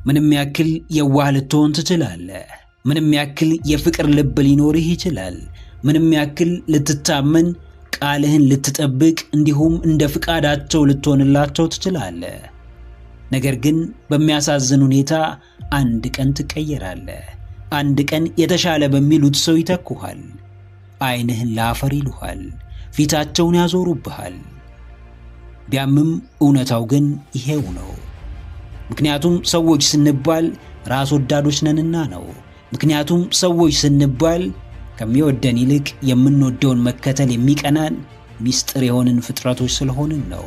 ምንም ያክል የዋህ ልትሆን ትችላለህ። ምንም ያክል የፍቅር ልብ ሊኖርህ ይችላል። ምንም ያክል ልትታመን፣ ቃልህን ልትጠብቅ፣ እንዲሁም እንደ ፍቃዳቸው ልትሆንላቸው ትችላለህ። ነገር ግን በሚያሳዝን ሁኔታ አንድ ቀን ትቀየራለህ። አንድ ቀን የተሻለ በሚሉት ሰው ይተኩሃል። ዓይንህን ለአፈር ይሉሃል። ፊታቸውን ያዞሩብሃል። ቢያምም እውነታው ግን ይሄው ነው። ምክንያቱም ሰዎች ስንባል ራስ ወዳዶች ነንና ነው። ምክንያቱም ሰዎች ስንባል ከሚወደን ይልቅ የምንወደውን መከተል የሚቀናን ሚስጥር የሆንን ፍጥረቶች ስለሆንን ነው።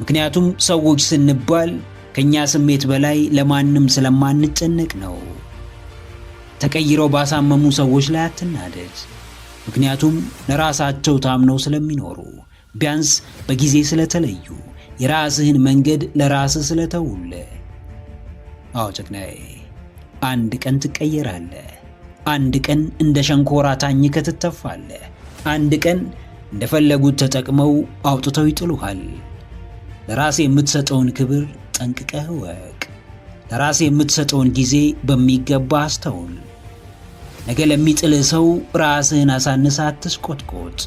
ምክንያቱም ሰዎች ስንባል ከኛ ስሜት በላይ ለማንም ስለማንጨነቅ ነው። ተቀይረው ባሳመሙ ሰዎች ላይ አትናደድ። ምክንያቱም ለራሳቸው ታምነው ስለሚኖሩ፣ ቢያንስ በጊዜ ስለተለዩ፣ የራስህን መንገድ ለራስህ ስለተውልህ። አዎ ጀግናዬ፣ አንድ ቀን ትቀየራለህ። አንድ ቀን እንደ ሸንኮራ ታኝከህ ትተፋለህ። አንድ ቀን እንደፈለጉት ተጠቅመው አውጥተው ይጥሉሃል። ለራሴ የምትሰጠውን ክብር ጠንቅቀህ እወቅ። ለራሴ የምትሰጠውን ጊዜ በሚገባ አስተውል። ነገ ለሚጥልህ ሰው ራስህን አሳንሰህ አትስቆጥቆጥ።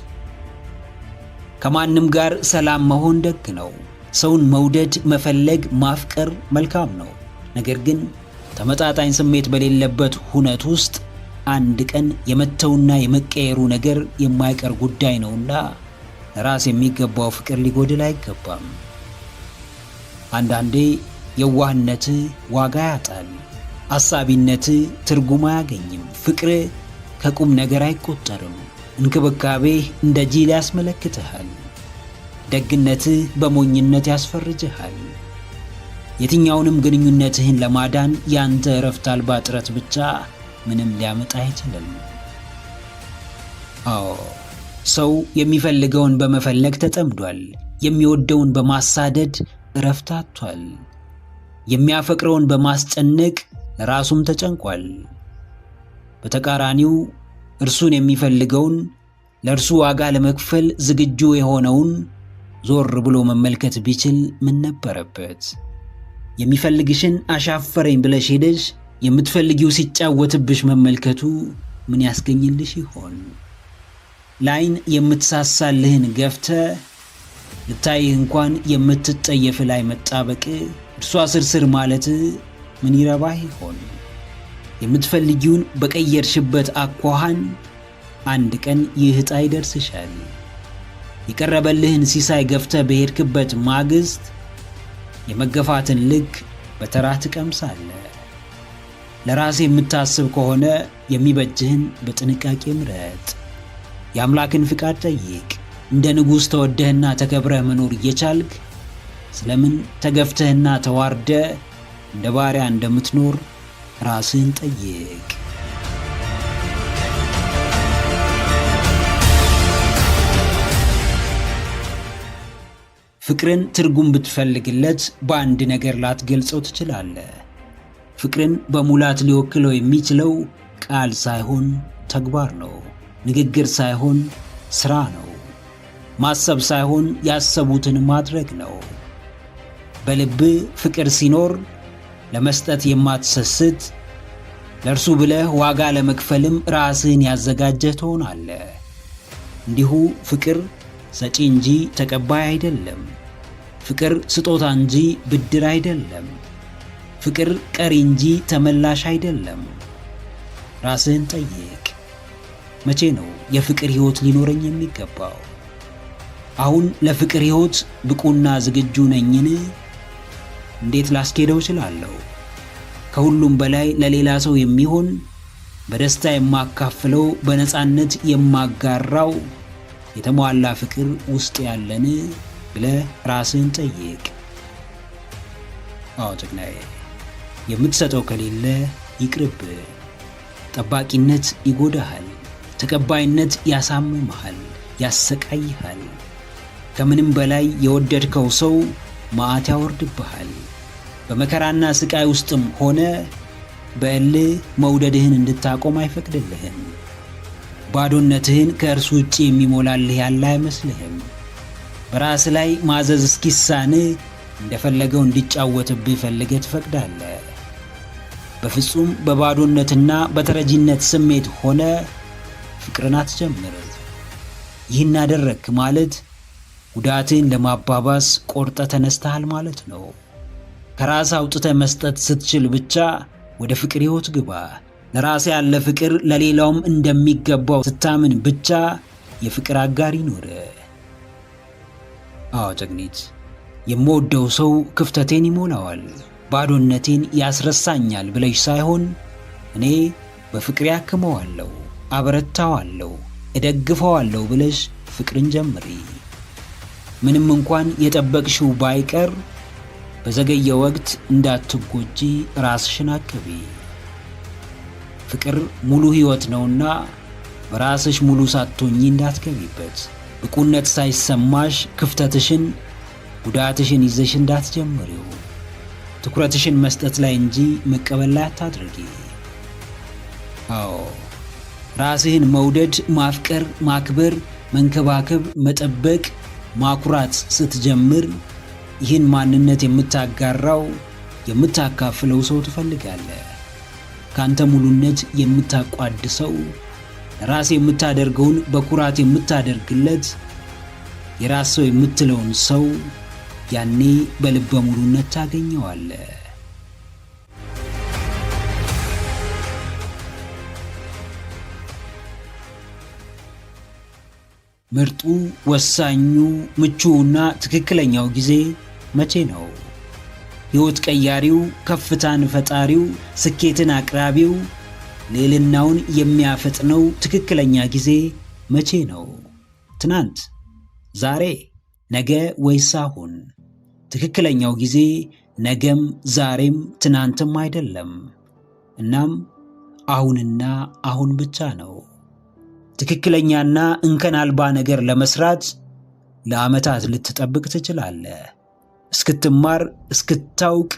ከማንም ጋር ሰላም መሆን ደግ ነው። ሰውን መውደድ፣ መፈለግ፣ ማፍቀር መልካም ነው። ነገር ግን ተመጣጣኝ ስሜት በሌለበት ሁነት ውስጥ አንድ ቀን የመተውና የመቀየሩ ነገር የማይቀር ጉዳይ ነውና ለራስ የሚገባው ፍቅር ሊጎድል አይገባም። አንዳንዴ የዋህነትህ ዋጋ ያጣል። አሳቢነትህ ትርጉም አያገኝም። ፍቅርህ ከቁም ነገር አይቆጠርም። እንክብካቤህ እንደ ጅል ያስመለክትሃል። ደግነትህ በሞኝነት ያስፈርጅሃል። የትኛውንም ግንኙነትህን ለማዳን ያንተ እረፍት አልባ ጥረት ብቻ ምንም ሊያመጣ አይችልም። አዎ፣ ሰው የሚፈልገውን በመፈለግ ተጠምዷል። የሚወደውን በማሳደድ እረፍት አጥቷል። የሚያፈቅረውን በማስጨነቅ ለራሱም ተጨንቋል። በተቃራኒው እርሱን የሚፈልገውን፣ ለእርሱ ዋጋ ለመክፈል ዝግጁ የሆነውን ዞር ብሎ መመልከት ቢችል ምን ነበረበት? የሚፈልግሽን አሻፈረኝ ብለሽ ሄደሽ የምትፈልጊው ሲጫወትብሽ መመልከቱ ምን ያስገኝልሽ ይሆን? ለዓይን የምትሳሳልህን ገፍተ ልታይህ እንኳን የምትጠየፍ ላይ መጣበቅ፣ እርሷ ስርስር ማለት ምን ይረባህ ይሆን? የምትፈልጊውን በቀየርሽበት አኳኋን አንድ ቀን ይህ ዕጣ ይደርስሻል። የቀረበልህን ሲሳይ ገፍተ በሄድክበት ማግስት የመገፋትን ልክ በተራ ትቀምሳለህ። ለራስ የምታስብ ከሆነ የሚበጅህን በጥንቃቄ ምረጥ። የአምላክን ፍቃድ ጠይቅ። እንደ ንጉሥ ተወደህና ተከብረህ መኖር እየቻልክ ስለምን ተገፍተህና ተዋርደህ እንደ ባሪያ እንደምትኖር ራስህን ጠይቅ። ፍቅርን ትርጉም ብትፈልግለት በአንድ ነገር ላትገልጸው ትችላለህ። ፍቅርን በሙላት ሊወክለው የሚችለው ቃል ሳይሆን ተግባር ነው። ንግግር ሳይሆን ሥራ ነው። ማሰብ ሳይሆን ያሰቡትን ማድረግ ነው። በልብህ ፍቅር ሲኖር ለመስጠት የማትሰስት፣ ለእርሱ ብለህ ዋጋ ለመክፈልም ራስህን ያዘጋጀህ ትሆናለህ። እንዲሁ ፍቅር ሰጪ እንጂ ተቀባይ አይደለም። ፍቅር ስጦታ እንጂ ብድር አይደለም። ፍቅር ቀሪ እንጂ ተመላሽ አይደለም። ራስህን ጠይቅ። መቼ ነው የፍቅር ሕይወት ሊኖረኝ የሚገባው? አሁን ለፍቅር ሕይወት ብቁና ዝግጁ ነኝን? እንዴት ላስኬደው እችላለሁ? ከሁሉም በላይ ለሌላ ሰው የሚሆን በደስታ የማካፍለው፣ በነፃነት የማጋራው የተሟላ ፍቅር ውስጥ ያለን ብለህ ራስህን ጠይቅ። አዎ ጀግናዬ፣ የምትሰጠው ከሌለ ይቅርብህ። ጠባቂነት ይጎዳሃል። ተቀባይነት ያሳምምሃል፣ ያሰቃይሃል። ከምንም በላይ የወደድከው ሰው መዓት ያወርድብሃል። በመከራና ስቃይ ውስጥም ሆነ በእልህ መውደድህን እንድታቆም አይፈቅድልህም። ባዶነትህን ከእርሱ ውጭ የሚሞላልህ ያለ አይመስልህም። በራስ ላይ ማዘዝ እስኪሳንህ እንደፈለገው እንዲጫወትብህ ፈልገህ ትፈቅዳለህ። በፍጹም በባዶነትና በተረጂነት ስሜት ሆነ ፍቅርን አትጀምር። ይህን አደረክ ማለት ጉዳትን ለማባባስ ቆርጠ ተነስተሃል ማለት ነው። ከራስ አውጥተ መስጠት ስትችል ብቻ ወደ ፍቅር ህይወት ግባ። ለራስ ያለ ፍቅር ለሌላውም እንደሚገባው ስታምን ብቻ የፍቅር አጋር ይኖር። አዎ ጀግኒት፣ የምወደው ሰው ክፍተቴን ይሞላዋል፣ ባዶነቴን ያስረሳኛል ብለሽ ሳይሆን እኔ በፍቅር ያክመዋለሁ፣ አበረታዋለሁ፣ እደግፈዋለሁ ብለሽ ፍቅርን ጀምሪ። ምንም እንኳን የጠበቅሽው ባይቀር በዘገየ ወቅት እንዳትጎጂ ራስሽን አቅቢ። ፍቅር ሙሉ ህይወት ነውና በራስሽ ሙሉ ሳትሆኚ እንዳትገቢበት። ብቁነት ሳይሰማሽ ክፍተትሽን፣ ጉዳትሽን ይዘሽ እንዳትጀምሪው። ትኩረትሽን መስጠት ላይ እንጂ መቀበል ላይ አታድርጊ። አዎ ራስህን መውደድ፣ ማፍቀር፣ ማክበር፣ መንከባከብ፣ መጠበቅ፣ ማኩራት ስትጀምር ይህን ማንነት የምታጋራው የምታካፍለው ሰው ትፈልጋለህ። ካንተ ሙሉነት የምታቋድሰው፣ ለራስ የምታደርገውን በኩራት የምታደርግለት የራስ ሰው የምትለውን ሰው ያኔ በልበ ሙሉነት ታገኘዋለህ። ምርጡ፣ ወሳኙ፣ ምቹውና ትክክለኛው ጊዜ መቼ ነው? ሕይወት ቀያሪው፣ ከፍታን ፈጣሪው፣ ስኬትን አቅራቢው፣ ልዕልናውን የሚያፈጥነው ትክክለኛ ጊዜ መቼ ነው? ትናንት፣ ዛሬ፣ ነገ ወይስ አሁን? ትክክለኛው ጊዜ ነገም ዛሬም ትናንትም አይደለም። እናም አሁንና አሁን ብቻ ነው። ትክክለኛና እንከን አልባ ነገር ለመስራት ለዓመታት ልትጠብቅ ትችላለህ። እስክትማር፣ እስክታውቅ፣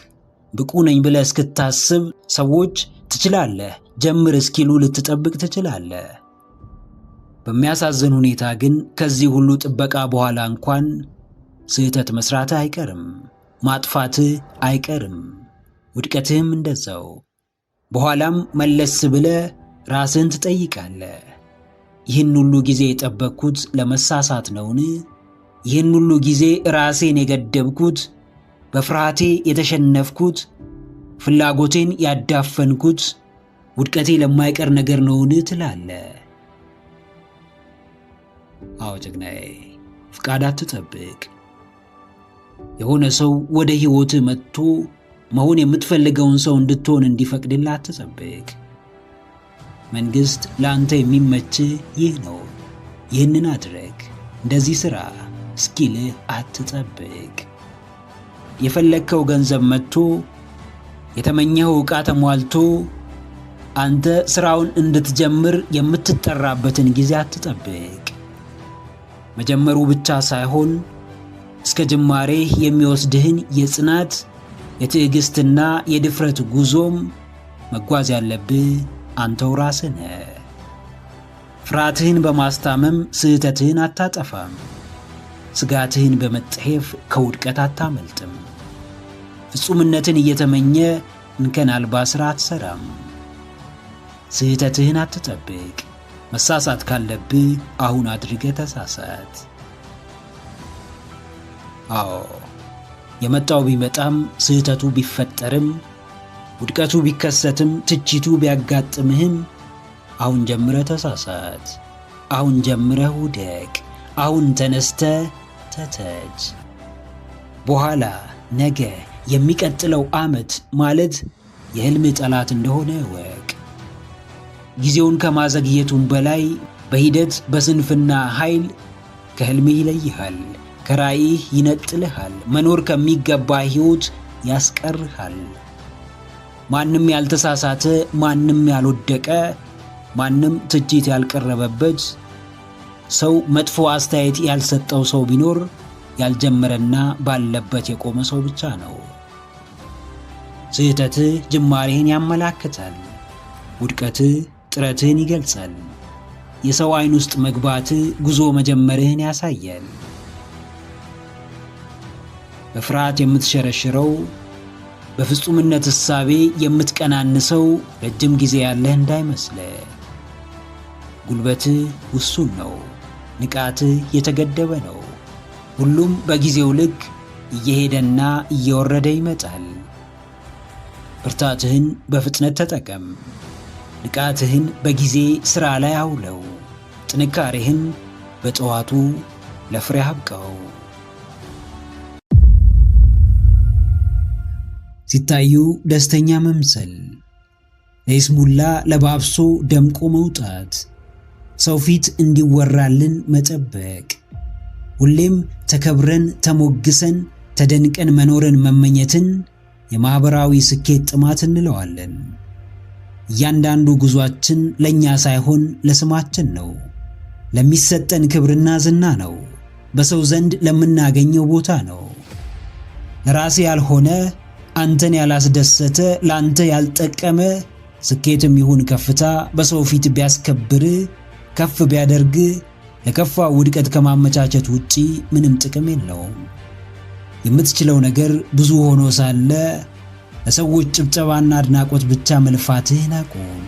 ብቁ ነኝ ብለህ እስክታስብ ሰዎች ትችላለህ ጀምር እስኪሉ ልትጠብቅ ትችላለህ። በሚያሳዝን ሁኔታ ግን ከዚህ ሁሉ ጥበቃ በኋላ እንኳን ስህተት መስራትህ አይቀርም፣ ማጥፋትህ አይቀርም፣ ውድቀትህም እንደዛው። በኋላም መለስ ብለህ ራስህን ትጠይቃለህ። ይህን ሁሉ ጊዜ የጠበቅኩት ለመሳሳት ነውን? ይህን ሁሉ ጊዜ ራሴን የገደብኩት፣ በፍርሃቴ የተሸነፍኩት፣ ፍላጎቴን ያዳፈንኩት ውድቀቴ ለማይቀር ነገር ነውን ትላለህ። አዎ ጀግናዬ፣ ፍቃድ አትጠብቅ። የሆነ ሰው ወደ ሕይወትህ መጥቶ መሆን የምትፈልገውን ሰው እንድትሆን እንዲፈቅድልህ አትጠብቅ። መንግሥት ለአንተ የሚመችህ ይህ ነው፣ ይህንን አድረግ፣ እንደዚህ ሥራ እስኪልህ አትጠብቅ። የፈለግከው ገንዘብ መጥቶ የተመኘኸው ዕቃ ተሟልቶ አንተ ሥራውን እንድትጀምር የምትጠራበትን ጊዜ አትጠብቅ። መጀመሩ ብቻ ሳይሆን እስከ ጅማሬህ የሚወስድህን የጽናት የትዕግሥትና የድፍረት ጉዞም መጓዝ ያለብህ አንተው ራስህ ነህ። ፍርሃትህን በማስታመም ስህተትህን አታጠፋም። ስጋትህን በመጠሄፍ ከውድቀት አታመልጥም። ፍጹምነትን እየተመኘ እንከን አልባ ሥራ አትሠራም። ስህተትህን አትጠብቅ። መሳሳት ካለብህ አሁን አድርገህ ተሳሳት። አዎ የመጣው ቢመጣም ስህተቱ ቢፈጠርም ውድቀቱ ቢከሰትም ትችቱ ቢያጋጥምህም አሁን ጀምረህ ተሳሳት። አሁን ጀምረህ ውደቅ። አሁን ተነስተህ ተተች። በኋላ ነገ የሚቀጥለው ዓመት ማለት የሕልምህ ጠላት እንደሆነ እወቅ። ጊዜውን ከማዘግየቱም በላይ በሂደት በስንፍና ኃይል ከሕልምህ ይለይሃል፣ ከራእይህ ይነጥልሃል፣ መኖር ከሚገባ ሕይወት ያስቀርሃል። ማንም ያልተሳሳተ፣ ማንም ያልወደቀ፣ ማንም ትችት ያልቀረበበት ሰው፣ መጥፎ አስተያየት ያልሰጠው ሰው ቢኖር ያልጀመረና ባለበት የቆመ ሰው ብቻ ነው። ስህተትህ ጅማሬህን ያመላክታል። ውድቀትህ ጥረትህን ይገልጻል። የሰው ዓይን ውስጥ መግባትህ ጉዞ መጀመርህን ያሳያል። በፍርሃት የምትሸረሽረው በፍጹምነት እሳቤ የምትቀናንሰው ረጅም ጊዜ ያለህ እንዳይመስልህ። ጉልበትህ ውሱን ነው። ንቃትህ የተገደበ ነው። ሁሉም በጊዜው ልክ እየሄደና እየወረደ ይመጣል። ብርታትህን በፍጥነት ተጠቀም። ንቃትህን በጊዜ ሥራ ላይ አውለው። ጥንካሬህን በጠዋቱ ለፍሬ አብቃው። ሲታዩ ደስተኛ መምሰል፣ ለይስሙላ ለባብሶ ደምቆ መውጣት፣ ሰው ፊት እንዲወራልን መጠበቅ፣ ሁሌም ተከብረን ተሞግሰን ተደንቀን መኖርን መመኘትን የማህበራዊ ስኬት ጥማት እንለዋለን። እያንዳንዱ ጉዟችን ለኛ ሳይሆን ለስማችን ነው። ለሚሰጠን ክብርና ዝና ነው። በሰው ዘንድ ለምናገኘው ቦታ ነው። ለራሴ ያልሆነ አንተን ያላስደሰተ ላንተ ያልጠቀመ ስኬትም ይሁን ከፍታ በሰው ፊት ቢያስከብር ከፍ ቢያደርግ ለከፋ ውድቀት ከማመቻቸት ውጪ ምንም ጥቅም የለውም። የምትችለው ነገር ብዙ ሆኖ ሳለ ለሰዎች ጭብጨባና አድናቆት ብቻ መልፋትህን አቁም።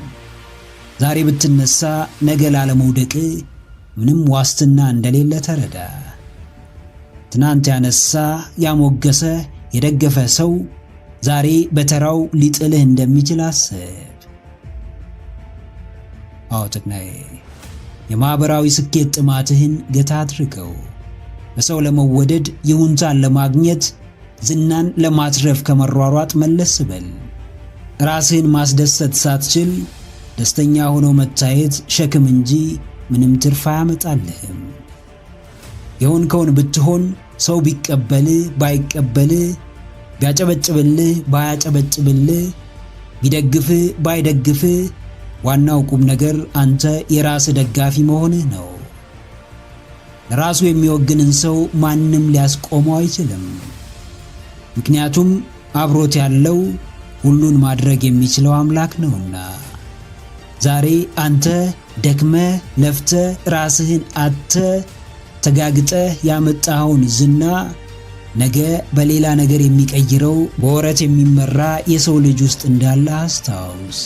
ዛሬ ብትነሳ ነገ ላለመውደቅ ምንም ዋስትና እንደሌለ ተረዳ። ትናንት ያነሳ ያሞገሰ የደገፈ ሰው ዛሬ በተራው ሊጥልህ እንደሚችል አስብ። አዎ ጥቅናዬ፣ የማህበራዊ ስኬት ጥማትህን ገታ አድርገው። በሰው ለመወደድ ይሁንታን ለማግኘት ዝናን ለማትረፍ ከመሯሯጥ መለስ በል። ራስህን ማስደሰት ሳትችል ደስተኛ ሆኖ መታየት ሸክም እንጂ ምንም ትርፍ አያመጣልህም። የሆንከውን ብትሆን ሰው ቢቀበልህ ባይቀበልህ፣ ቢያጨበጭብልህ ባያጨበጭብልህ፣ ቢደግፍህ ባይደግፍህ፣ ዋናው ቁም ነገር አንተ የራስህ ደጋፊ መሆንህ ነው። ለራሱ የሚወግንን ሰው ማንም ሊያስቆመው አይችልም። ምክንያቱም አብሮት ያለው ሁሉን ማድረግ የሚችለው አምላክ ነውና። ዛሬ አንተ ደክመ ለፍተ ራስህን አጥተ ተጋግጠ ያመጣኸውን ዝና ነገ በሌላ ነገር የሚቀይረው በወረት የሚመራ የሰው ልጅ ውስጥ እንዳለ አስታውስ።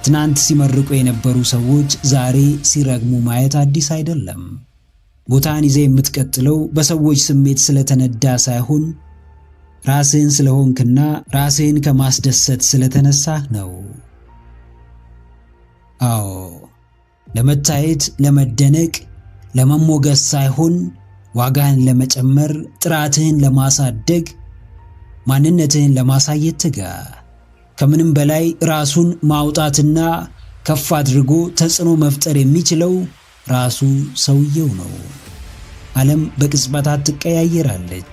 ትናንት ሲመርቁ የነበሩ ሰዎች ዛሬ ሲረግሙ ማየት አዲስ አይደለም። ቦታን ይዘህ የምትቀጥለው በሰዎች ስሜት ስለተነዳ ሳይሆን ራስህን ስለሆንክና ራስህን ከማስደሰት ስለተነሳህ ነው። አዎ፣ ለመታየት፣ ለመደነቅ፣ ለመሞገስ ሳይሆን ዋጋህን ለመጨመር፣ ጥራትህን ለማሳደግ፣ ማንነትህን ለማሳየት ትጋ። ከምንም በላይ ራሱን ማውጣትና ከፍ አድርጎ ተጽዕኖ መፍጠር የሚችለው ራሱ ሰውየው ነው። ዓለም በቅጽበታት ትቀያየራለች።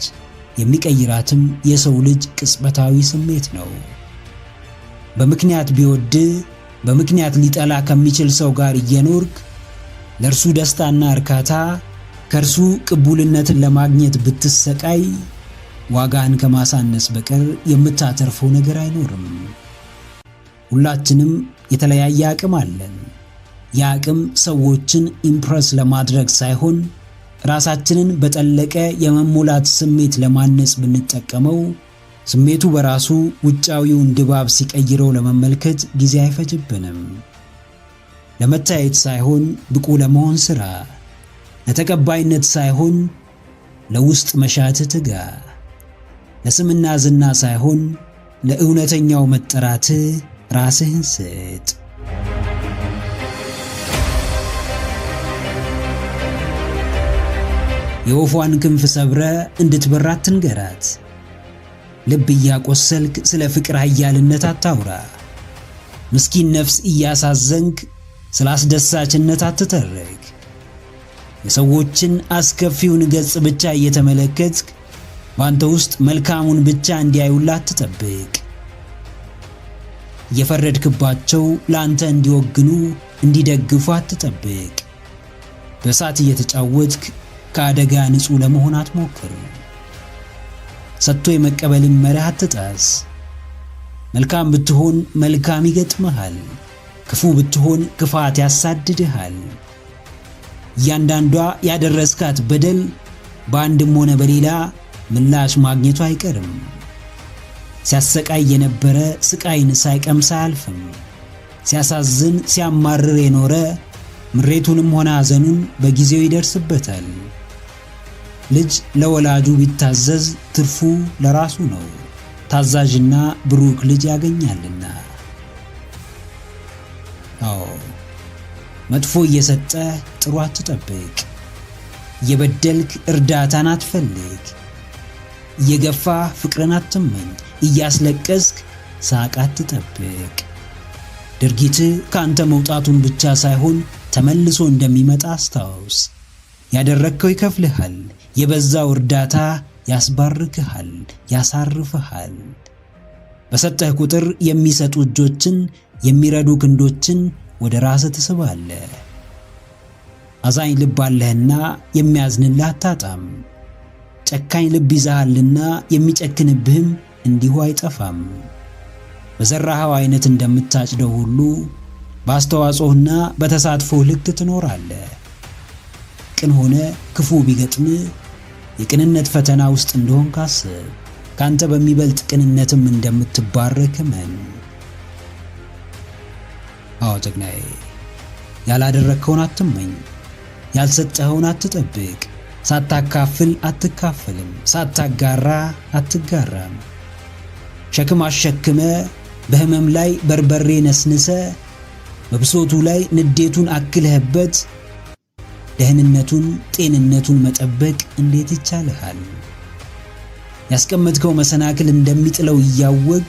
የሚቀይራትም የሰው ልጅ ቅጽበታዊ ስሜት ነው። በምክንያት ቢወድ በምክንያት ሊጠላ ከሚችል ሰው ጋር እየኖርክ ለእርሱ ደስታና እርካታ ከእርሱ ቅቡልነትን ለማግኘት ብትሰቃይ ዋጋን ከማሳነስ በቀር የምታተርፈው ነገር አይኖርም። ሁላችንም የተለያየ አቅም አለን። የአቅም ሰዎችን ኢምፕረስ ለማድረግ ሳይሆን ራሳችንን በጠለቀ የመሞላት ስሜት ለማነጽ ብንጠቀመው ስሜቱ በራሱ ውጫዊውን ድባብ ሲቀይረው ለመመልከት ጊዜ አይፈጅብንም። ለመታየት ሳይሆን ብቁ ለመሆን ሥራ፣ ለተቀባይነት ሳይሆን ለውስጥ መሻት ትጋ፣ ለስምና ዝና ሳይሆን ለእውነተኛው መጠራት ራስህን ስጥ። የወፏን ክንፍ ሰብረ እንድትበራ አትንገራት። ልብ እያቆሰልክ ስለ ፍቅር ኃያልነት አታውራ። ምስኪን ነፍስ እያሳዘንክ ስለ አስደሳችነት አትተርክ። የሰዎችን አስከፊውን ገጽ ብቻ እየተመለከትክ በአንተ ውስጥ መልካሙን ብቻ እንዲያዩላ አትጠብቅ። እየፈረድክባቸው ለአንተ እንዲወግኑ እንዲደግፉ አትጠብቅ። በእሳት እየተጫወትክ ከአደጋ ንጹሕ ለመሆን አትሞክር። ሰጥቶ የመቀበልን መርህ አትጣስ። መልካም ብትሆን መልካም ይገጥምሃል፣ ክፉ ብትሆን ክፋት ያሳድድሃል። እያንዳንዷ ያደረስካት በደል በአንድም ሆነ በሌላ ምላሽ ማግኘቱ አይቀርም። ሲያሰቃይ የነበረ ስቃይን ሳይቀምስ አያልፍም። ሲያሳዝን ሲያማርር የኖረ ምሬቱንም ሆነ ሐዘኑን በጊዜው ይደርስበታል። ልጅ ለወላጁ ቢታዘዝ ትርፉ ለራሱ ነው፣ ታዛዥና ብሩክ ልጅ ያገኛልና። አዎ መጥፎ እየሰጠ ጥሩ አትጠብቅ። እየበደልክ እርዳታን አትፈልግ። እየገፋ ፍቅርን አትመኝ። እያስለቀስክ ሳቅ አትጠብቅ። ድርጊትህ ካንተ መውጣቱን ብቻ ሳይሆን ተመልሶ እንደሚመጣ አስታውስ። ያደረግከው ይከፍልሃል። የበዛው እርዳታ ያስባርክሃል፣ ያሳርፍሃል። በሰጠህ ቁጥር የሚሰጡ እጆችን፣ የሚረዱ ክንዶችን ወደ ራስህ ትስባለህ። አዛኝ ልብ አለህና የሚያዝንልህ አታጣም። ጨካኝ ልብ ይዘሃልና የሚጨክንብህም እንዲሁ አይጠፋም። በዘራኸው አይነት እንደምታጭደው ሁሉ በአስተዋጽኦና በተሳትፎ ልክ ትኖራለህ። ቅን ሆነ ክፉ ቢገጥምህ የቅንነት ፈተና ውስጥ እንደሆንክ አስብ። ካንተ በሚበልጥ ቅንነትም እንደምትባረክ እመን። አዎ ጀግናዬ፣ ያላደረግከውን አትመኝ፣ ያልሰጠኸውን አትጠብቅ። ሳታካፍል አትካፈልም፣ ሳታጋራ አትጋራም። ሸክም አሸክመ በህመም ላይ በርበሬ ነስንሰ በብሶቱ ላይ ንዴቱን አክለህበት ደህንነቱን ጤንነቱን መጠበቅ እንዴት ይቻልሃል? ያስቀመጥከው መሰናክል እንደሚጥለው እያወቅ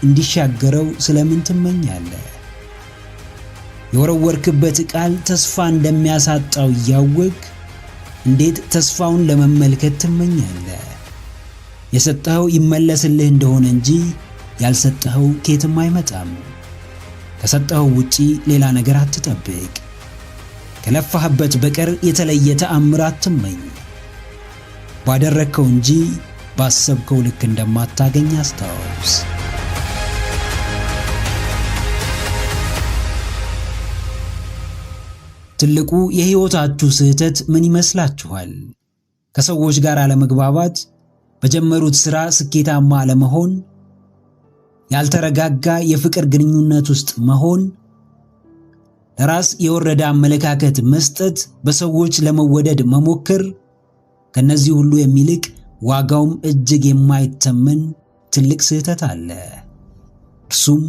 እንዲሻገረው ስለምን ትመኛለህ? የወረወርክበት ቃል ተስፋ እንደሚያሳጣው እያወቅ እንዴት ተስፋውን ለመመልከት ትመኛለህ? የሰጠኸው ይመለስልህ እንደሆነ እንጂ ያልሰጠኸው ከየትም አይመጣም። ከሰጠኸው ውጪ ሌላ ነገር አትጠብቅ። ከለፋህበት በቀር የተለየ ተአምር አትመኝ። ባደረግከው እንጂ ባሰብከው ልክ እንደማታገኝ አስታውስ። ትልቁ የሕይወታችሁ ስህተት ምን ይመስላችኋል? ከሰዎች ጋር አለመግባባት፣ በጀመሩት ሥራ ስኬታማ አለመሆን፣ ያልተረጋጋ የፍቅር ግንኙነት ውስጥ መሆን፣ ለራስ የወረደ አመለካከት መስጠት፣ በሰዎች ለመወደድ መሞከር። ከነዚህ ሁሉ የሚልቅ ዋጋውም እጅግ የማይተመን ትልቅ ስህተት አለ። እርሱም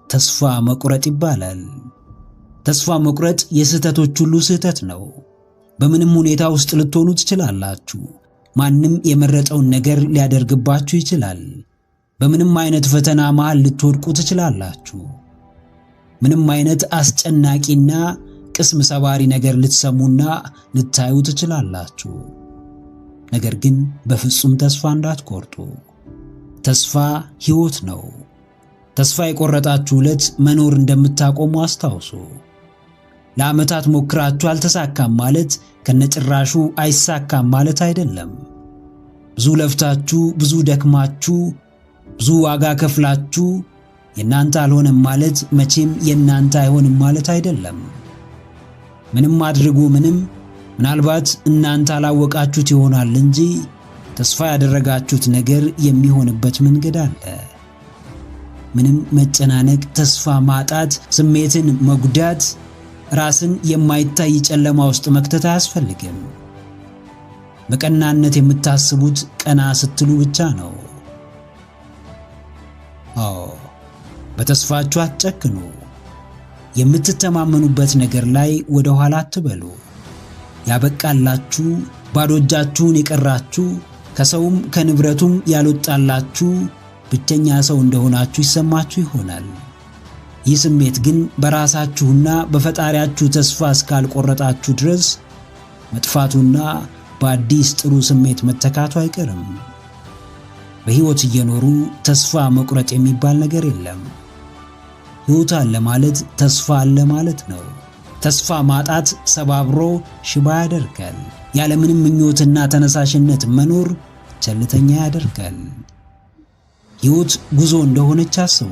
ተስፋ መቁረጥ ይባላል። ተስፋ መቁረጥ የስህተቶች ሁሉ ስህተት ነው። በምንም ሁኔታ ውስጥ ልትሆኑ ትችላላችሁ። ማንም የመረጠውን ነገር ሊያደርግባችሁ ይችላል። በምንም አይነት ፈተና መሃል ልትወድቁ ትችላላችሁ። ምንም አይነት አስጨናቂና ቅስም ሰባሪ ነገር ልትሰሙና ልታዩ ትችላላችሁ። ነገር ግን በፍጹም ተስፋ እንዳትቆርጡ። ተስፋ ሕይወት ነው። ተስፋ የቆረጣችሁ ዕለት መኖር እንደምታቆሙ አስታውሱ። ለዓመታት ሞክራችሁ አልተሳካም ማለት ከነጭራሹ አይሳካም ማለት አይደለም። ብዙ ለፍታችሁ፣ ብዙ ደክማችሁ፣ ብዙ ዋጋ ከፍላችሁ የናንተ አልሆነም ማለት መቼም የናንተ አይሆንም ማለት አይደለም። ምንም አድርጉ ምናልባት እናንተ አላወቃችሁት ይሆናል እንጂ ተስፋ ያደረጋችሁት ነገር የሚሆንበት መንገድ አለ። ምንም መጨናነቅ፣ ተስፋ ማጣት፣ ስሜትን መጉዳት፣ ራስን የማይታይ ጨለማ ውስጥ መክተት አያስፈልግም። በቀናነት የምታስቡት ቀና ስትሉ ብቻ ነው። አዎ በተስፋችሁ አትጨክኑ። የምትተማመኑበት ነገር ላይ ወደ ኋላ አትበሉ። ያበቃላችሁ፣ ባዶ እጃችሁን የቀራችሁ፣ ከሰውም ከንብረቱም ያልወጣላችሁ ብቸኛ ሰው እንደሆናችሁ ይሰማችሁ ይሆናል። ይህ ስሜት ግን በራሳችሁና በፈጣሪያችሁ ተስፋ እስካልቆረጣችሁ ድረስ መጥፋቱና በአዲስ ጥሩ ስሜት መተካቱ አይቀርም። በሕይወት እየኖሩ ተስፋ መቁረጥ የሚባል ነገር የለም። ሕይወት አለ ማለት ተስፋ አለ ማለት ነው። ተስፋ ማጣት ሰባብሮ ሽባ ያደርጋል። ያለምንም ምኞትና ተነሳሽነት መኖር ቸልተኛ ያደርጋል። ሕይወት ጉዞ እንደሆነች አስቡ።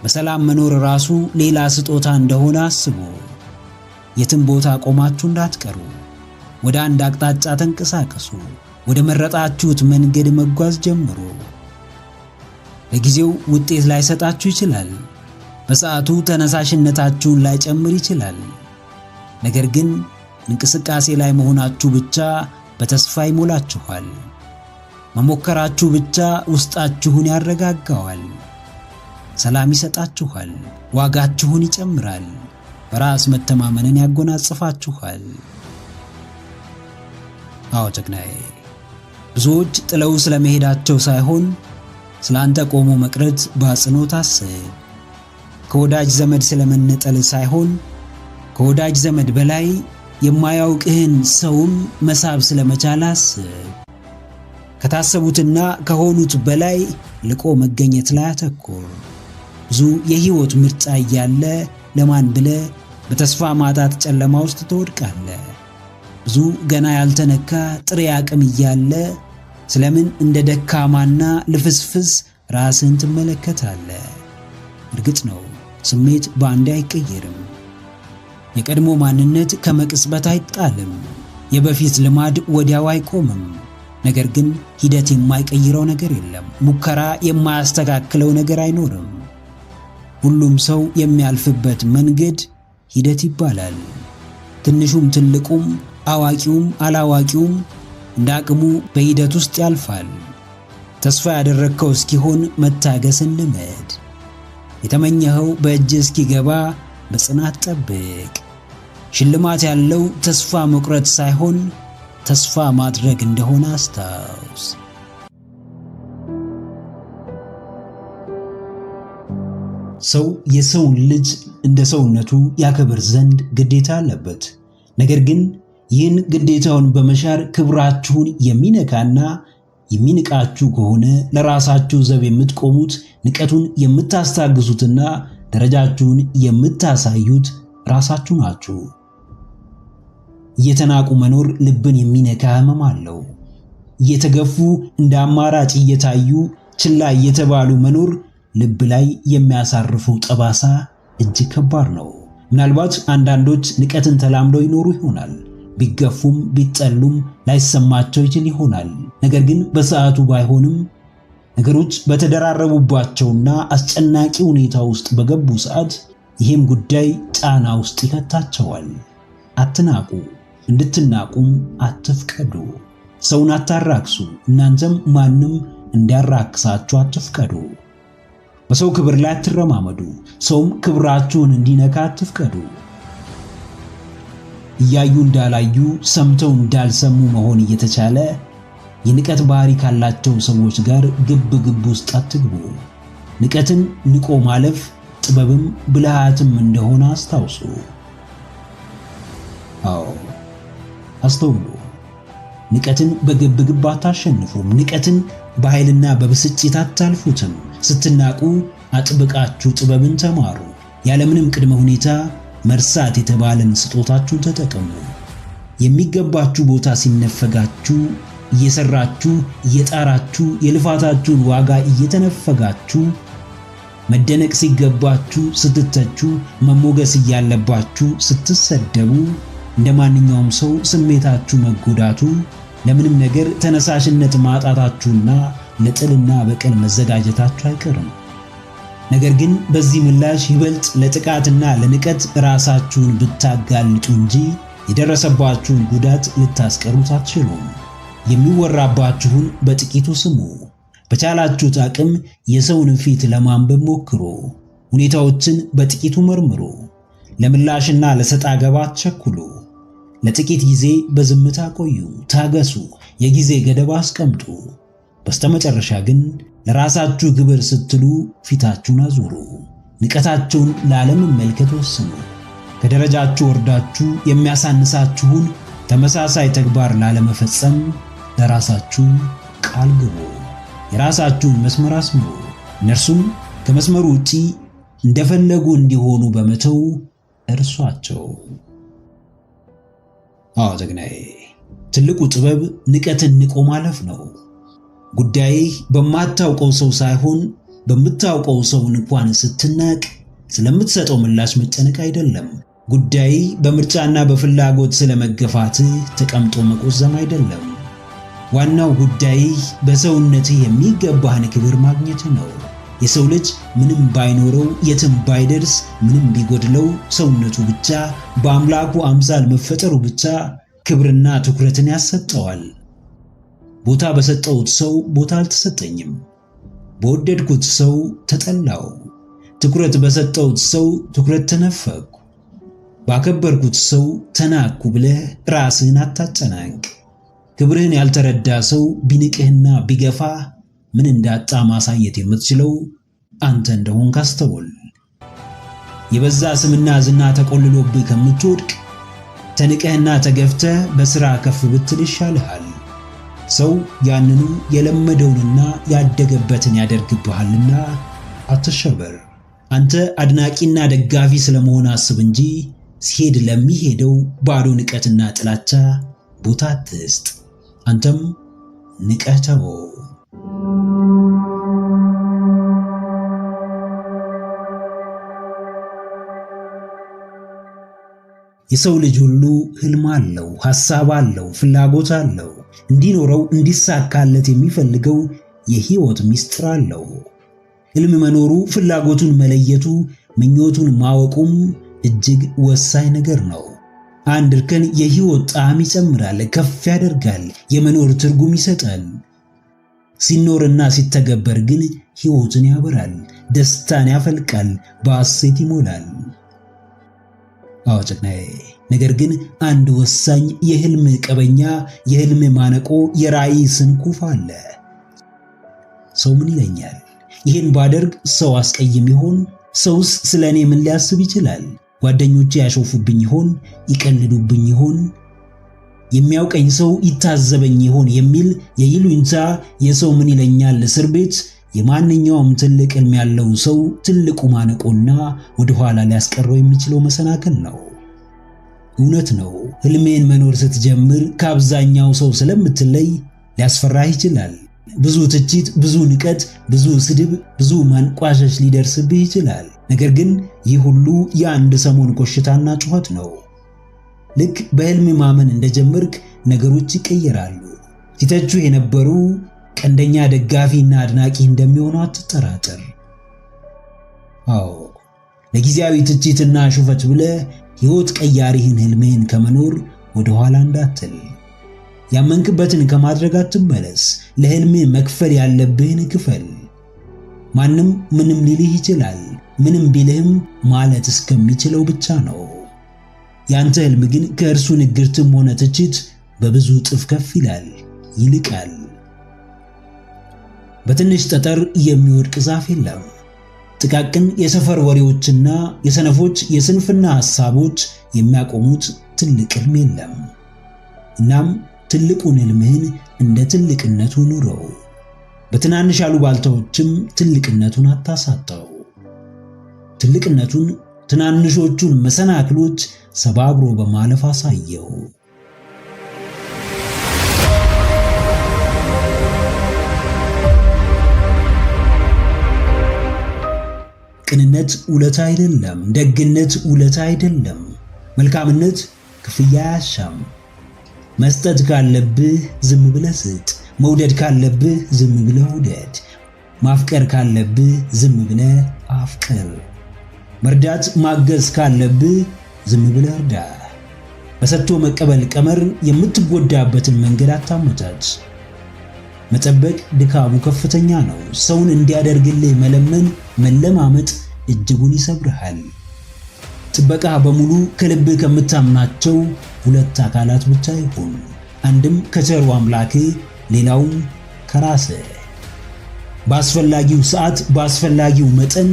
በሰላም መኖር ራሱ ሌላ ስጦታ እንደሆነ አስቡ። የትም ቦታ ቆማችሁ እንዳትቀሩ። ወደ አንድ አቅጣጫ ተንቀሳቀሱ። ወደ መረጣችሁት መንገድ መጓዝ ጀምሩ። ለጊዜው ውጤት ላይሰጣችሁ ይችላል። በሰዓቱ ተነሳሽነታችሁን ላይጨምር ይችላል። ነገር ግን እንቅስቃሴ ላይ መሆናችሁ ብቻ በተስፋ ይሞላችኋል። መሞከራችሁ ብቻ ውስጣችሁን ያረጋጋዋል፣ ሰላም ይሰጣችኋል፣ ዋጋችሁን ይጨምራል፣ በራስ መተማመንን ያጎናጽፋችኋል። አዎ ጀግናዬ፣ ብዙዎች ጥለው ስለመሄዳቸው ሳይሆን ስላንተ ቆሞ መቅረት በአጽንኦት አስብ። ከወዳጅ ዘመድ ስለመነጠል ሳይሆን ከወዳጅ ዘመድ በላይ የማያውቅህን ሰውም መሳብ ስለመቻል አስብ። ከታሰቡትና ከሆኑት በላይ ልቆ መገኘት ላይ አተኩር። ብዙ የህይወት ምርጫ እያለ ለማን ብለህ በተስፋ ማጣት ጨለማ ውስጥ ትወድቃለህ? ብዙ ገና ያልተነካ ጥሬ አቅም እያለ ስለምን እንደ ደካማና ልፍስፍስ ራስን ትመለከታለህ? እርግጥ ነው ስሜት በአንዴ አይቀየርም። የቀድሞ ማንነት ከመቅጽበት አይጣልም። የበፊት ልማድ ወዲያው አይቆምም። ነገር ግን ሂደት የማይቀይረው ነገር የለም። ሙከራ የማያስተካክለው ነገር አይኖርም። ሁሉም ሰው የሚያልፍበት መንገድ ሂደት ይባላል። ትንሹም ትልቁም አዋቂውም አላዋቂውም እንደ አቅሙ በሂደት ውስጥ ያልፋል። ተስፋ ያደረግከው እስኪሆን መታገስን ልመድ። የተመኘኸው በእጅ እስኪገባ በጽናት ጠብቅ። ሽልማት ያለው ተስፋ መቁረጥ ሳይሆን ተስፋ ማድረግ እንደሆነ አስታውስ። ሰው የሰውን ልጅ እንደ ሰውነቱ ያከብር ዘንድ ግዴታ አለበት። ነገር ግን ይህን ግዴታውን በመሻር ክብራችሁን የሚነካና የሚንቃችሁ ከሆነ ለራሳችሁ ዘብ የምትቆሙት፣ ንቀቱን የምታስታግሱትና ደረጃችሁን የምታሳዩት ራሳችሁ ናችሁ። እየተናቁ መኖር ልብን የሚነካ ህመም አለው። እየተገፉ እንደ አማራጭ እየታዩ ችላ እየተባሉ መኖር ልብ ላይ የሚያሳርፈው ጠባሳ እጅግ ከባድ ነው። ምናልባት አንዳንዶች ንቀትን ተላምደው ይኖሩ ይሆናል። ቢገፉም ቢጠሉም ላይሰማቸው ይችል ይሆናል። ነገር ግን በሰዓቱ ባይሆንም ነገሮች በተደራረቡባቸውና አስጨናቂ ሁኔታ ውስጥ በገቡ ሰዓት ይህም ጉዳይ ጫና ውስጥ ይከታቸዋል። አትናቁ፣ እንድትናቁም አትፍቀዱ። ሰውን አታራክሱ፣ እናንተም ማንም እንዲያራክሳችሁ አትፍቀዱ። በሰው ክብር ላይ አትረማመዱ፣ ሰውም ክብራችሁን እንዲነካ አትፍቀዱ። እያዩ እንዳላዩ ሰምተው እንዳልሰሙ መሆን እየተቻለ የንቀት ባህሪ ካላቸው ሰዎች ጋር ግብ ውስጥ አትግቡ። ንቀትን ንቆ ማለፍ ጥበብም ብልሃትም እንደሆነ አስታውሱ። አዎ አስተውሉ። ንቀትን በግብ አታሸንፉም። ንቀትን በኃይልና በብስጭት አታልፉትም። ስትናቁ አጥብቃችሁ ጥበብን ተማሩ። ያለምንም ቅድመ ሁኔታ መርሳት የተባለን ስጦታችሁን ተጠቀሙ። የሚገባችሁ ቦታ ሲነፈጋችሁ እየሰራችሁ እየጣራችሁ የልፋታችሁን ዋጋ እየተነፈጋችሁ መደነቅ ሲገባችሁ ስትተቹ መሞገስ እያለባችሁ ስትሰደቡ እንደ ማንኛውም ሰው ስሜታችሁ መጎዳቱ ለምንም ነገር ተነሳሽነት ማጣታችሁና ለጥልና በቀል መዘጋጀታችሁ አይቀርም። ነገር ግን በዚህ ምላሽ ይበልጥ ለጥቃትና ለንቀት ራሳችሁን ብታጋልጡ እንጂ የደረሰባችሁን ጉዳት ልታስቀሩት አትችሉም። የሚወራባችሁን በጥቂቱ ስሙ። በቻላችሁት አቅም የሰውን ፊት ለማንበብ ሞክሩ። ሁኔታዎችን በጥቂቱ መርምሩ። ለምላሽና ለሰጣ ገባ አትቸኩሉ። ለጥቂት ጊዜ በዝምታ ቆዩ፣ ታገሱ፣ የጊዜ ገደብ አስቀምጡ። በስተመጨረሻ ግን ለራሳችሁ ግብር ስትሉ ፊታችሁን አዙሩ። ንቀታችሁን ላለመመልከት ወስኑ። ከደረጃችሁ ወርዳችሁ የሚያሳንሳችሁን ተመሳሳይ ተግባር ላለመፈጸም ለራሳችሁ ቃል ግቡ። የራሳችሁን መስመር አስምሩ። እነርሱም ከመስመሩ ውጪ እንደፈለጉ እንዲሆኑ በመተው እርሷቸው። አዎ ጀግናዬ፣ ትልቁ ጥበብ ንቀትን ንቆ ማለፍ ነው። ጉዳይ በማታውቀው ሰው ሳይሆን በምታውቀው ሰው እንኳን ስትናቅ ስለምትሰጠው ምላሽ መጨነቅ አይደለም። ጉዳይ በምርጫና በፍላጎት ስለመገፋት ተቀምጦ መቆዘም አይደለም። ዋናው ጉዳይ በሰውነትህ የሚገባህን ክብር ማግኘት ነው። የሰው ልጅ ምንም ባይኖረው የትም ባይደርስ ምንም ቢጎድለው ሰውነቱ ብቻ በአምላኩ አምሳል መፈጠሩ ብቻ ክብርና ትኩረትን ያሰጠዋል። ቦታ በሰጠሁት ሰው ቦታ አልተሰጠኝም። በወደድኩት ሰው ተጠላው። ትኩረት በሰጠሁት ሰው ትኩረት ተነፈኩ። ባከበርኩት ሰው ተናኩ ብለህ ራስህን አታጨናንቅ። ክብርህን ያልተረዳ ሰው ቢንቅህና ቢገፋ ምን እንዳጣ ማሳየት የምትችለው አንተ እንደሆንክ አስተውል። የበዛ ስምና ዝና ተቆልሎብህ ከምትወድቅ ተንቀህና ተገፍተህ በሥራ ከፍ ብትል ይሻልሃል። ሰው ያንኑ የለመደውንና ያደገበትን ያደርግብሃልና አትሸበር። አንተ አድናቂና ደጋፊ ስለመሆን አስብ እንጂ ሲሄድ ለሚሄደው ባዶ ንቀትና ጥላቻ ቦታ አትስጥ። አንተም ንቀህ ተወው። የሰው ልጅ ሁሉ ህልም አለው፣ ሐሳብ አለው፣ ፍላጎት አለው። እንዲኖረው እንዲሳካለት የሚፈልገው የህይወት ምስጢር አለው። ህልም መኖሩ፣ ፍላጎቱን መለየቱ፣ ምኞቱን ማወቁም እጅግ ወሳኝ ነገር ነው። አንድ እርከን የህይወት ጣዕም ይጨምራል፣ ከፍ ያደርጋል፣ የመኖር ትርጉም ይሰጣል። ሲኖርና ሲተገበር ግን ህይወትን ያበራል፣ ደስታን ያፈልቃል፣ በሐሴት ይሞላል። አወጭናዬ ነገር ግን አንድ ወሳኝ የህልም ቀበኛ፣ የህልም ማነቆ፣ የራእይ ስንኩፍ አለ። ሰው ምን ይለኛል? ይህን ባደርግ ሰው አስቀይም ይሆን? ሰውስ ስለኔ ምን ሊያስብ ይችላል? ጓደኞቼ ያሾፉብኝ ይሆን? ይቀልዱብኝ ይሆን? የሚያውቀኝ ሰው ይታዘበኝ ይሆን? የሚል የይሉኝታ የሰው ምን ይለኛል እስር ቤት የማንኛውም ትልቅ ህልም ያለው ሰው ትልቁ ማነቆና ወደ ኋላ ሊያስቀረው የሚችለው መሰናክል ነው። እውነት ነው። ህልሜን መኖር ስትጀምር ከአብዛኛው ሰው ስለምትለይ ሊያስፈራህ ይችላል። ብዙ ትችት፣ ብዙ ንቀት፣ ብዙ ስድብ፣ ብዙ ማንቋሸሽ ሊደርስብህ ይችላል። ነገር ግን ይህ ሁሉ የአንድ ሰሞን ኮሽታና ጩኸት ነው። ልክ በህልም ማመን እንደጀመርክ ነገሮች ይቀየራሉ። ሲተቹ የነበሩ ቀንደኛ ደጋፊና አድናቂ እንደሚሆኑ አትጠራጠር። አዎ ለጊዜያዊ ትችትና ሹፈት ብለህ ሕይወት ቀያሪህን ህልምህን ከመኖር ወደ ኋላ እንዳትል። ያመንክበትን ከማድረግ አትመለስ። ለህልምህ መክፈል ያለብህን ክፈል። ማንም ምንም ሊልህ ይችላል። ምንም ቢልህም ማለት እስከሚችለው ብቻ ነው። ያንተ ህልም ግን ከእርሱ ንግርትም ሆነ ትችት በብዙ እጥፍ ከፍ ይላል፣ ይልቃል። በትንሽ ጠጠር የሚወድቅ ዛፍ የለም። ጥቃቅን የሰፈር ወሬዎችና የሰነፎች የስንፍና ሐሳቦች የሚያቆሙት ትልቅ ህልም የለም። እናም ትልቁን ህልምህን እንደ ትልቅነቱ ኑረው። በትናንሽ አሉባልታዎችም ትልቅነቱን አታሳጣው። ትልቅነቱን ትናንሾቹን መሰናክሎች ሰባብሮ በማለፍ አሳየው። ቅንነት ውለታ አይደለም። ደግነት ውለታ አይደለም። መልካምነት ክፍያ አያሻም። መስጠት ካለብህ ዝም ብለህ ስጥ። መውደድ ካለብህ ዝም ብለህ ውደድ። ማፍቀር ካለብህ ዝም ብለህ አፍቅር። መርዳት ማገዝ ካለብህ ዝም ብለህ እርዳ። በሰጥቶ መቀበል ቀመር የምትጎዳበትን መንገድ አታመቻች። መጠበቅ ድካሙ ከፍተኛ ነው። ሰውን እንዲያደርግልህ መለማመጥ እጅጉን ይሰብርሃል። ጥበቃ በሙሉ ከልብህ ከምታምናቸው ሁለት አካላት ብቻ ይሁን። አንድም ከቸሩ አምላክህ፣ ሌላውም ከራስህ። በአስፈላጊው ሰዓት በአስፈላጊው መጠን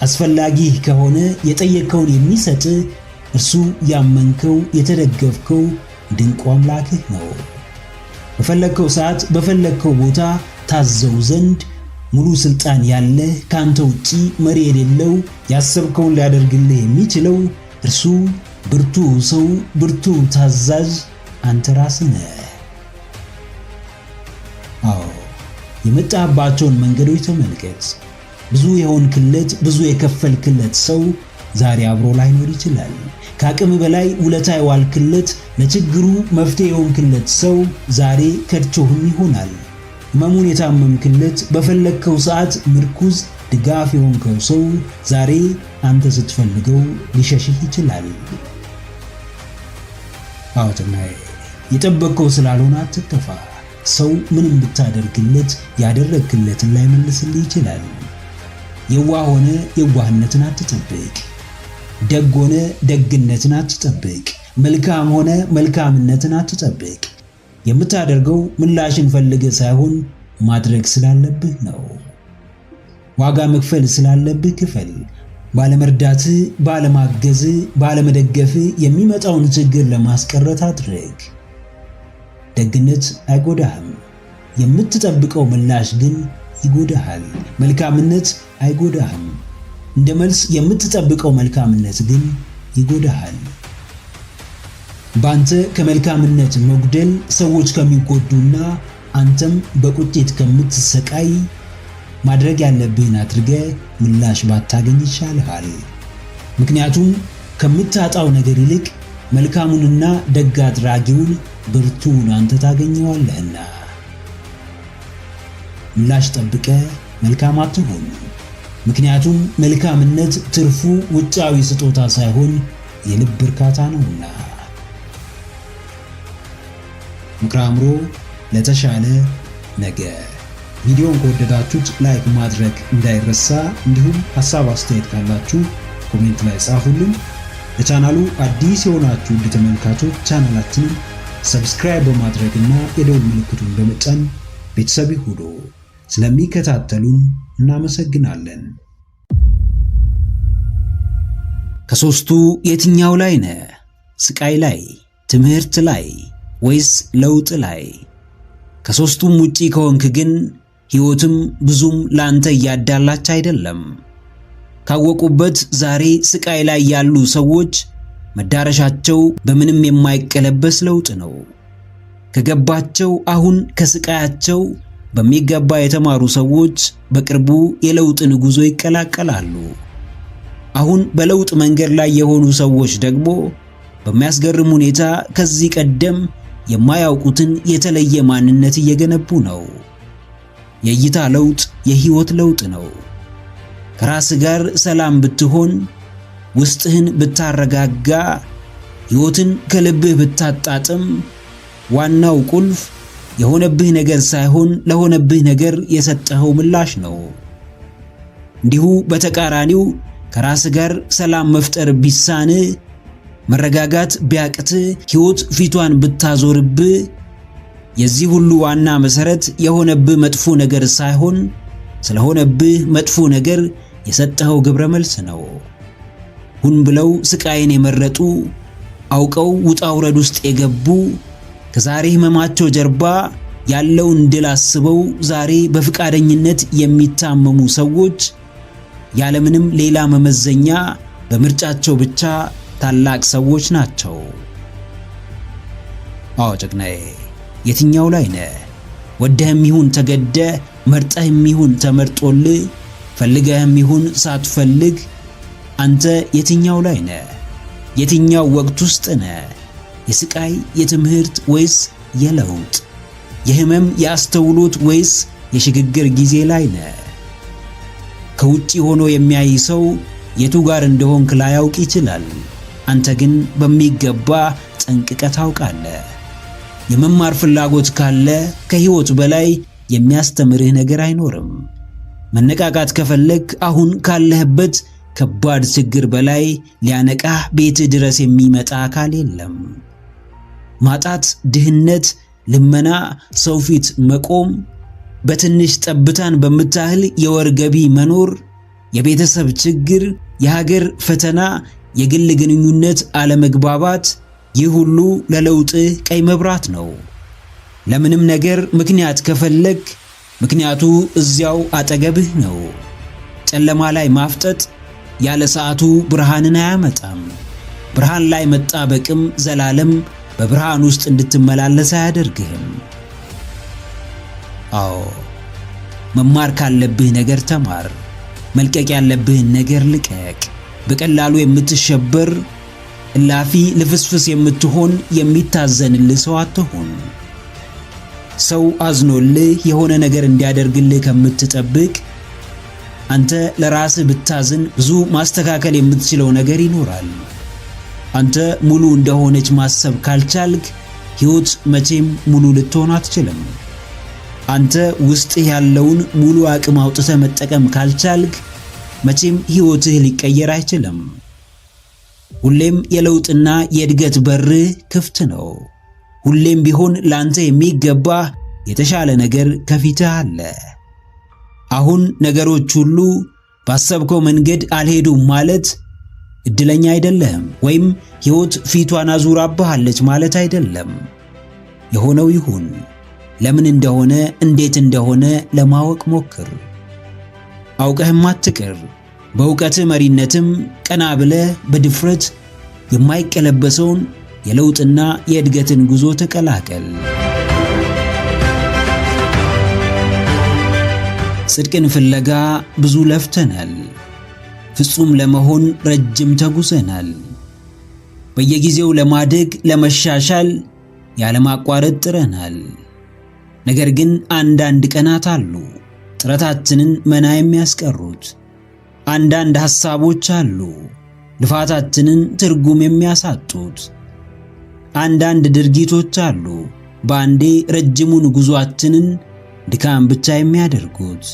አስፈላጊ ከሆነ የጠየቀውን የሚሰጥ እርሱ ያመንከው የተደገፍከው ድንቁ አምላክህ ነው። በፈለግከው ሰዓት በፈለግከው ቦታ ታዘው ዘንድ ሙሉ ስልጣን ያለህ ካንተ ውጪ መሪ የሌለው ያሰብከውን ሊያደርግልህ የሚችለው እርሱ ብርቱ ሰው ብርቱ ታዛዥ አንተ ራስህ ነህ። አዎ የመጣባቸውን መንገዶች ተመልከት። ብዙ የሆንክለት ብዙ የከፈልክለት ሰው ዛሬ አብሮ ላይኖር ይችላል። ከአቅም በላይ ውለታ የዋልክለት ለችግሩ መፍትሄ የሆንክለት ሰው ዛሬ ከድቾህም ይሆናል። ህመሙን የታመምክለት በፈለግከው ሰዓት ምርኩዝ ድጋፍ የሆንከው ሰው ዛሬ አንተ ስትፈልገው ሊሸሽህ ይችላል። አውጥናይ የጠበቀው ስላልሆነ አትከፋ። ሰው ምንም ብታደርግለት ያደረክለትን ላይ መልስልህ ይችላል። የዋህ ሆነ የዋህነትን አትጠብቅ። ደግ ሆነ ደግነትን አትጠብቅ። መልካም ሆነ መልካምነትን አትጠብቅ። የምታደርገው ምላሽን ፈልገህ ሳይሆን ማድረግ ስላለብህ ነው። ዋጋ መክፈል ስላለብህ ክፈል። ባለመርዳት፣ ባለማገዝ፣ ባለመደገፍ የሚመጣውን ችግር ለማስቀረት አድርግ። ደግነት አይጎዳህም፣ የምትጠብቀው ምላሽ ግን ይጎዳሃል። መልካምነት አይጎዳህም፣ እንደ መልስ የምትጠብቀው መልካምነት ግን ይጎዳሃል። ባንተ ከመልካምነት መጉደል ሰዎች ከሚጎዱና አንተም በቁጤት ከምትሰቃይ ማድረግ ያለብህን አድርገህ ምላሽ ባታገኝ ይሻልሃል። ምክንያቱም ከምታጣው ነገር ይልቅ መልካሙንና ደግ አድራጊውን ብርቱን አንተ ታገኘዋለህና። ምላሽ ጠብቀህ መልካም አትሁን። ምክንያቱም መልካምነት ትርፉ ውጫዊ ስጦታ ሳይሆን የልብ እርካታ ነውና። ምክረ አእምሮ ለተሻለ ነገ። ቪዲዮውን ከወደዳችሁት ላይክ ማድረግ እንዳይረሳ፣ እንዲሁም ሐሳብ አስተያየት ካላችሁ ኮሜንት ላይ ጻፉልን። ለቻናሉ አዲስ የሆናችሁ ውድ ተመልካቾች ቻናላችንን ሰብስክራይብ በማድረግና የደወል ምልክቱን በመጫን ቤተሰብ ይሁኑ። ስለሚከታተሉን እናመሰግናለን። ከሶስቱ የትኛው ላይ ነህ? ስቃይ ላይ፣ ትምህርት ላይ ወይስ ለውጥ ላይ? ከሶስቱም ውጪ ከሆንክ ግን ሕይወትም ብዙም ላንተ እያዳላች አይደለም። ካወቁበት ዛሬ ስቃይ ላይ ያሉ ሰዎች መዳረሻቸው በምንም የማይቀለበስ ለውጥ ነው። ከገባቸው አሁን ከስቃያቸው በሚገባ የተማሩ ሰዎች በቅርቡ የለውጥን ጉዞ ይቀላቀላሉ። አሁን በለውጥ መንገድ ላይ የሆኑ ሰዎች ደግሞ በሚያስገርም ሁኔታ ከዚህ ቀደም የማያውቁትን የተለየ ማንነት እየገነቡ ነው። የእይታ ለውጥ የህይወት ለውጥ ነው። ከራስ ጋር ሰላም ብትሆን፣ ውስጥህን ብታረጋጋ፣ ህይወትን ከልብህ ብታጣጥም፣ ዋናው ቁልፍ የሆነብህ ነገር ሳይሆን ለሆነብህ ነገር የሰጠኸው ምላሽ ነው። እንዲሁ በተቃራኒው ከራስ ጋር ሰላም መፍጠር ቢሳን፣ መረጋጋት ቢያቅት፣ ህይወት ፊቷን ብታዞርብህ፣ የዚህ ሁሉ ዋና መሰረት የሆነብህ መጥፎ ነገር ሳይሆን ስለሆነብህ መጥፎ ነገር የሰጠኸው ግብረ መልስ ነው። ሁን ብለው ስቃይን የመረጡ፣ አውቀው ውጣ ውረድ ውስጥ የገቡ፣ ከዛሬ ህመማቸው ጀርባ ያለውን ድል አስበው ዛሬ በፍቃደኝነት የሚታመሙ ሰዎች ያለምንም ሌላ መመዘኛ በምርጫቸው ብቻ ታላቅ ሰዎች ናቸው። አዎ ጀግናዬ፣ የትኛው ላይ ነህ? ወደህም ይሁን ተገደህ፣ መርጠህም ይሁን ተመርጦልህ፣ ፈልገህም ይሁን ሳትፈልግ አንተ የትኛው ላይ ነህ? የትኛው ወቅት ውስጥ ነህ? የስቃይ የትምህርት ወይስ የለውጥ? የህመም የአስተውሎት ወይስ የሽግግር ጊዜ ላይ ነህ? ከውጪ ሆኖ የሚያይ ሰው የቱ ጋር እንደሆንክ ላያውቅ ይችላል። አንተ ግን በሚገባ ጠንቅቀህ ታውቃለህ። የመማር ፍላጎት ካለ ከህይወት በላይ የሚያስተምርህ ነገር አይኖርም። መነቃቃት ከፈለግ አሁን ካለህበት ከባድ ችግር በላይ ሊያነቃህ ቤትህ ድረስ የሚመጣ አካል የለም። ማጣት፣ ድህነት፣ ልመና፣ ሰው ፊት መቆም፣ በትንሽ ጠብታን በምታህል የወር ገቢ መኖር፣ የቤተሰብ ችግር፣ የሀገር ፈተና፣ የግል ግንኙነት አለመግባባት፣ ይህ ሁሉ ለለውጥህ ቀይ መብራት ነው። ለምንም ነገር ምክንያት ከፈለግ ምክንያቱ እዚያው አጠገብህ ነው። ጨለማ ላይ ማፍጠጥ ያለ ሰዓቱ ብርሃንን አያመጣም። ብርሃን ላይ መጣበቅም ዘላለም በብርሃን ውስጥ እንድትመላለስ አያደርግህም። አዎ፣ መማር ካለብህ ነገር ተማር። መልቀቅ ያለብህን ነገር ልቀቅ። በቀላሉ የምትሸበር እላፊ ልፍስፍስ የምትሆን የሚታዘንልህ ሰው አትሁን። ሰው አዝኖልህ የሆነ ነገር እንዲያደርግልህ ከምትጠብቅ አንተ ለራስህ ብታዝን ብዙ ማስተካከል የምትችለው ነገር ይኖራል። አንተ ሙሉ እንደሆነች ማሰብ ካልቻልክ ሕይወት መቼም ሙሉ ልትሆን አትችልም። አንተ ውስጥህ ያለውን ሙሉ አቅም አውጥተህ መጠቀም ካልቻልክ መቼም ሕይወትህ ሊቀየር አይችልም። ሁሌም የለውጥና የእድገት በርህ ክፍት ነው። ሁሌም ቢሆን ላንተ የሚገባ የተሻለ ነገር ከፊትህ አለ። አሁን ነገሮች ሁሉ ባሰብከው መንገድ አልሄዱም ማለት እድለኛ አይደለህም ወይም ሕይወት ፊቷን አዙራብሃለች ማለት አይደለም። የሆነው ይሁን። ለምን እንደሆነ እንዴት እንደሆነ ለማወቅ ሞክር። አውቀህም አትቅር። በእውቀትህ መሪነትም ቀና ብለህ በድፍረት የማይቀለበሰውን የለውጥና የእድገትን ጉዞ ተቀላቀል። ጽድቅን ፍለጋ ብዙ ለፍተናል። ፍጹም ለመሆን ረጅም ተጉዘናል። በየጊዜው ለማደግ ለመሻሻል ያለማቋረጥ ጥረናል። ነገር ግን አንዳንድ ቀናት አሉ ጥረታችንን መና የሚያስቀሩት። አንዳንድ ሐሳቦች አሉ ልፋታችንን ትርጉም የሚያሳጡት። አንዳንድ ድርጊቶች አሉ በአንዴ ረጅሙን ጉዞአችንን ድካም ብቻ የሚያደርጉት።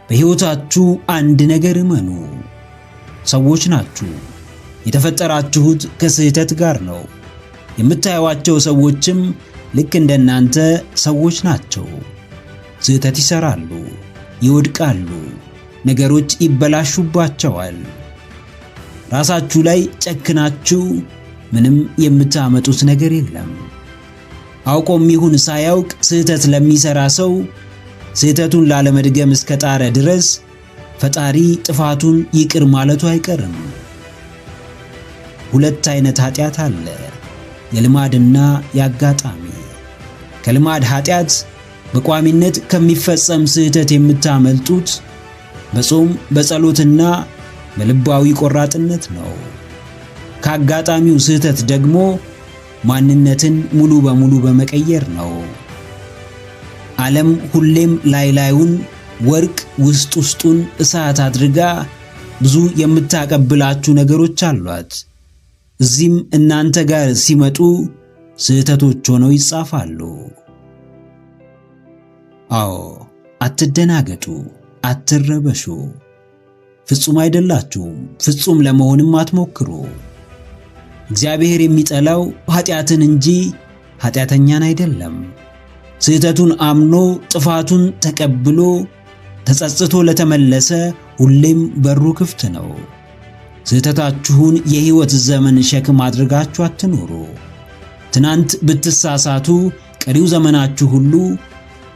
በሕይወታችሁ አንድ ነገር እመኑ፣ ሰዎች ናችሁ። የተፈጠራችሁት ከስህተት ጋር ነው። የምታዩዋቸው ሰዎችም ልክ እንደናንተ ሰዎች ናቸው። ስህተት ይሰራሉ፣ ይወድቃሉ፣ ነገሮች ይበላሹባቸዋል። ራሳችሁ ላይ ጨክናችሁ ምንም የምታመጡት ነገር የለም። አውቆም ይሁን ሳያውቅ ስህተት ለሚሰራ ሰው ስህተቱን ላለመድገም እስከ ጣረ ድረስ ፈጣሪ ጥፋቱን ይቅር ማለቱ አይቀርም። ሁለት አይነት ኃጢአት አለ፣ የልማድና የአጋጣሚ። ከልማድ ኃጢአት በቋሚነት ከሚፈጸም ስህተት የምታመልጡት በጾም በጸሎትና በልባዊ ቆራጥነት ነው። ከአጋጣሚው ስህተት ደግሞ ማንነትን ሙሉ በሙሉ በመቀየር ነው። ዓለም ሁሌም ላይ ላዩን ወርቅ ውስጥ ውስጡን እሳት አድርጋ ብዙ የምታቀብላችሁ ነገሮች አሏት። እዚህም እናንተ ጋር ሲመጡ ስህተቶች ሆነው ይጻፋሉ። አዎ፣ አትደናገጡ፣ አትረበሹ። ፍጹም አይደላችሁም፣ ፍጹም ለመሆንም አትሞክሩ። እግዚአብሔር የሚጠላው ኃጢአትን እንጂ ኃጢአተኛን አይደለም። ስህተቱን አምኖ ጥፋቱን ተቀብሎ ተጸጽቶ ለተመለሰ ሁሌም በሩ ክፍት ነው። ስህተታችሁን የሕይወት ዘመን ሸክም አድርጋችሁ አትኑሩ። ትናንት ብትሳሳቱ ቀሪው ዘመናችሁ ሁሉ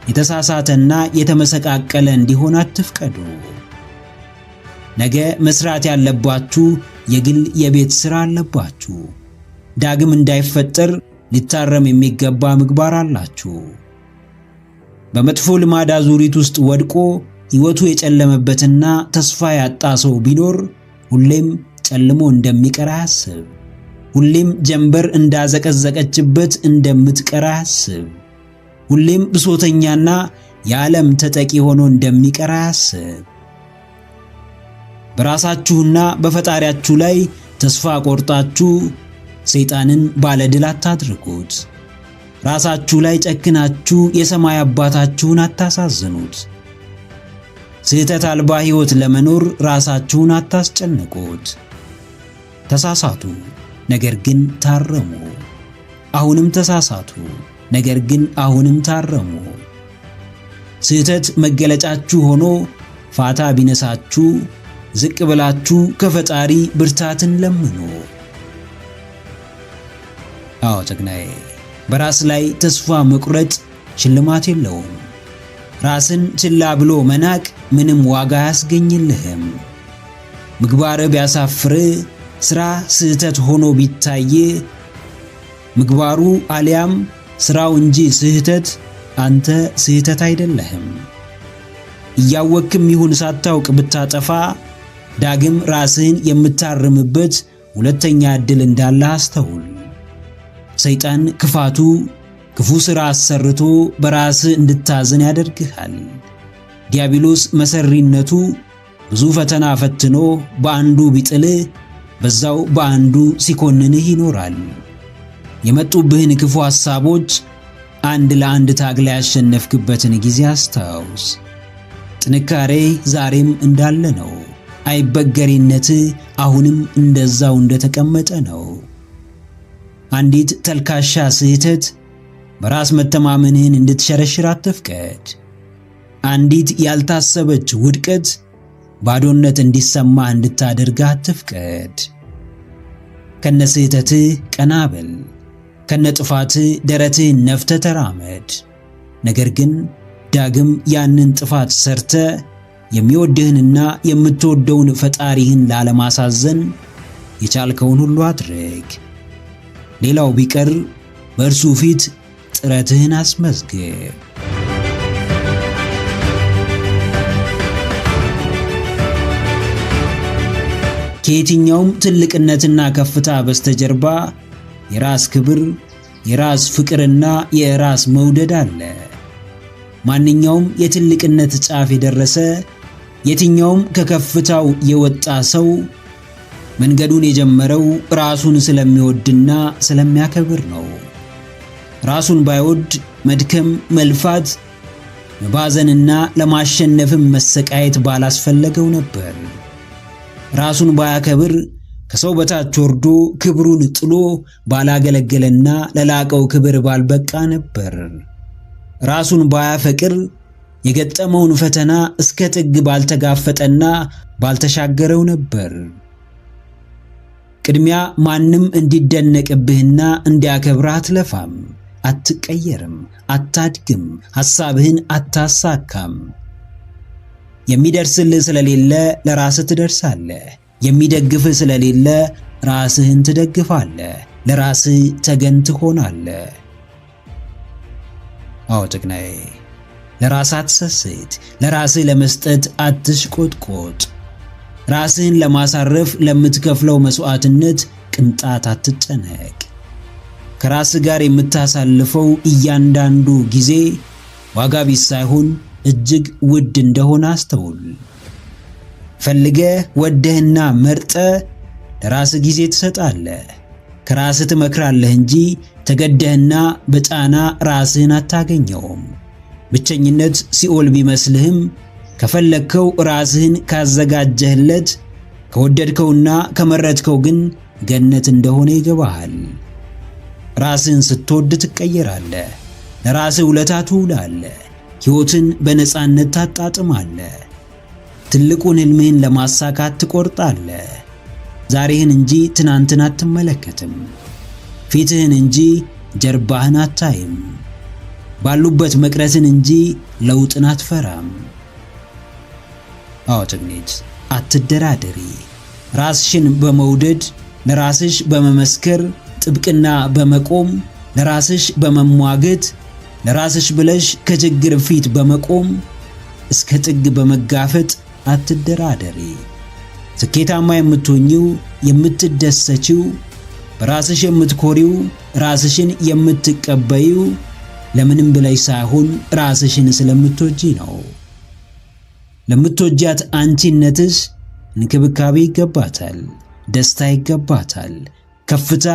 የተሳሳተና የተመሰቃቀለ እንዲሆን አትፍቀዱ። ነገ መስራት ያለባችሁ የግል የቤት ሥራ አለባችሁ። ዳግም እንዳይፈጠር ሊታረም የሚገባ ምግባር አላችሁ። በመጥፎ ልማድ አዙሪት ውስጥ ወድቆ ሕይወቱ የጨለመበትና ተስፋ ያጣ ሰው ቢኖር ሁሌም ጨልሞ እንደሚቀር አያስብ። ሁሌም ጀንበር እንዳዘቀዘቀችበት እንደምትቀር አያስብ። ሁሌም ብሶተኛና የዓለም ተጠቂ ሆኖ እንደሚቀር አያስብ። በራሳችሁና በፈጣሪያችሁ ላይ ተስፋ ቆርጣችሁ ሰይጣንን ባለድል አታድርጉት። ራሳችሁ ላይ ጨክናችሁ የሰማይ አባታችሁን አታሳዝኑት። ስህተት አልባ ሕይወት ለመኖር ራሳችሁን አታስጨንቁት። ተሳሳቱ፣ ነገር ግን ታረሙ። አሁንም ተሳሳቱ፣ ነገር ግን አሁንም ታረሙ። ስህተት መገለጫችሁ ሆኖ ፋታ ቢነሳችሁ ዝቅ ብላችሁ ከፈጣሪ ብርታትን ለምኑ። አዎ ጀግናዬ፣ በራስ ላይ ተስፋ መቁረጥ ሽልማት የለውም። ራስን ችላ ብሎ መናቅ ምንም ዋጋ አያስገኝልህም። ምግባር ቢያሳፍር፣ ሥራ ስህተት ሆኖ ቢታይ፣ ምግባሩ አሊያም ሥራው እንጂ ስህተት፣ አንተ ስህተት አይደለህም። እያወቅም ይሁን ሳታውቅ ብታጠፋ ዳግም ራስህን የምታርምበት ሁለተኛ ዕድል እንዳለ አስተውል። ሰይጣን ክፋቱ ክፉ ሥራ አሰርቶ በራስህ እንድታዝን ያደርግሃል። ዲያብሎስ መሰሪነቱ ብዙ ፈተና ፈትኖ በአንዱ ቢጥልህ በዛው በአንዱ ሲኮንንህ ይኖራል። የመጡብህን ክፉ ሐሳቦች አንድ ለአንድ ታግላ ያሸነፍክበትን ጊዜ አስታውስ። ጥንካሬ ዛሬም እንዳለ ነው። አይበገሬነት አሁንም እንደዛው እንደተቀመጠ ነው። አንዲት ተልካሻ ስህተት በራስ መተማመንህን እንድትሸረሽር አትፍቀድ። አንዲት ያልታሰበች ውድቀት ባዶነት እንዲሰማ እንድታደርግ አትፍቀድ። ከነስህተትህ ቀና በል፣ ከነጥፋትህ ደረትህን ነፍተህ ተራመድ። ነገር ግን ዳግም ያንን ጥፋት ሰርተ የሚወድህንና የምትወደውን ፈጣሪህን ላለማሳዘን የቻልከውን ሁሉ አድርግ። ሌላው ቢቀር በእርሱ ፊት ጥረትህን አስመዝግብ። ከየትኛውም ትልቅነትና ከፍታ በስተጀርባ የራስ ክብር፣ የራስ ፍቅርና የራስ መውደድ አለ። ማንኛውም የትልቅነት ጫፍ የደረሰ የትኛውም ከከፍታው የወጣ ሰው መንገዱን የጀመረው ራሱን ስለሚወድና ስለሚያከብር ነው። ራሱን ባይወድ መድከም፣ መልፋት፣ መባዘንና ለማሸነፍም መሰቃየት ባላስፈለገው ነበር። ራሱን ባያከብር ከሰው በታች ወርዶ ክብሩን ጥሎ ባላገለገለና ለላቀው ክብር ባልበቃ ነበር። ራሱን ባያፈቅር የገጠመውን ፈተና እስከ ጥግ ባልተጋፈጠና ባልተሻገረው ነበር። ቅድሚያ ማንም እንዲደነቅብህና እንዲያከብርህ አትለፋም፣ አትቀየርም፣ አታድግም፣ ሐሳብህን አታሳካም። የሚደርስልህ ስለሌለ ለራስህ ትደርሳለህ። የሚደግፍህ ስለሌለ ራስህን ትደግፋለህ። ለራስህ ተገን ትሆናለህ። አዎ ጀግናዬ፣ ለራስህ አትሰስት። ለራስህ ለመስጠት አትሽቆጥቆጥ። ራስህን ለማሳረፍ ለምትከፍለው መስዋዕትነት ቅንጣት አትጨነቅ። ከራስህ ጋር የምታሳልፈው እያንዳንዱ ጊዜ ዋጋ ቢስ ሳይሆን እጅግ ውድ እንደሆነ አስተውል። ፈልገህ ወደህና መርጠህ ለራስህ ጊዜ ትሰጣለህ። ከራስህ ትመክራለህ እንጂ ተገደህና በጫና ራስህን አታገኘውም። ብቸኝነት ሲኦል ቢመስልህም ከፈለግከው ራስህን ካዘጋጀህለት ከወደድከውና ከመረጥከው ግን ገነት እንደሆነ ይገባሃል። ራስህን ስትወድ ትቀየራለህ። ለራስህ ውለታ ትውላለህ። ሕይወትን በነፃነት ታጣጥማለህ። ትልቁን ሕልምህን ለማሳካት ትቆርጣለህ። ዛሬህን እንጂ ትናንትን አትመለከትም። ፊትህን እንጂ ጀርባህን አታይም። ባሉበት መቅረትን እንጂ ለውጥን አትፈራም። አዎ ጀግኒት፣ አትደራደሪ። ራስሽን በመውደድ ለራስሽ በመመስከር ጥብቅና በመቆም ለራስሽ በመሟገት ለራስሽ ብለሽ ከችግር ፊት በመቆም እስከ ጥግ በመጋፈጥ አትደራደሪ። ስኬታማ የምትሆኚው የምትደሰችው በራስሽ የምትኮሪው ራስሽን የምትቀበይው ለምንም ብለሽ ሳይሆን ራስሽን ስለምትወጂ ነው። ለምትወጃት አንቺነትሽ እንክብካቤ ይገባታል፣ ደስታ ይገባታል፣ ከፍታ፣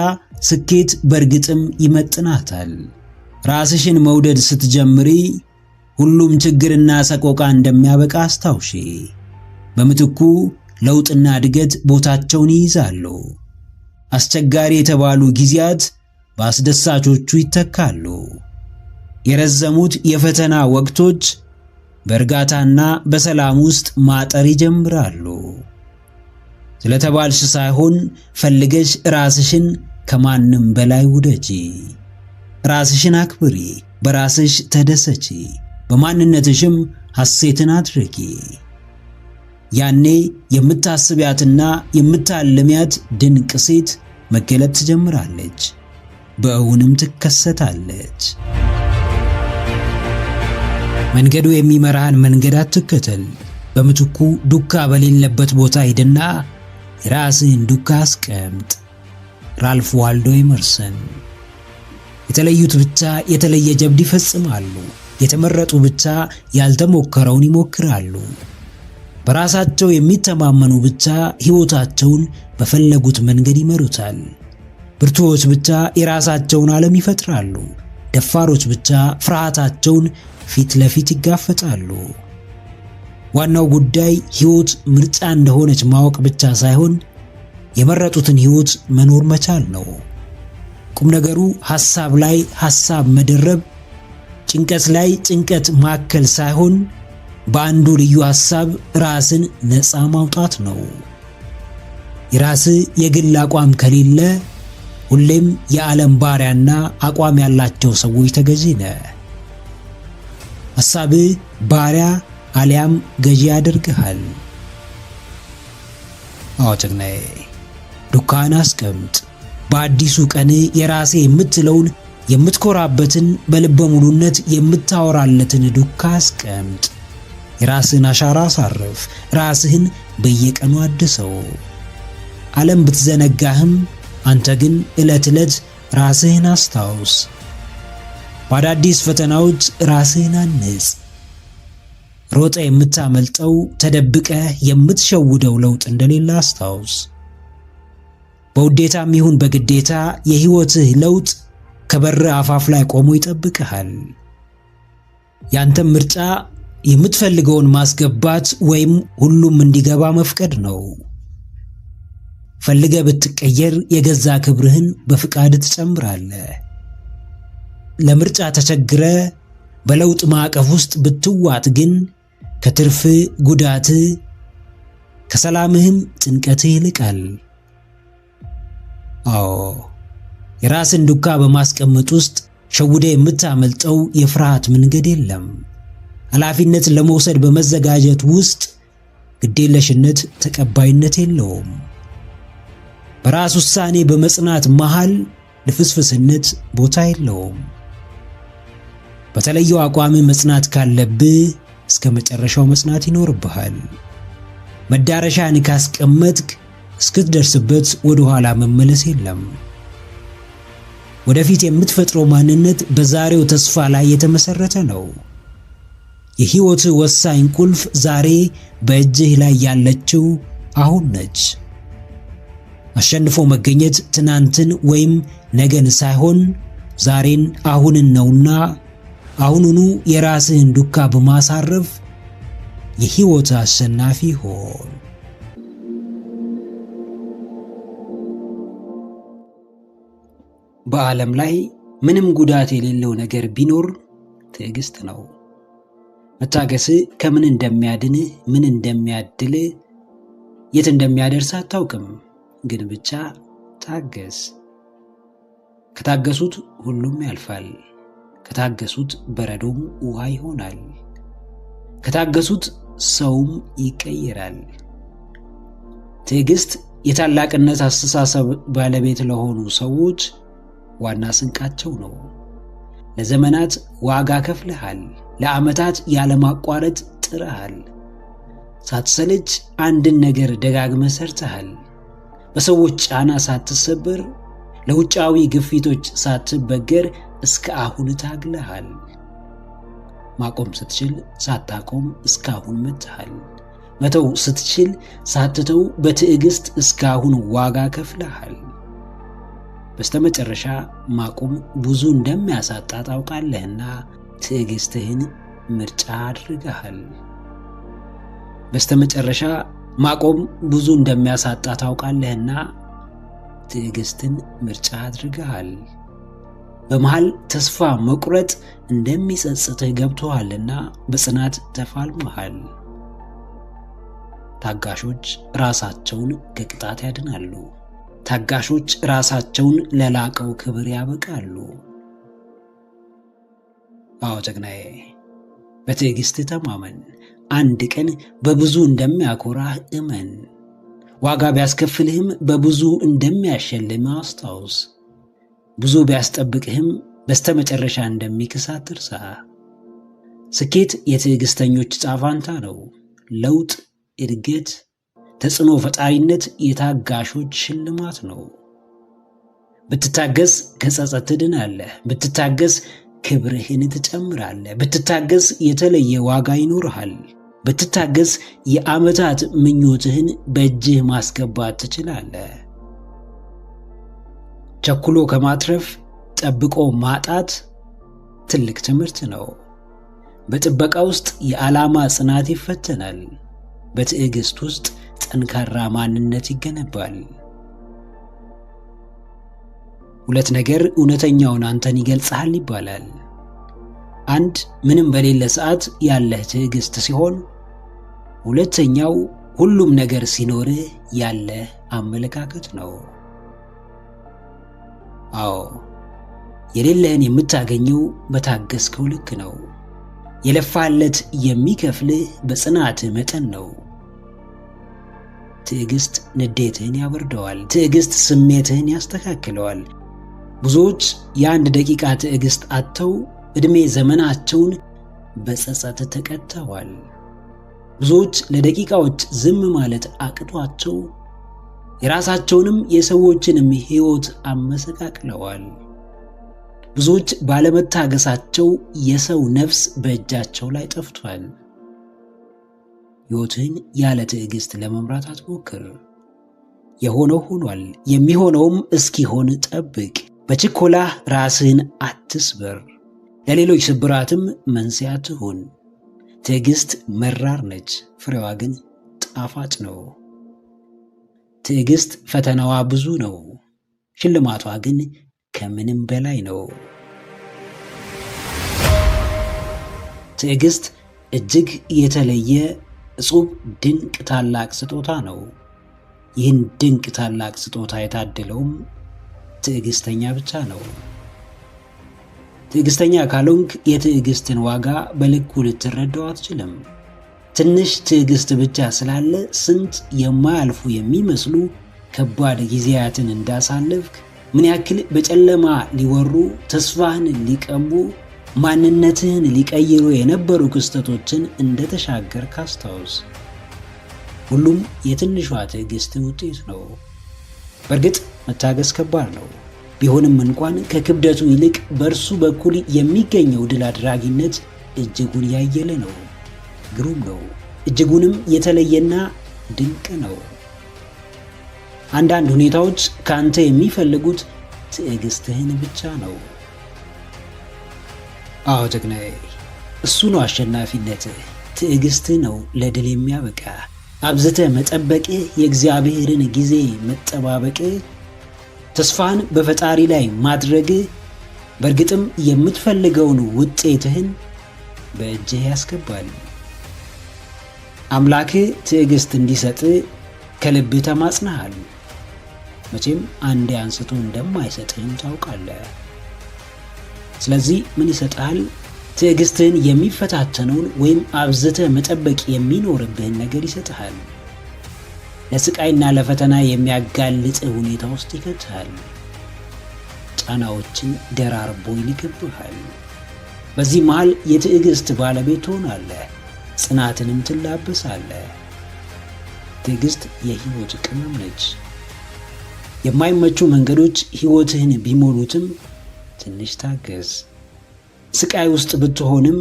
ስኬት በእርግጥም ይመጥናታል። ራስሽን መውደድ ስትጀምሪ ሁሉም ችግርና ሰቆቃ እንደሚያበቃ አስታውሺ። በምትኩ ለውጥና እድገት ቦታቸውን ይይዛሉ። አስቸጋሪ የተባሉ ጊዜያት በአስደሳቾቹ ይተካሉ። የረዘሙት የፈተና ወቅቶች በእርጋታና በሰላም ውስጥ ማጠር ይጀምራሉ። ስለተባልሽ ሳይሆን ፈልገሽ ራስሽን ከማንም በላይ ውደጂ። ራስሽን አክብሪ፣ በራስሽ ተደሰቺ፣ በማንነትሽም ሐሴትን አድርጊ። ያኔ የምታስቢያትና የምታልሚያት ድንቅ ሴት መገለጥ ትጀምራለች፣ በእውንም ትከሰታለች። መንገዱ የሚመራህን መንገድ አትከተል። በምትኩ ዱካ በሌለበት ቦታ ሂድና የራስህን ዱካ አስቀምጥ። ራልፍ ዋልዶ ኤመርሰን። የተለዩት ብቻ የተለየ ጀብድ ይፈጽማሉ። የተመረጡ ብቻ ያልተሞከረውን ይሞክራሉ። በራሳቸው የሚተማመኑ ብቻ ሕይወታቸውን በፈለጉት መንገድ ይመሩታል። ብርቱዎች ብቻ የራሳቸውን ዓለም ይፈጥራሉ። ደፋሮች ብቻ ፍርሃታቸውን ፊት ለፊት ይጋፈጣሉ። ዋናው ጉዳይ ሕይወት ምርጫ እንደሆነች ማወቅ ብቻ ሳይሆን የመረጡትን ሕይወት መኖር መቻል ነው። ቁም ነገሩ ሐሳብ ላይ ሐሳብ መደረብ፣ ጭንቀት ላይ ጭንቀት ማከል ሳይሆን በአንዱ ልዩ ሐሳብ ራስን ነፃ ማውጣት ነው። የራስህ የግል አቋም ከሌለ ሁሌም የዓለም ባሪያና አቋም ያላቸው ሰዎች ተገዢ ነህ። ሐሳብህ ባሪያ አሊያም ገዢ ያደርግሃል። አዎ ጀግናዬ፣ ዱካን አስቀምጥ። በአዲሱ ቀን የራሴ የምትለውን የምትኮራበትን በልበ ሙሉነት የምታወራለትን ዱካ አስቀምጥ። የራስህን አሻራ አሳርፍ። ራስህን በየቀኑ አድሰው። ዓለም ብትዘነጋህም አንተ ግን ዕለት ዕለት ራስህን አስታውስ። በአዳዲስ ፈተናዎች ራስህን አንጽ። ሮጠ የምታመልጠው ተደብቀህ የምትሸውደው ለውጥ እንደሌለ አስታውስ። በውዴታም ይሁን በግዴታ የሕይወትህ ለውጥ ከበር አፋፍ ላይ ቆሞ ይጠብቅሃል። ያንተም ምርጫ የምትፈልገውን ማስገባት ወይም ሁሉም እንዲገባ መፍቀድ ነው። ፈልገህ ብትቀየር የገዛ ክብርህን በፍቃድ ትጨምራለህ። ለምርጫ ተቸግረ በለውጥ ማዕቀፍ ውስጥ ብትዋጥ ግን ከትርፍ ጉዳት ከሰላምህም ጭንቀትህ ይልቃል። አዎ የራስን ዱካ በማስቀመጥ ውስጥ ሸውደ የምታመልጠው የፍርሃት መንገድ የለም። ኃላፊነት ለመውሰድ በመዘጋጀት ውስጥ ግዴለሽነት ተቀባይነት የለውም። በራስ ውሳኔ በመጽናት መሃል ልፍስፍስነት ቦታ የለውም። በተለየው አቋም መጽናት ካለብህ እስከ መጨረሻው መጽናት ይኖርብሃል። መዳረሻን ካስቀመጥክ እስክትደርስበት ወደ ኋላ መመለስ የለም። ወደፊት የምትፈጥረው ማንነት በዛሬው ተስፋ ላይ የተመሰረተ ነው። የሕይወት ወሳኝ ቁልፍ ዛሬ በእጅህ ላይ ያለችው አሁን ነች። አሸንፎ መገኘት ትናንትን ወይም ነገን ሳይሆን ዛሬን አሁንን ነውና አሁኑኑ የራስህን ዱካ በማሳረፍ የሕይወት አሸናፊ ሆን። በዓለም ላይ ምንም ጉዳት የሌለው ነገር ቢኖር ትዕግስት ነው። መታገስ ከምን እንደሚያድንህ ምን እንደሚያድልህ የት እንደሚያደርስ አታውቅም። ግን ብቻ ታገስ። ከታገሱት ሁሉም ያልፋል። ከታገሱት በረዶም ውሃ ይሆናል። ከታገሱት ሰውም ይቀየራል። ትዕግስት የታላቅነት አስተሳሰብ ባለቤት ለሆኑ ሰዎች ዋና ስንቃቸው ነው። ለዘመናት ዋጋ ከፍለሃል። ለዓመታት ያለማቋረጥ ጥረሃል። ሳትሰለች አንድን ነገር ደጋግመህ ሰርተሃል። በሰዎች ጫና ሳትሰበር፣ ለውጫዊ ግፊቶች ሳትበገር እስከ አሁን ታግለሃል። ማቆም ስትችል ሳታቆም እስካሁን መጥተሃል። መተው ስትችል ሳትተው በትዕግስት እስካሁን ዋጋ ከፍለሃል። በስተመጨረሻ ማቆም ብዙ እንደሚያሳጣ ታውቃለህና ትዕግስትህን ምርጫ አድርገሃል። በስተመጨረሻ ማቆም ብዙ እንደሚያሳጣ ታውቃለህና ትዕግስትን ምርጫ አድርገሃል። በመሃል ተስፋ መቁረጥ እንደሚጸጽትህ ገብቶሃልና በጽናት ተፋልመሃል። ታጋሾች ራሳቸውን ከቅጣት ያድናሉ። ታጋሾች ራሳቸውን ለላቀው ክብር ያበቃሉ። አዎ ጀግናዬ፣ በትዕግስት ተማመን። አንድ ቀን በብዙ እንደሚያኮራህ እመን። ዋጋ ቢያስከፍልህም በብዙ እንደሚያሸልምህ አስታውስ። ብዙ ቢያስጠብቅህም በስተመጨረሻ እንደሚክስ አትርሳ። ስኬት የትዕግስተኞች ዕጣ ፈንታ ነው። ለውጥ፣ እድገት፣ ተጽዕኖ ፈጣሪነት የታጋሾች ሽልማት ነው። ብትታገስ ከጸጸት ትድናለህ። ብትታገስ ክብርህን ትጨምራለህ። ብትታገስ የተለየ ዋጋ ይኖርሃል። ብትታገስ የዓመታት ምኞትህን በእጅህ ማስገባት ትችላለህ። ቸኩሎ ከማትረፍ ጠብቆ ማጣት ትልቅ ትምህርት ነው። በጥበቃ ውስጥ የዓላማ ጽናት ይፈተናል። በትዕግስት ውስጥ ጠንካራ ማንነት ይገነባል። ሁለት ነገር እውነተኛውን አንተን ይገልጻል ይባላል። አንድ ምንም በሌለ ሰዓት ያለህ ትዕግስት ሲሆን፣ ሁለተኛው ሁሉም ነገር ሲኖርህ ያለህ አመለካከት ነው። አዎ፣ የሌለህን የምታገኘው በታገስከው ልክ ነው። የለፋለት የሚከፍልህ በጽናትህ መጠን ነው። ትዕግስት ንዴትህን ያበርደዋል። ትዕግስት ስሜትህን ያስተካክለዋል። ብዙዎች የአንድ ደቂቃ ትዕግስት አጥተው ዕድሜ ዘመናቸውን በጸጸት ተቀጥተዋል። ብዙዎች ለደቂቃዎች ዝም ማለት አቅቷቸው የራሳቸውንም የሰዎችንም ሕይወት አመሰቃቅለዋል። ብዙዎች ባለመታገሳቸው የሰው ነፍስ በእጃቸው ላይ ጠፍቷል። ሕይወትን ያለ ትዕግስት ለመምራት አትሞክር። የሆነው ሆኗል። የሚሆነውም እስኪሆን ጠብቅ። በችኮላህ ራስህን አትስበር። ለሌሎች ስብራትም መንስኤ አትሁን። ትዕግስት መራር ነች፣ ፍሬዋ ግን ጣፋጭ ነው። ትዕግስት ፈተናዋ ብዙ ነው፣ ሽልማቷ ግን ከምንም በላይ ነው። ትዕግስት እጅግ የተለየ እጹብ ድንቅ ታላቅ ስጦታ ነው። ይህን ድንቅ ታላቅ ስጦታ የታደለውም ትዕግስተኛ ብቻ ነው። ትዕግስተኛ ካልሆንክ የትዕግስትን ዋጋ በልኩ ልትረዳው አትችልም። ትንሽ ትዕግስት ብቻ ስላለ ስንት የማያልፉ የሚመስሉ ከባድ ጊዜያትን እንዳሳለፍክ፣ ምን ያክል በጨለማ ሊወሩ ተስፋህን ሊቀሙ ማንነትህን ሊቀይሩ የነበሩ ክስተቶችን እንደተሻገርክ አስታውስ። ሁሉም የትንሿ ትዕግስት ውጤት ነው። በእርግጥ መታገስ ከባድ ነው። ቢሆንም እንኳን ከክብደቱ ይልቅ በእርሱ በኩል የሚገኘው ድል አድራጊነት እጅጉን ያየለ ነው፣ ግሩም ነው፣ እጅጉንም የተለየና ድንቅ ነው። አንዳንድ ሁኔታዎች ከአንተ የሚፈልጉት ትዕግስትህን ብቻ ነው። አዎ ጀግናዬ፣ እሱ ነው አሸናፊነትህ። ትዕግስትህ ነው ለድል የሚያበቃ። አብዝተህ መጠበቅህ፣ የእግዚአብሔርን ጊዜ መጠባበቅህ፣ ተስፋን በፈጣሪ ላይ ማድረግህ በእርግጥም የምትፈልገውን ውጤትህን በእጅህ ያስገባል። አምላክህ ትዕግስት እንዲሰጥህ ከልብህ ተማጽነሃል። መቼም አንዴ አንስቶ እንደማይሰጥህም ታውቃለህ። ስለዚህ ምን ይሰጥሃል? ትዕግስትህን የሚፈታተነውን ወይም አብዝተህ መጠበቅ የሚኖርብህን ነገር ይሰጥሃል። ለስቃይና ለፈተና የሚያጋልጥህ ሁኔታ ውስጥ ይከትሃል። ጫናዎችን ደራርቦ ይልክብሃል። በዚህ መሃል የትዕግስት ባለቤት ትሆናለህ፣ ጽናትንም ትላበሳለህ። ትዕግስት የሕይወት ቅመም ነች። የማይመቹ መንገዶች ሕይወትህን ቢሞሉትም ትንሽ ታገስ። ስቃይ ውስጥ ብትሆንም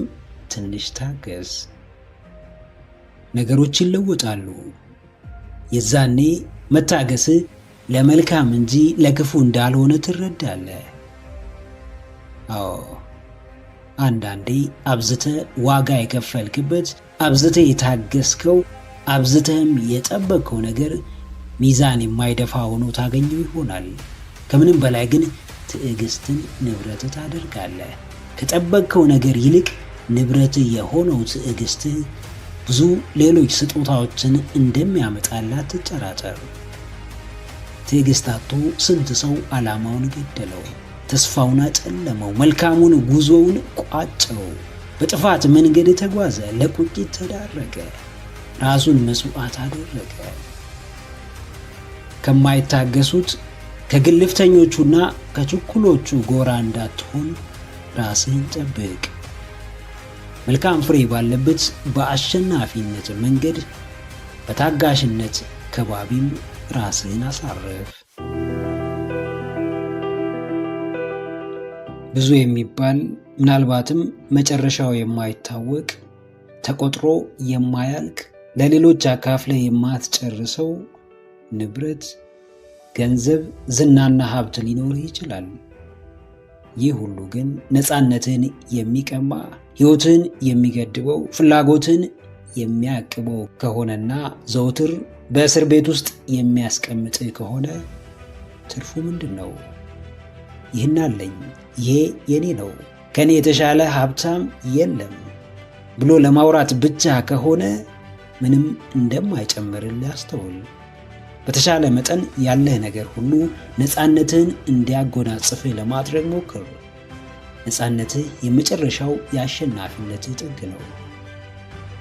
ትንሽ ታገስ። ነገሮች ይለወጣሉ። የዛኔ መታገስህ ለመልካም እንጂ ለክፉ እንዳልሆነ ትረዳለህ። አዎ፣ አንዳንዴ አብዝተህ ዋጋ የከፈልክበት፣ አብዝተህ የታገስከው፣ አብዝተህም የጠበቅከው ነገር ሚዛን የማይደፋ ሆኖ ታገኘው ይሆናል። ከምንም በላይ ግን ትዕግስትን ንብረትህ ታደርጋለህ። ከጠበቅከው ነገር ይልቅ ንብረትህ የሆነው ትዕግስትህ ብዙ ሌሎች ስጦታዎችን እንደሚያመጣላት ትጠራጠር። ትዕግስት አጥቶ ስንት ሰው ዓላማውን ገደለው፣ ተስፋውን አጨለመው፣ መልካሙን ጉዞውን ቋጨው። በጥፋት መንገድ ተጓዘ፣ ለቁጭት ተዳረገ፣ ራሱን መስዋዕት አደረገ። ከማይታገሱት ከግልፍተኞቹና ከችኩሎቹ ጎራ እንዳትሆን ራስህን ጠብቅ። መልካም ፍሬ ባለበት በአሸናፊነት መንገድ በታጋሽነት ከባቢም ራስህን አሳርፍ። ብዙ የሚባል ምናልባትም መጨረሻው የማይታወቅ ተቆጥሮ የማያልቅ ለሌሎች አካፍለህ የማትጨርሰው ንብረት፣ ገንዘብ፣ ዝናና ሀብት ሊኖርህ ይችላል። ይህ ሁሉ ግን ነፃነትን የሚቀማ ሕይወትን የሚገድበው ፍላጎትን የሚያቅበው ከሆነና ዘውትር በእስር ቤት ውስጥ የሚያስቀምጥህ ከሆነ ትርፉ ምንድን ነው? ይህን አለኝ፣ ይሄ የኔ ነው፣ ከኔ የተሻለ ሀብታም የለም ብሎ ለማውራት ብቻ ከሆነ ምንም እንደማይጨምርልህ አስተውል። በተሻለ መጠን ያለህ ነገር ሁሉ ነፃነትህን እንዲያጎናጽፍህ ለማድረግ ሞክር። ነፃነትህ የመጨረሻው የአሸናፊነትህ ጥግ ነው።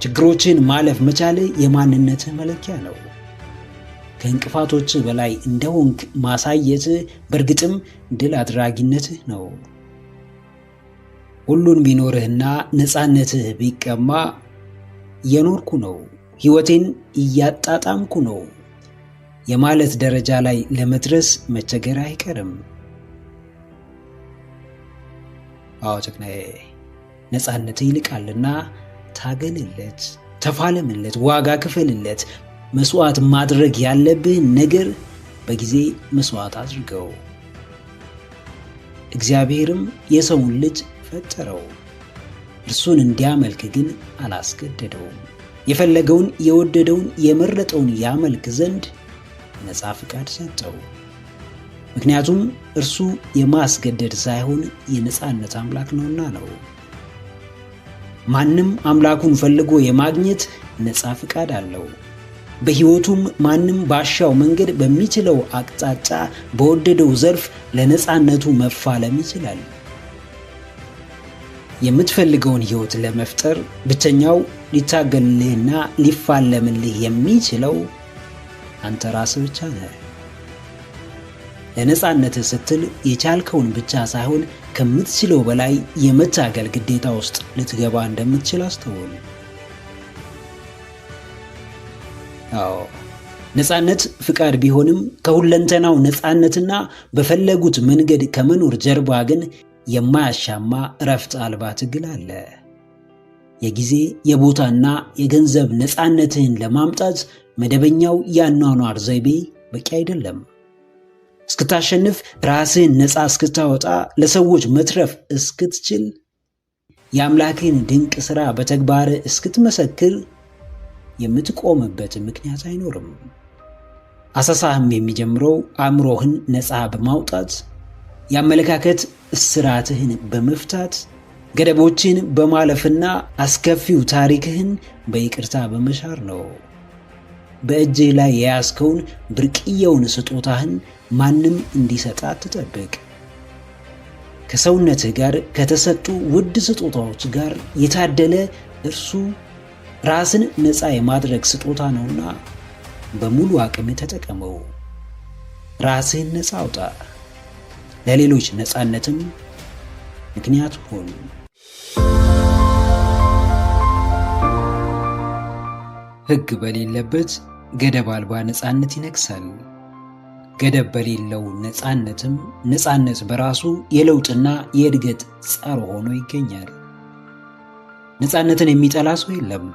ችግሮችን ማለፍ መቻልህ የማንነትህ መለኪያ ነው። ከእንቅፋቶችህ በላይ እንደሆንክ ማሳየትህ በእርግጥም ድል አድራጊነትህ ነው። ሁሉን ቢኖርህና ነፃነትህ ቢቀማ እየኖርኩ ነው፣ ሕይወቴን እያጣጣምኩ ነው የማለት ደረጃ ላይ ለመድረስ መቸገር አይቀርም። አዎ ጀግናዬ፣ ነፃነትህ ይልቃልና ታገልለት፣ ተፋለምለት፣ ዋጋ ክፈልለት። መስዋዕት ማድረግ ያለብህን ነገር በጊዜ መስዋዕት አድርገው። እግዚአብሔርም የሰውን ልጅ ፈጠረው፣ እርሱን እንዲያመልክ ግን አላስገደደውም። የፈለገውን የወደደውን የመረጠውን ያመልክ ዘንድ ነፃ ፍቃድ ሰጠው። ምክንያቱም እርሱ የማስገደድ ሳይሆን የነፃነት አምላክ ነውና ነው። ማንም አምላኩን ፈልጎ የማግኘት ነፃ ፍቃድ አለው። በሕይወቱም ማንም ባሻው መንገድ በሚችለው አቅጣጫ በወደደው ዘርፍ ለነፃነቱ መፋለም ይችላል። የምትፈልገውን ሕይወት ለመፍጠር ብቸኛው ሊታገልልህና ሊፋለምልህ የሚችለው አንተ ራስህ ብቻ ነህ። ለነፃነትህ ስትል የቻልከውን ብቻ ሳይሆን ከምትችለው በላይ የመታገል ግዴታ ውስጥ ልትገባ እንደምትችል አስተውል። አዎ ነፃነት ፍቃድ ቢሆንም ከሁለንተናው ነፃነትና በፈለጉት መንገድ ከመኖር ጀርባ ግን የማያሻማ እረፍት አልባ ትግል አለ። የጊዜ የቦታና የገንዘብ ነፃነትህን ለማምጣት መደበኛው የአኗኗር ዘይቤ በቂ አይደለም። እስክታሸንፍ፣ ራስህን ነፃ እስክታወጣ፣ ለሰዎች መትረፍ እስክትችል፣ የአምላክህን ድንቅ ሥራ በተግባር እስክትመሰክር የምትቆምበት ምክንያት አይኖርም። አሰሳህም የሚጀምረው አእምሮህን ነፃ በማውጣት የአመለካከት እስራትህን በመፍታት ገደቦችን በማለፍና አስከፊው ታሪክህን በይቅርታ በመሻር ነው። በእጅህ ላይ የያዝከውን ብርቅዬውን ስጦታህን ማንም እንዲሰጣ አትጠብቅ። ከሰውነትህ ጋር ከተሰጡ ውድ ስጦታዎች ጋር የታደለ እርሱ ራስን ነፃ የማድረግ ስጦታ ነውና በሙሉ አቅም ተጠቀመው። ራስህን ነፃ አውጣ፣ ለሌሎች ነፃነትም ምክንያት ሁን። ሕግ በሌለበት ገደብ አልባ ነፃነት ይነግሳል። ገደብ በሌለው ነፃነትም ነፃነት በራሱ የለውጥና የእድገት ጸር ሆኖ ይገኛል። ነፃነትን የሚጠላ ሰው የለም።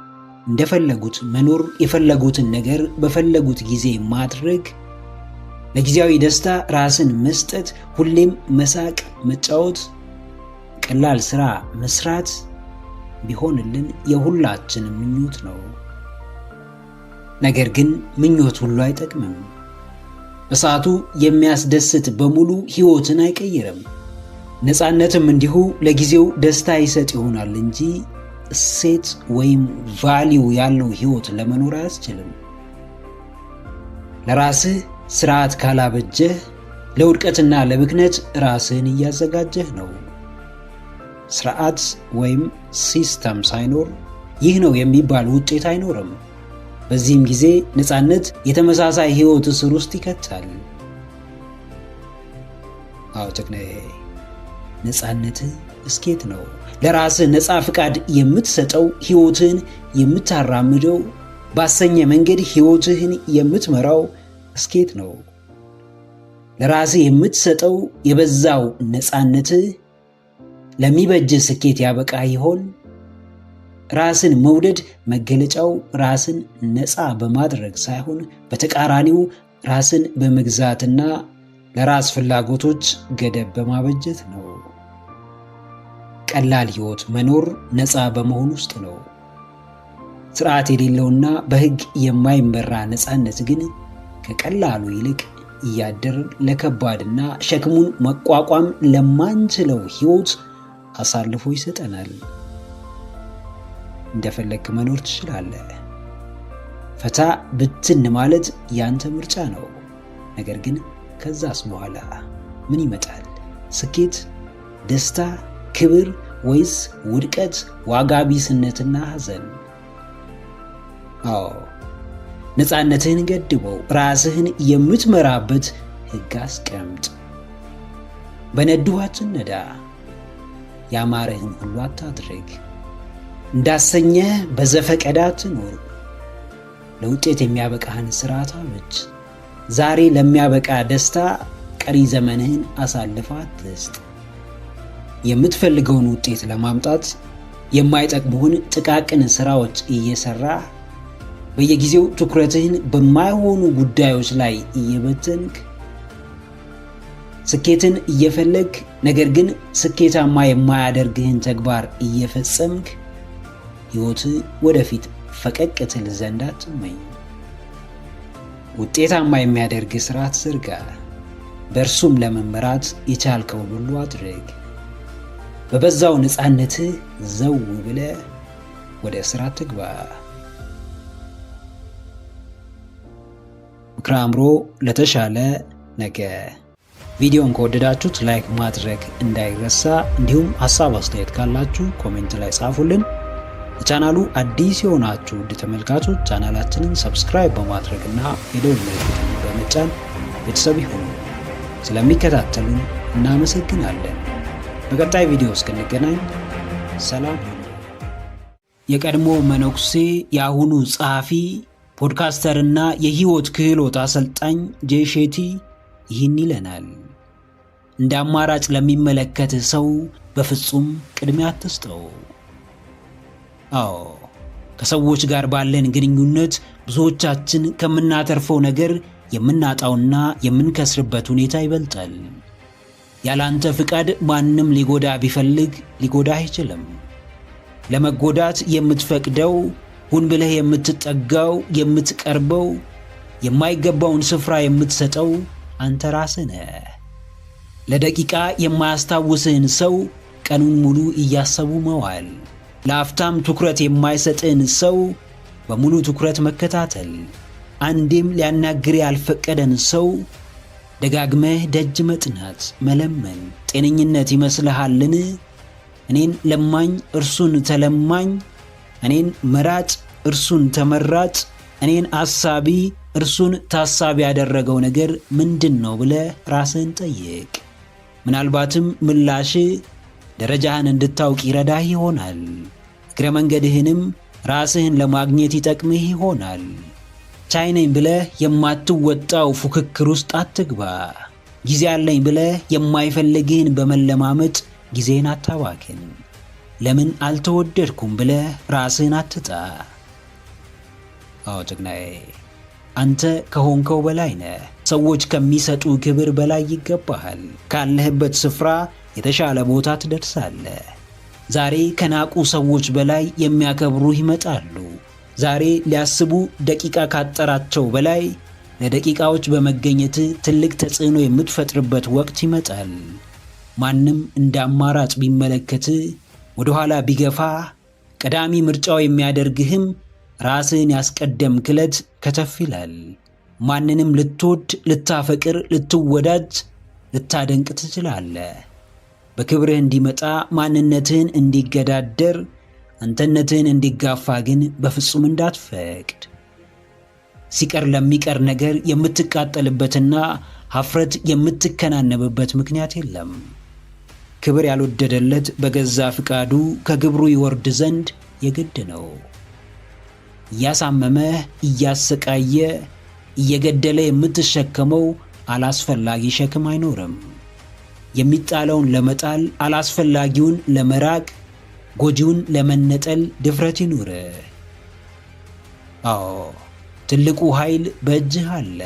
እንደፈለጉት መኖር፣ የፈለጉትን ነገር በፈለጉት ጊዜ ማድረግ፣ ለጊዜያዊ ደስታ ራስን መስጠት፣ ሁሌም መሳቅ፣ መጫወት፣ ቀላል ሥራ መስራት ቢሆንልን የሁላችንም ምኞት ነው። ነገር ግን ምኞት ሁሉ አይጠቅምም። በሰዓቱ የሚያስደስት በሙሉ ሕይወትን አይቀይርም። ነፃነትም እንዲሁ ለጊዜው ደስታ ይሰጥ ይሆናል እንጂ እሴት ወይም ቫሊዩ ያለው ሕይወት ለመኖር አያስችልም። ለራስህ ስርዓት ካላበጀህ ለውድቀትና ለብክነት ራስህን እያዘጋጀህ ነው። ስርዓት ወይም ሲስተም ሳይኖር ይህ ነው የሚባል ውጤት አይኖርም። በዚህም ጊዜ ነፃነት የተመሳሳይ ሕይወት እስር ውስጥ ይከታል። አዎ ጀግናዬ፣ ነፃነትህ እስኬት ነው። ለራስህ ነፃ ፍቃድ የምትሰጠው፣ ሕይወትህን የምታራምደው፣ ባሰኘ መንገድ ሕይወትህን የምትመራው እስኬት ነው። ለራስህ የምትሰጠው የበዛው ነፃነትህ ለሚበጅህ ስኬት ያበቃ ይሆን? ራስን መውደድ መገለጫው ራስን ነፃ በማድረግ ሳይሆን በተቃራኒው ራስን በመግዛትና ለራስ ፍላጎቶች ገደብ በማበጀት ነው። ቀላል ሕይወት መኖር ነፃ በመሆን ውስጥ ነው። ስርዓት የሌለውና በሕግ የማይመራ ነፃነት ግን ከቀላሉ ይልቅ እያደር ለከባድና ሸክሙን መቋቋም ለማንችለው ሕይወት አሳልፎ ይሰጠናል። እንደፈለክ መኖር ትችላለህ። ፈታ ብትን ማለት ያንተ ምርጫ ነው። ነገር ግን ከዛስ በኋላ ምን ይመጣል? ስኬት፣ ደስታ፣ ክብር ወይስ ውድቀት፣ ዋጋ ቢስነትና ሐዘን? አዎ፣ ነፃነትህን ገድበው ራስህን የምትመራበት ሕግ አስቀምጥ። በነዱህ አትነዳ። ያማረህን ሁሉ አታድርግ። እንዳሰኘህ በዘፈቀደ አትኑር። ለውጤት የሚያበቃህን ስርዓት አብጅ። ዛሬ ለሚያበቃ ደስታ ቀሪ ዘመንህን አሳልፈህ አትስጥ። የምትፈልገውን ውጤት ለማምጣት የማይጠቅሙህን ጥቃቅን ስራዎች እየሰራህ በየጊዜው ትኩረትህን በማይሆኑ ጉዳዮች ላይ እየበተንክ ስኬትን እየፈለግ ነገር ግን ስኬታማ የማያደርግህን ተግባር እየፈጸምክ ሕይወትህ ወደፊት ፈቀቅ ትል ዘንድ አትመኝ። ውጤታማ የሚያደርግ ስርዓት ዘርጋ። በእርሱም ለመመራት የቻልከውን ሁሉ አድርግ። በበዛው ነፃነትህ ዘው ብለህ ወደ ስራ ትግባ። ምክረ አእምሮ ለተሻለ ነገ። ቪዲዮን ከወደዳችሁት ላይክ ማድረግ እንዳይረሳ፣ እንዲሁም ሐሳብ አስተያየት ካላችሁ ኮሜንት ላይ ጻፉልን። ለቻናሉ አዲስ የሆናችሁ ውድ ተመልካቾች ቻናላችንን ሰብስክራይብ በማድረግና የደወል ምልክቱን በመጫን ቤተሰብ ይሁኑ። ስለሚከታተሉን እናመሰግናለን። በቀጣይ ቪዲዮ እስክንገናኝ ሰላም ሁኑ። የቀድሞ መነኩሴ የአሁኑ ጸሐፊ ፖድካስተርና የህይወት ክህሎት አሰልጣኝ ጄይ ሼቲ ይህን ይለናል። እንደ አማራጭ ለሚመለከት ሰው በፍጹም ቅድሚያ አትስጠው። አዎ፣ ከሰዎች ጋር ባለን ግንኙነት ብዙዎቻችን ከምናተርፈው ነገር የምናጣውና የምንከስርበት ሁኔታ ይበልጣል። ያላንተ ፍቃድ ማንም ሊጎዳ ቢፈልግ ሊጎዳ አይችልም። ለመጎዳት የምትፈቅደው፣ ሁን ብለህ የምትጠጋው፣ የምትቀርበው፣ የማይገባውን ስፍራ የምትሰጠው አንተ ራስህ ነህ። ለደቂቃ የማያስታውስህን ሰው ቀኑን ሙሉ እያሰቡ መዋል፣ ለአፍታም ትኩረት የማይሰጥህን ሰው በሙሉ ትኩረት መከታተል፣ አንዴም ሊያናግር ያልፈቀደን ሰው ደጋግመህ ደጅ መጥናት፣ መለመን ጤነኝነት ይመስልሃልን? እኔን ለማኝ እርሱን ተለማኝ፣ እኔን መራጭ እርሱን ተመራጭ፣ እኔን አሳቢ እርሱን ታሳቢ ያደረገው ነገር ምንድን ነው ብለህ ራስህን ጠይቅ። ምናልባትም ምላሽ ደረጃህን እንድታውቅ ይረዳህ ይሆናል። እግረ መንገድህንም ራስህን ለማግኘት ይጠቅምህ ይሆናል። ቻይ ነኝ ብለህ የማትወጣው ፉክክር ውስጥ አትግባ። ጊዜ አለኝ ብለህ የማይፈልግህን በመለማመጥ ጊዜን አታባክን። ለምን አልተወደድኩም ብለህ ራስህን አትጣ። አዎ ጀግናዬ፣ አንተ ከሆንከው በላይ ነህ። ሰዎች ከሚሰጡ ክብር በላይ ይገባሃል። ካለህበት ስፍራ የተሻለ ቦታ ትደርሳለህ። ዛሬ ከናቁ ሰዎች በላይ የሚያከብሩህ ይመጣሉ። ዛሬ ሊያስቡ ደቂቃ ካጠራቸው በላይ ለደቂቃዎች በመገኘት ትልቅ ተጽዕኖ የምትፈጥርበት ወቅት ይመጣል። ማንም እንደ አማራጭ ቢመለከት፣ ወደ ኋላ ቢገፋ፣ ቀዳሚ ምርጫው የሚያደርግህም ራስህን ያስቀደምክ ዕለት ከተፍ ይላል። ማንንም ልትወድ፣ ልታፈቅር፣ ልትወዳጅ፣ ልታደንቅ ትችላለህ። በክብርህ እንዲመጣ፣ ማንነትህን እንዲገዳደር፣ አንተነትህን እንዲጋፋ ግን በፍጹም እንዳትፈቅድ። ሲቀር ለሚቀር ነገር የምትቃጠልበትና ሀፍረት የምትከናነብበት ምክንያት የለም። ክብር ያልወደደለት በገዛ ፍቃዱ ከግብሩ ይወርድ ዘንድ የግድ ነው። እያሳመመህ፣ እያሰቃየ፣ እየገደለ የምትሸከመው አላስፈላጊ ሸክም አይኖርም። የሚጣለውን ለመጣል፣ አላስፈላጊውን ለመራቅ፣ ጎጂውን ለመነጠል ድፍረት ይኑር። አዎ ትልቁ ኃይል በእጅህ አለ።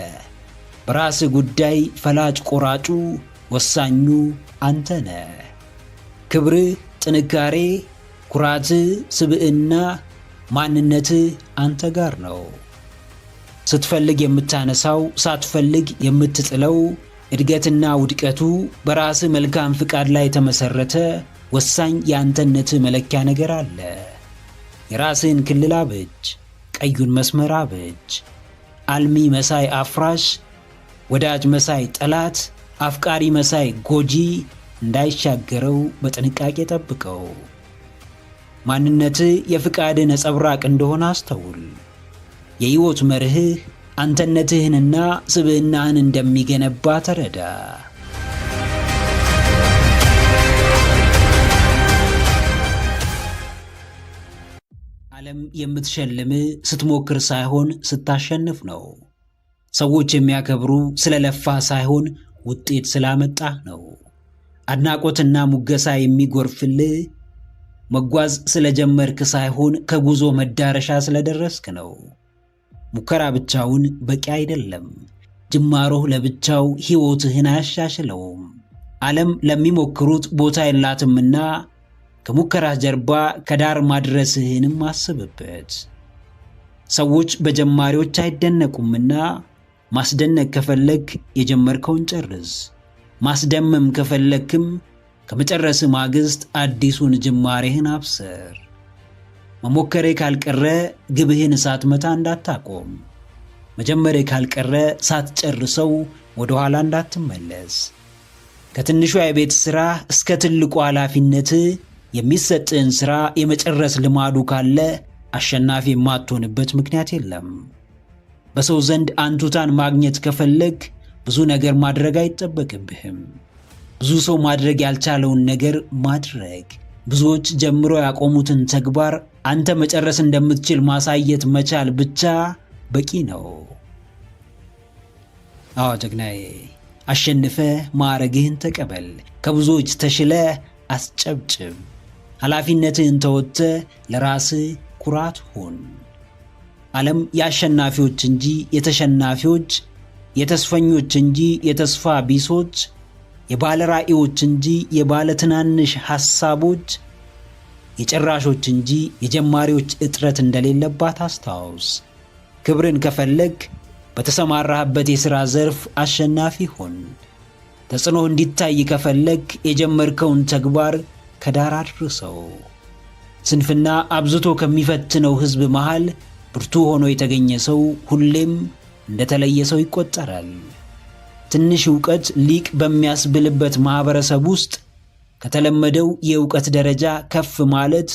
በራስህ ጉዳይ ፈላጭ ቆራጩ ወሳኙ አንተ ነህ። ክብርህ፣ ጥንካሬ፣ ኩራትህ፣ ስብዕና፣ ማንነትህ አንተ ጋር ነው። ስትፈልግ የምታነሳው፣ ሳትፈልግ የምትጥለው፣ እድገትና ውድቀቱ በራስህ መልካም ፍቃድ ላይ የተመሰረተ ወሳኝ የአንተነትህ መለኪያ ነገር አለ። የራስህን ክልል አብጅ፣ ቀዩን መስመር አብጅ። አልሚ መሳይ አፍራሽ፣ ወዳጅ መሳይ ጠላት፣ አፍቃሪ መሳይ ጎጂ እንዳይሻገረው በጥንቃቄ ጠብቀው። ማንነትህ የፍቃድህ ነጸብራቅ እንደሆነ አስተውል። የሕይወት መርህህ አንተነትህንና ስብዕናህን እንደሚገነባ ተረዳ። ዓለም የምትሸልምህ ስትሞክር ሳይሆን ስታሸንፍ ነው። ሰዎች የሚያከብሩ ስለለፋህ ሳይሆን ውጤት ስላመጣህ ነው። አድናቆትና ሙገሳ የሚጎርፍልህ መጓዝ ስለጀመርክ ሳይሆን ከጉዞ መዳረሻ ስለደረስክ ነው። ሙከራ ብቻውን በቂ አይደለም። ጅማሮህ ለብቻው ሕይወትህን አያሻሽለውም። ዓለም ለሚሞክሩት ቦታ የላትምና ከሙከራህ ጀርባ ከዳር ማድረስህንም አስብበት። ሰዎች በጀማሪዎች አይደነቁምና ማስደነቅ ከፈለግ የጀመርከውን ጨርስ። ማስደመም ከፈለግክም ከመጨረስ ማግስት አዲሱን ጅማሬህን አብስር። መሞከሬ ካልቀረ ግብህን ሳትመታ እንዳታቆም። መጀመሬ ካልቀረ ሳትጨርሰው ወደ ኋላ እንዳትመለስ። ከትንሿ የቤት ሥራ እስከ ትልቁ ኃላፊነት የሚሰጥህን ሥራ የመጨረስ ልማዱ ካለ አሸናፊ የማትሆንበት ምክንያት የለም። በሰው ዘንድ አንቱታን ማግኘት ከፈለግ ብዙ ነገር ማድረግ አይጠበቅብህም። ብዙ ሰው ማድረግ ያልቻለውን ነገር ማድረግ፣ ብዙዎች ጀምሮ ያቆሙትን ተግባር አንተ መጨረስ እንደምትችል ማሳየት መቻል ብቻ በቂ ነው። አዎ ጀግናዬ፣ አሸንፈ ማዕረግህን ተቀበል። ከብዙዎች ተሽለ አስጨብጭብ። ኃላፊነትህን ተወጥተ ለራስህ ኩራት ሁን። ዓለም የአሸናፊዎች እንጂ የተሸናፊዎች፣ የተስፈኞች እንጂ የተስፋ ቢሶች፣ የባለ ራእዮች እንጂ የባለ ትናንሽ ሐሳቦች፣ የጨራሾች እንጂ የጀማሪዎች እጥረት እንደሌለባት አስታውስ። ክብርን ከፈለግ በተሰማራህበት የሥራ ዘርፍ አሸናፊ ሁን። ተጽዕኖ እንዲታይ ከፈለግ የጀመርከውን ተግባር ከዳር አድርሰው። ስንፍና አብዝቶ ከሚፈትነው ሕዝብ መሃል ብርቱ ሆኖ የተገኘ ሰው ሁሌም እንደተለየ ሰው ይቆጠራል። ትንሽ ዕውቀት ሊቅ በሚያስብልበት ማኅበረሰብ ውስጥ ከተለመደው የዕውቀት ደረጃ ከፍ ማለት፣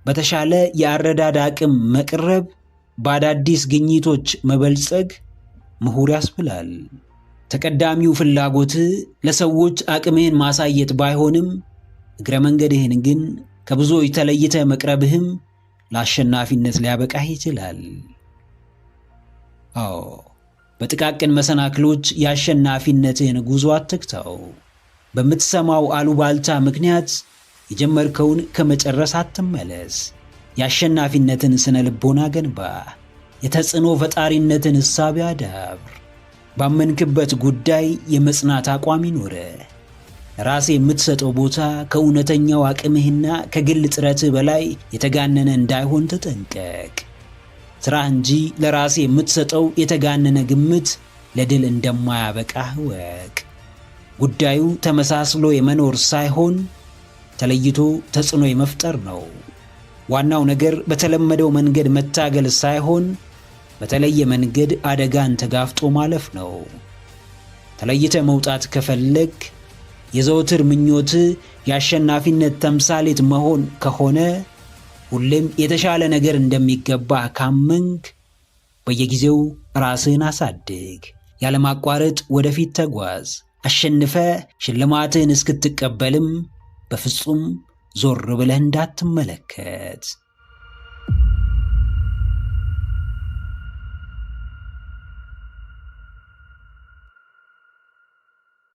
በተሻለ የአረዳድ አቅም መቅረብ፣ በአዳዲስ ግኝቶች መበልጸግ ምሁር ያስብላል። ተቀዳሚው ፍላጎትህ ለሰዎች አቅምህን ማሳየት ባይሆንም እግረ መንገድህን ግን ከብዙዎች ተለይተ መቅረብህም ለአሸናፊነት ሊያበቃህ ይችላል። አዎ፣ በጥቃቅን መሰናክሎች የአሸናፊነትህን ጉዞ አትግታው። በምትሰማው አሉባልታ ምክንያት የጀመርከውን ከመጨረስ አትመለስ። የአሸናፊነትን ስነ ልቦና ገንባ። የተጽዕኖ ፈጣሪነትን እሳቤ አዳብር። ባመንክበት ጉዳይ የመጽናት አቋም ይኖረ። ራሴ የምትሰጠው ቦታ ከእውነተኛው አቅምህና ከግል ጥረትህ በላይ የተጋነነ እንዳይሆን ተጠንቀቅ። ሥራህ እንጂ ለራሴ የምትሰጠው የተጋነነ ግምት ለድል እንደማያበቃህ እወቅ። ጉዳዩ ተመሳስሎ የመኖር ሳይሆን ተለይቶ ተጽዕኖ የመፍጠር ነው። ዋናው ነገር በተለመደው መንገድ መታገል ሳይሆን በተለየ መንገድ አደጋን ተጋፍጦ ማለፍ ነው። ተለይተ መውጣት ከፈለግ የዘወትር ምኞት የአሸናፊነት ተምሳሌት መሆን ከሆነ ሁሌም የተሻለ ነገር እንደሚገባ ካመንክ በየጊዜው ራስህን አሳድግ። ያለማቋረጥ ወደፊት ተጓዝ። አሸንፈ ሽልማትህን እስክትቀበልም በፍጹም ዞር ብለህ እንዳትመለከት።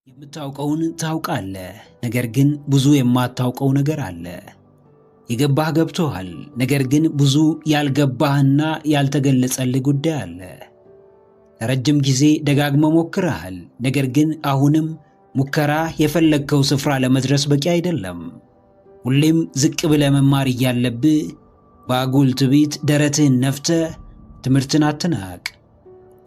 የምታውቀውን ታውቃለህ፣ ነገር ግን ብዙ የማታውቀው ነገር አለ። የገባህ ገብቶሃል። ነገር ግን ብዙ ያልገባህና ያልተገለጸልህ ጉዳይ አለ። ለረጅም ጊዜ ደጋግመህ ሞክረሃል። ነገር ግን አሁንም ሙከራ የፈለግከው ስፍራ ለመድረስ በቂ አይደለም። ሁሌም ዝቅ ብለህ መማር እያለብህ በአጉል ትዕቢት ደረትህን ነፍተህ ትምህርትን አትናቅ፣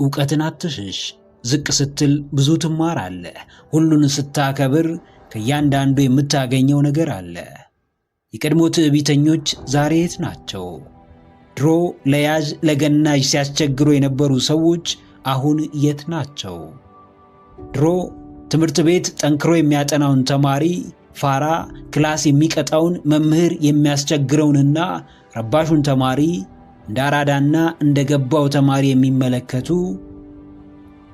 ዕውቀትን አትሽሽ። ዝቅ ስትል ብዙ ትማራለህ። ሁሉን ስታከብር ከእያንዳንዱ የምታገኘው ነገር አለ። የቀድሞ ትዕቢተኞች ዛሬ የት ናቸው? ድሮ ለያዥ ለገናዥ ሲያስቸግሩ የነበሩ ሰዎች አሁን የት ናቸው? ድሮ ትምህርት ቤት ጠንክሮ የሚያጠናውን ተማሪ ፋራ፣ ክላስ የሚቀጣውን መምህር የሚያስቸግረውንና ረባሹን ተማሪ እንደ አራዳና እንደ ገባው ተማሪ የሚመለከቱ፣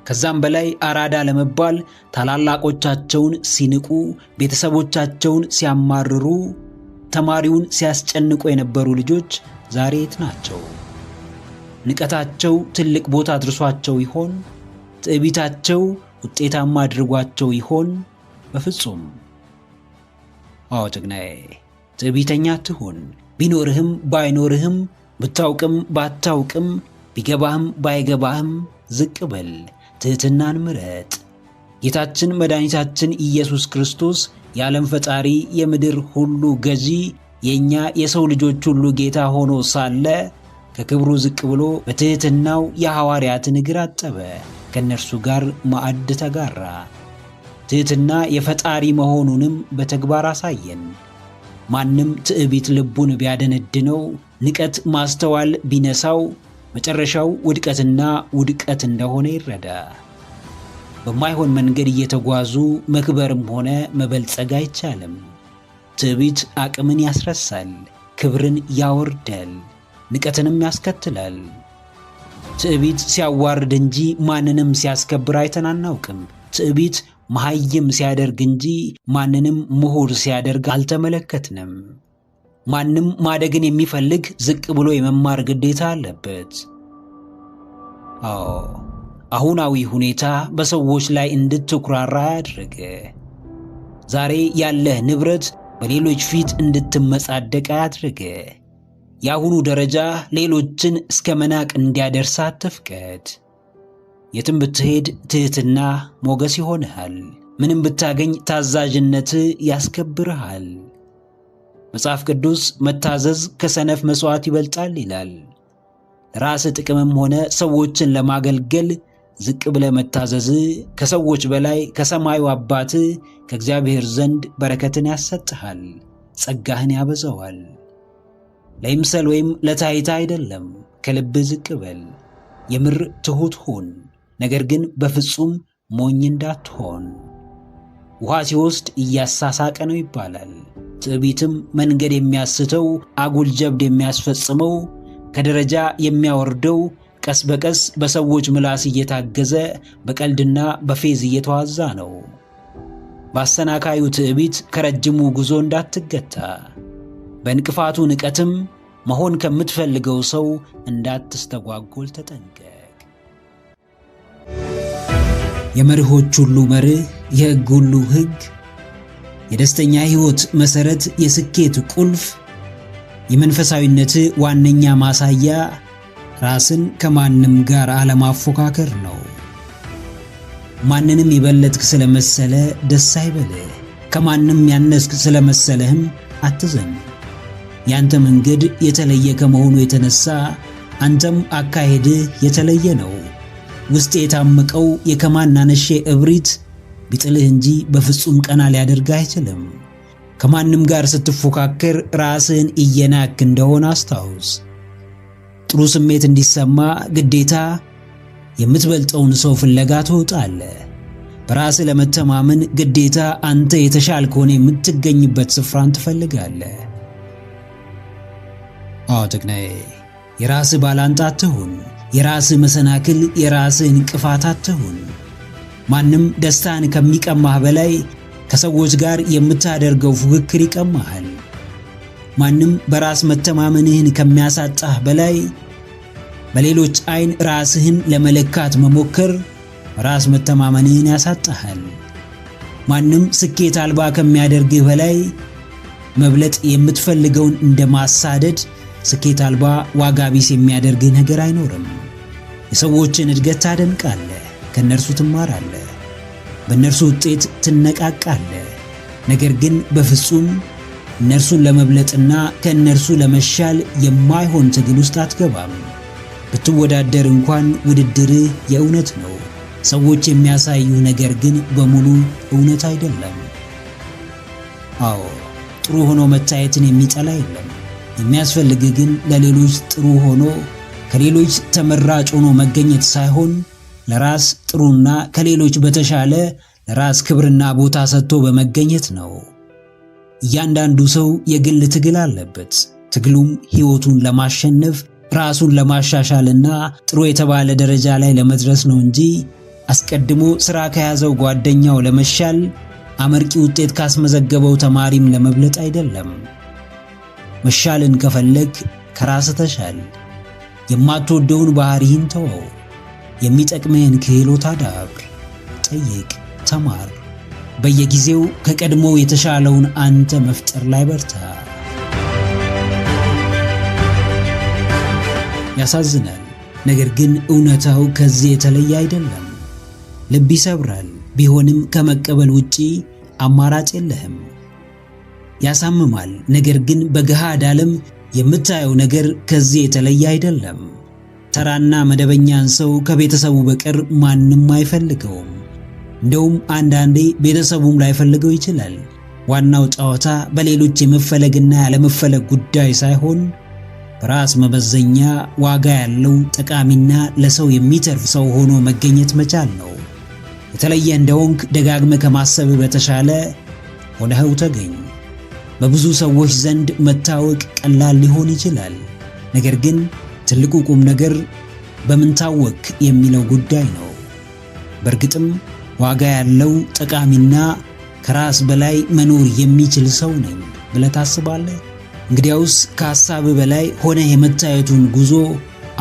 ከዛም በላይ አራዳ ለመባል ታላላቆቻቸውን ሲንቁ፣ ቤተሰቦቻቸውን ሲያማርሩ፣ ተማሪውን ሲያስጨንቁ የነበሩ ልጆች ዛሬ የት ናቸው? ንቀታቸው ትልቅ ቦታ አድርሷቸው ይሆን? ትዕቢታቸው ውጤታማ አድርጓቸው ይሆን? በፍጹም። አዎ ጀግናዬ፣ ትዕቢተኛ አትሁን። ቢኖርህም ባይኖርህም፣ ብታውቅም ባታውቅም፣ ቢገባህም ባይገባህም ዝቅ በል፣ ትሕትናን ምረጥ። ጌታችን መድኃኒታችን ኢየሱስ ክርስቶስ የዓለም ፈጣሪ የምድር ሁሉ ገዢ የእኛ የሰው ልጆች ሁሉ ጌታ ሆኖ ሳለ ከክብሩ ዝቅ ብሎ በትሕትናው የሐዋርያትን እግር አጠበ፣ ከእነርሱ ጋር ማዕድ ተጋራ። ትሕትና የፈጣሪ መሆኑንም በተግባር አሳየን። ማንም ትዕቢት ልቡን ቢያደነድነው፣ ንቀት ማስተዋል ቢነሳው፣ መጨረሻው ውድቀትና ውድቀት እንደሆነ ይረዳ። በማይሆን መንገድ እየተጓዙ መክበርም ሆነ መበልጸግ አይቻልም። ትዕቢት አቅምን ያስረሳል፣ ክብርን ያወርዳል፣ ንቀትንም ያስከትላል። ትዕቢት ሲያዋርድ እንጂ ማንንም ሲያስከብር አይተን አናውቅም። ትዕቢት መሐይም ሲያደርግ እንጂ ማንንም ምሁር ሲያደርግ አልተመለከትንም። ማንም ማደግን የሚፈልግ ዝቅ ብሎ የመማር ግዴታ አለበት። አሁናዊ ሁኔታ በሰዎች ላይ እንድትኩራራ ያድርግ። ዛሬ ያለህ ንብረት በሌሎች ፊት እንድትመጻደቅ ያድርግ። የአሁኑ ደረጃ ሌሎችን እስከ መናቅ እንዲያደርስ አትፍቀድ። የትም ብትሄድ ትሕትና ሞገስ ይሆንሃል። ምንም ብታገኝ ታዛዥነት ያስከብርሃል። መጽሐፍ ቅዱስ መታዘዝ ከሰነፍ መሥዋዕት ይበልጣል ይላል። ራስ ጥቅምም ሆነ ሰዎችን ለማገልገል ዝቅ ብለህ መታዘዝ ከሰዎች በላይ ከሰማዩ አባት ከእግዚአብሔር ዘንድ በረከትን ያሰጥሃል፣ ጸጋህን ያበዛዋል። ለይምሰል ወይም ለታይታ አይደለም፣ ከልብ ዝቅ በል። የምር ትሑት ሁን፣ ነገር ግን በፍጹም ሞኝ እንዳትሆን። ውሃ ሲወስድ እያሳሳቀ ነው ይባላል። ትዕቢትም መንገድ የሚያስተው፣ አጉል ጀብድ የሚያስፈጽመው፣ ከደረጃ የሚያወርደው ቀስ በቀስ በሰዎች ምላስ እየታገዘ በቀልድና በፌዝ እየተዋዛ ነው። በአሰናካዩ ትዕቢት ከረጅሙ ጉዞ እንዳትገታ፣ በእንቅፋቱ ንቀትም መሆን ከምትፈልገው ሰው እንዳትስተጓጎል ተጠንቀቅ። የመርሆች ሁሉ መርህ፣ የሕግ ሁሉ ሕግ፣ የደስተኛ ሕይወት መሠረት፣ የስኬት ቁልፍ፣ የመንፈሳዊነት ዋነኛ ማሳያ ራስን ከማንም ጋር አለማፎካከር ነው። ማንንም የበለጥክ ስለመሰለ ደስ አይበልህ። ከማንም ያነስክ ስለመሰለህም አትዘን። ያንተ መንገድ የተለየ ከመሆኑ የተነሳ አንተም አካሄድህ የተለየ ነው። ውስጥ የታመቀው የከማናነሼ እብሪት ቢጥልህ እንጂ በፍጹም ቀና ሊያደርግህ አይችልም። ከማንም ጋር ስትፎካከር ራስህን እየናክ እንደሆነ አስታውስ። ጥሩ ስሜት እንዲሰማ ግዴታ የምትበልጠውን ሰው ፍለጋ ትወጣለህ። በራስህ ለመተማመን ግዴታ አንተ የተሻልክ ሆነ የምትገኝበት ስፍራን ትፈልጋለህ። ጀግናዬ፣ የራስህ ባላንጣ አትሁን። የራስህ መሰናክል፣ የራስህ እንቅፋት አትሁን። ማንም ደስታን ከሚቀማህ በላይ ከሰዎች ጋር የምታደርገው ፉክክር ይቀማሃል። ማንም በራስ መተማመንህን ከሚያሳጣህ በላይ በሌሎች ዓይን ራስህን ለመለካት መሞከር ራስ መተማመንህን ያሳጣሃል። ማንም ስኬት አልባ ከሚያደርግህ በላይ መብለጥ የምትፈልገውን እንደማሳደድ ስኬት አልባ ዋጋ ቢስ የሚያደርግ ነገር አይኖርም። የሰዎችን እድገት ታደንቃለህ፣ ከነርሱ ትማራለህ፣ በእነርሱ ውጤት ትነቃቃለህ። ነገር ግን በፍጹም እነርሱን ለመብለጥና ከእነርሱ ለመሻል የማይሆን ትግል ውስጥ አትገባም። ብትወዳደር እንኳን ውድድርህ የእውነት ነው። ሰዎች የሚያሳዩ ነገር ግን በሙሉ እውነት አይደለም። አዎ፣ ጥሩ ሆኖ መታየትን የሚጠላ የለም። የሚያስፈልግ ግን ለሌሎች ጥሩ ሆኖ ከሌሎች ተመራጭ ሆኖ መገኘት ሳይሆን ለራስ ጥሩና ከሌሎች በተሻለ ለራስ ክብርና ቦታ ሰጥቶ በመገኘት ነው። እያንዳንዱ ሰው የግል ትግል አለበት። ትግሉም ሕይወቱን ለማሸነፍ ራሱን ለማሻሻልና ጥሩ የተባለ ደረጃ ላይ ለመድረስ ነው እንጂ አስቀድሞ ሥራ ከያዘው ጓደኛው ለመሻል አመርቂ ውጤት ካስመዘገበው ተማሪም ለመብለጥ አይደለም። መሻልን ከፈለግ ከራስ ተሻል። የማትወደውን ባህሪህን ተወው። የሚጠቅምህን ክህሎት አዳብር። ጠይቅ፣ ተማር። በየጊዜው ከቀድሞው የተሻለውን አንተ መፍጠር ላይ በርታ። ያሳዝናል፣ ነገር ግን እውነታው ከዚህ የተለየ አይደለም። ልብ ይሰብራል፣ ቢሆንም ከመቀበል ውጪ አማራጭ የለህም። ያሳምማል፣ ነገር ግን በገሃድ ዓለም የምታየው ነገር ከዚህ የተለየ አይደለም። ተራና መደበኛን ሰው ከቤተሰቡ በቀር ማንም አይፈልገውም። እንደውም አንዳንዴ ቤተሰቡም ላይፈልገው ይችላል። ዋናው ጨዋታ በሌሎች የመፈለግና ያለመፈለግ ጉዳይ ሳይሆን በራስ መመዘኛ ዋጋ ያለው ጠቃሚና ለሰው የሚተርፍ ሰው ሆኖ መገኘት መቻል ነው። የተለየ እንደሆንክ ደጋግመህ ከማሰብ በተሻለ ሆነኸው ተገኝ። በብዙ ሰዎች ዘንድ መታወቅ ቀላል ሊሆን ይችላል። ነገር ግን ትልቁ ቁም ነገር በምን ታወቅ የሚለው ጉዳይ ነው። በእርግጥም ዋጋ ያለው ጠቃሚና ከራስ በላይ መኖር የሚችል ሰው ነኝ ብለህ ታስባለህ? እንግዲያውስ ከሐሳብ በላይ ሆነህ የመታየቱን ጉዞ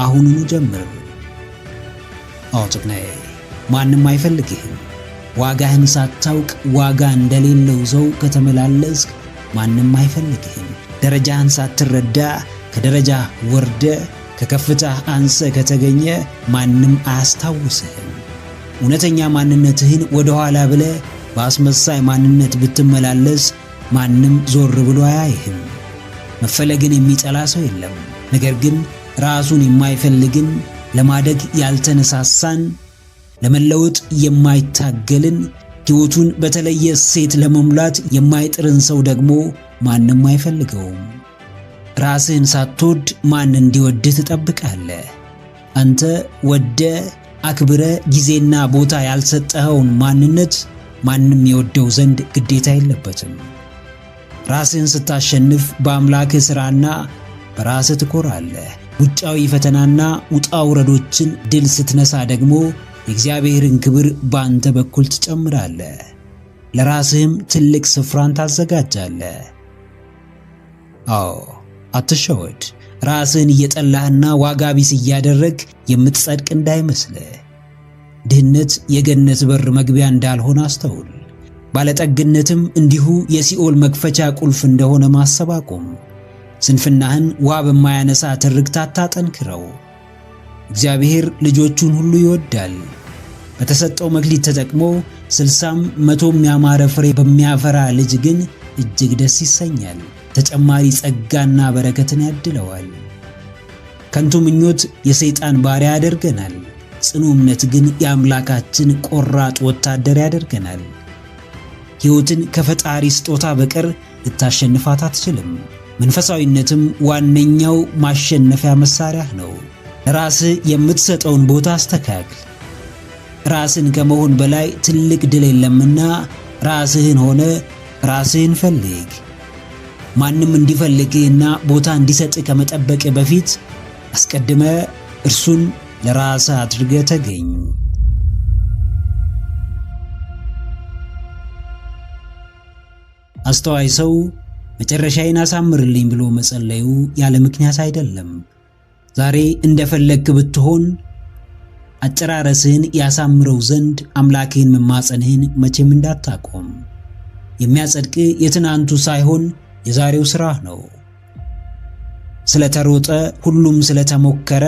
አሁኑኑ ጀምር። አውጥናዬ ማንም አይፈልግህም። ዋጋህን ሳታውቅ ዋጋ እንደሌለው ሰው ከተመላለስክ ማንም አይፈልግህም። ደረጃህን ሳትረዳ ከደረጃ ወርደ ከከፍታ አንሰ ከተገኘ ማንም አያስታውስህም። እውነተኛ ማንነትህን ወደ ኋላ ብለህ በአስመሳይ ማንነት ብትመላለስ ማንም ዞር ብሎ አያይህም። መፈለግን የሚጠላ ሰው የለም። ነገር ግን ራሱን የማይፈልግን፣ ለማደግ ያልተነሳሳን፣ ለመለወጥ የማይታገልን፣ ሕይወቱን በተለየ እሴት ለመሙላት የማይጥርን ሰው ደግሞ ማንም አይፈልገውም። ራስህን ሳትወድ ማን እንዲወድህ ትጠብቃለህ? አንተ ወደ አክብረ ጊዜና ቦታ ያልሰጠኸውን ማንነት ማንም የወደው ዘንድ ግዴታ የለበትም። ራስህን ስታሸንፍ በአምላክህ ሥራና በራስህ ትኮራለህ። ውጫዊ ፈተናና ውጣ ውረዶችን ድል ስትነሳ ደግሞ የእግዚአብሔርን ክብር በአንተ በኩል ትጨምራለህ። ለራስህም ትልቅ ስፍራን ታዘጋጃለህ። አዎ፣ አትሸወድ። ራስህን እየጠላህና ዋጋ ቢስ እያደረግ የምትጸድቅ እንዳይመስልህ። ድህነት የገነት በር መግቢያ እንዳልሆነ አስተውል። ባለጠግነትም እንዲሁ የሲኦል መክፈቻ ቁልፍ እንደሆነ ማሰብ አቁም። ስንፍናህን ውሃ በማያነሳ ትርክት አታጠንክረው። እግዚአብሔር ልጆቹን ሁሉ ይወዳል። በተሰጠው መክሊት ተጠቅሞ 60ም 100ም ያማረ ፍሬ በሚያፈራ ልጅ ግን እጅግ ደስ ይሰኛል። ተጨማሪ ጸጋና በረከትን ያድለዋል። ከንቱ ምኞት የሰይጣን ባሪያ ያደርገናል። ጽኑ እምነት ግን የአምላካችን ቆራጥ ወታደር ያደርገናል። ሕይወትን ከፈጣሪ ስጦታ በቀር ልታሸንፋት አትችልም። መንፈሳዊነትም ዋነኛው ማሸነፊያ መሳሪያህ ነው። ራስህ የምትሰጠውን ቦታ አስተካክል። ራስን ከመሆን በላይ ትልቅ ድል የለምና ራስህን ሆነ ራስህን ፈልግ። ማንም እንዲፈልግህና ቦታ እንዲሰጥህ ከመጠበቅህ በፊት አስቀድመ እርሱን ለራስህ አድርገህ ተገኝ። አስተዋይ ሰው መጨረሻዬን አሳምርልኝ ብሎ መጸለዩ ያለ ምክንያት አይደለም። ዛሬ እንደፈለግክ ብትሆን አጨራረስህን ያሳምረው ዘንድ አምላክህን መማጸንህን መቼም እንዳታቆም። የሚያጸድቅ የትናንቱ ሳይሆን የዛሬው ስራህ ነው። ስለተሮጠ፣ ሁሉም ስለተሞከረ፣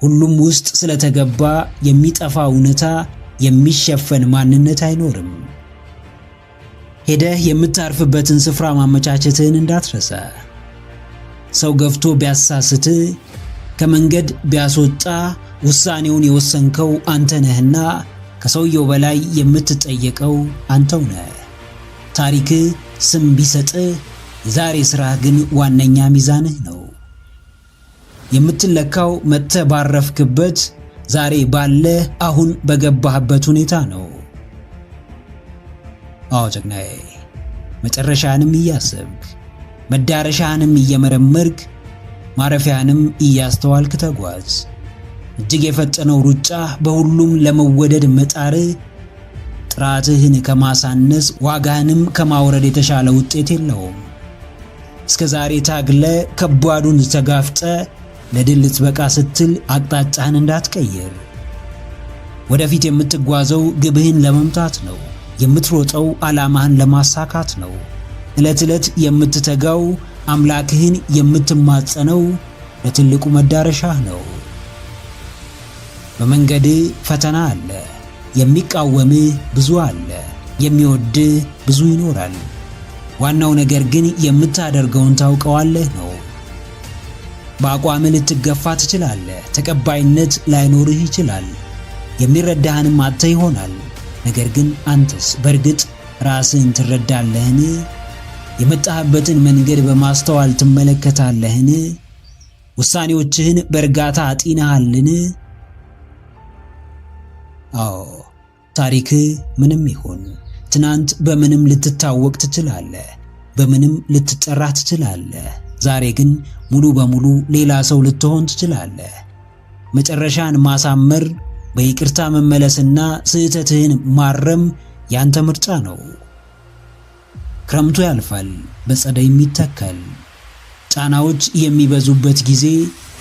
ሁሉም ውስጥ ስለተገባ የሚጠፋ እውነታ የሚሸፈን ማንነት አይኖርም። ሄደህ የምታርፍበትን ስፍራ ማመቻቸትህን እንዳትረሳ። ሰው ገፍቶ ቢያሳስት፣ ከመንገድ ቢያስወጣ ውሳኔውን የወሰንከው አንተ ነህና ከሰውየው በላይ የምትጠየቀው አንተው ነህ። ታሪክህ ስም ቢሰጥህ የዛሬ ስራህ ግን ዋነኛ ሚዛንህ ነው። የምትለካው መጥተህ ባረፍክበት ዛሬ ባለህ አሁን በገባህበት ሁኔታ ነው። አዎ ጀግናዬ፣ መጨረሻህንም እያሰብክ መዳረሻህንም እየመረመርክ ማረፊያህንም እያስተዋልክ ተጓዝ። እጅግ የፈጠነው ሩጫ በሁሉም ለመወደድ መጣር ጥራትህን ከማሳነስ ዋጋህንም ከማውረድ የተሻለ ውጤት የለውም። እስከ ዛሬ ታግለ ከባዱን ተጋፍጠ ለድል ልትበቃ ስትል አቅጣጫህን እንዳትቀይር። ወደፊት የምትጓዘው ግብህን ለመምታት ነው። የምትሮጠው ዓላማህን ለማሳካት ነው። ዕለት ዕለት የምትተጋው አምላክህን የምትማጸነው ለትልቁ መዳረሻህ ነው። በመንገድህ ፈተና አለ። የሚቃወምህ ብዙ አለ። የሚወድህ ብዙ ይኖራል። ዋናው ነገር ግን የምታደርገውን ታውቀዋለህ ነው። በአቋምህ ልትገፋ ትችላለህ። ተቀባይነት ላይኖርህ ይችላል። የሚረዳህንም አጥተህ ይሆናል። ነገር ግን አንተስ በእርግጥ ራስህን ትረዳለህን? የመጣህበትን መንገድ በማስተዋል ትመለከታለህን? ውሳኔዎችህን በእርጋታ አጢነሃልን? አዎ፣ ታሪክህ ምንም ይሁን ትናንት በምንም ልትታወቅ ትችላለህ፣ በምንም ልትጠራ ትችላለህ። ዛሬ ግን ሙሉ በሙሉ ሌላ ሰው ልትሆን ትችላለህ። መጨረሻን ማሳመር፣ በይቅርታ መመለስና ስህተትህን ማረም ያንተ ምርጫ ነው። ክረምቱ ያልፋል፣ በጸደይም ይተካል። ጫናዎች የሚበዙበት ጊዜ፣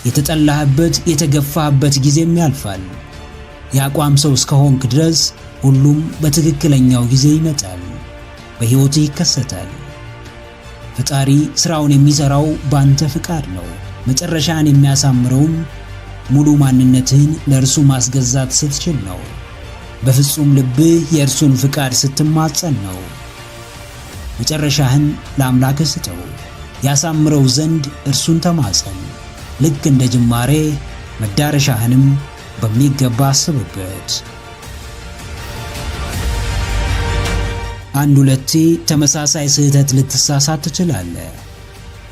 የተጠላህበት የተገፋህበት ጊዜም ያልፋል። የአቋም ሰው እስከሆንክ ድረስ ሁሉም በትክክለኛው ጊዜ ይመጣል፣ በሕይወትህ ይከሰታል። ፈጣሪ ሥራውን የሚሠራው ባንተ ፍቃድ ነው። መጨረሻን የሚያሳምረውም ሙሉ ማንነትህን ለእርሱ ማስገዛት ስትችል ነው። በፍጹም ልብህ የእርሱን ፍቃድ ስትማጸን ነው። መጨረሻህን ለአምላክህ ስጠው፣ ያሳምረው ዘንድ እርሱን ተማጸን። ልክ እንደ ጅማሬ መዳረሻህንም በሚገባ አስብበት። አንድ ሁለቴ ተመሳሳይ ስህተት ልትሳሳት ትችላለህ።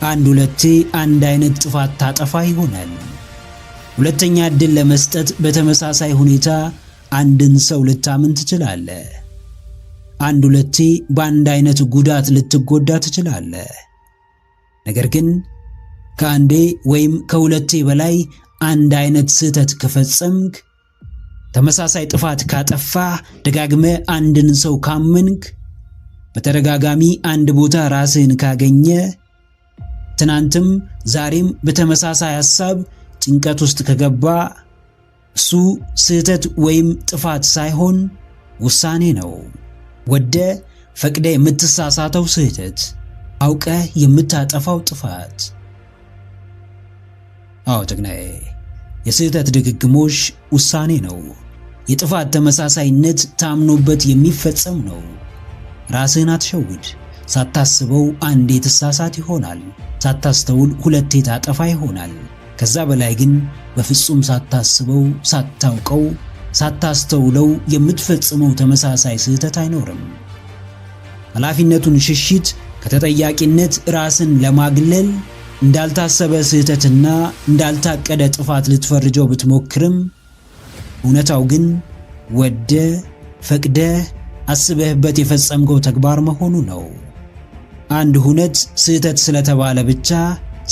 አንድ ሁለቴ አንድ አይነት ጥፋት ታጠፋ ይሆናል። ሁለተኛ ዕድል ለመስጠት በተመሳሳይ ሁኔታ አንድን ሰው ልታምን ትችላለህ። አንድ ሁለቴ በአንድ አይነት ጉዳት ልትጎዳ ትችላለህ። ነገር ግን ከአንዴ ወይም ከሁለቴ በላይ አንድ አይነት ስህተት ከፈጸምክ፣ ተመሳሳይ ጥፋት ካጠፋህ፣ ደጋግመህ አንድን ሰው ካመንክ፣ በተደጋጋሚ አንድ ቦታ ራስህን ካገኘ፣ ትናንትም ዛሬም በተመሳሳይ ሐሳብ ጭንቀት ውስጥ ከገባ፣ እሱ ስህተት ወይም ጥፋት ሳይሆን ውሳኔ ነው። ወደ ፈቅደ የምትሳሳተው ስህተት፣ አውቀህ የምታጠፋው ጥፋት። አዎ ጀግናዬ፣ የስህተት ድግግሞሽ ውሳኔ ነው። የጥፋት ተመሳሳይነት ታምኖበት የሚፈጸም ነው። ራስህን አትሸውድ። ሳታስበው አንዴ ትሳሳት ይሆናል። ሳታስተውል ሁለቴ ታጠፋ ይሆናል። ከዛ በላይ ግን በፍጹም ሳታስበው፣ ሳታውቀው፣ ሳታስተውለው የምትፈጽመው ተመሳሳይ ስህተት አይኖርም። ኃላፊነቱን ሽሽት ከተጠያቂነት ራስን ለማግለል እንዳልታሰበ ስህተትና እንዳልታቀደ ጥፋት ልትፈርጀው ብትሞክርም፣ እውነታው ግን ወደ ፈቅደ አስበህበት የፈጸምከው ተግባር መሆኑ ነው። አንድ ሁነት ስህተት ስለተባለ ብቻ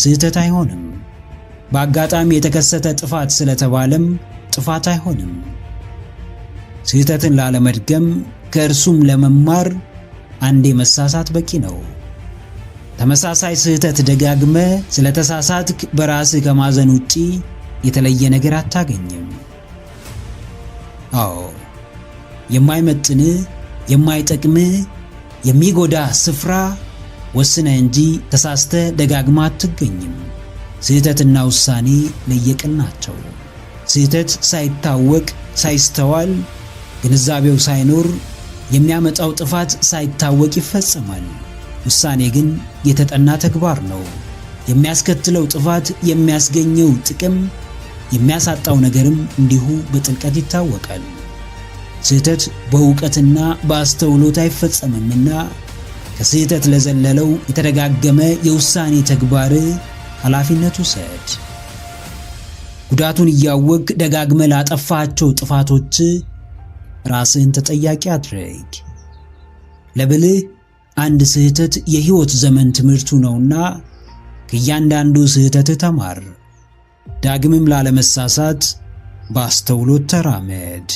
ስህተት አይሆንም። በአጋጣሚ የተከሰተ ጥፋት ስለተባለም ጥፋት አይሆንም። ስህተትን ላለመድገም ከእርሱም ለመማር አንዴ መሳሳት በቂ ነው። ተመሳሳይ ስህተት ደጋግመ ስለተሳሳትክ በራስህ ከማዘን ውጪ የተለየ ነገር አታገኝም። አዎ፣ የማይመጥንህ፣ የማይጠቅምህ፣ የሚጎዳ ስፍራ ወስነህ እንጂ ተሳስተህ ደጋግማ አትገኝም። ስህተትና ውሳኔ ለየቅል ናቸው። ስህተት ሳይታወቅ ሳይስተዋል፣ ግንዛቤው ሳይኖር የሚያመጣው ጥፋት ሳይታወቅ ይፈጸማል። ውሳኔ ግን የተጠና ተግባር ነው። የሚያስከትለው ጥፋት፣ የሚያስገኘው ጥቅም፣ የሚያሳጣው ነገርም እንዲሁ በጥልቀት ይታወቃል። ስህተት በእውቀትና በአስተውሎት አይፈጸምምና ከስህተት ለዘለለው የተደጋገመ የውሳኔ ተግባር ኃላፊነት ውሰድ። ጉዳቱን እያወቅ ደጋግመ ላጠፋቸው ጥፋቶች ራስህን ተጠያቂ አድርግ። ለብልህ አንድ ስህተት የሕይወት ዘመን ትምህርቱ ነውና ከእያንዳንዱ ስህተት ተማር። ዳግምም ላለመሳሳት በአስተውሎት ተራመድ።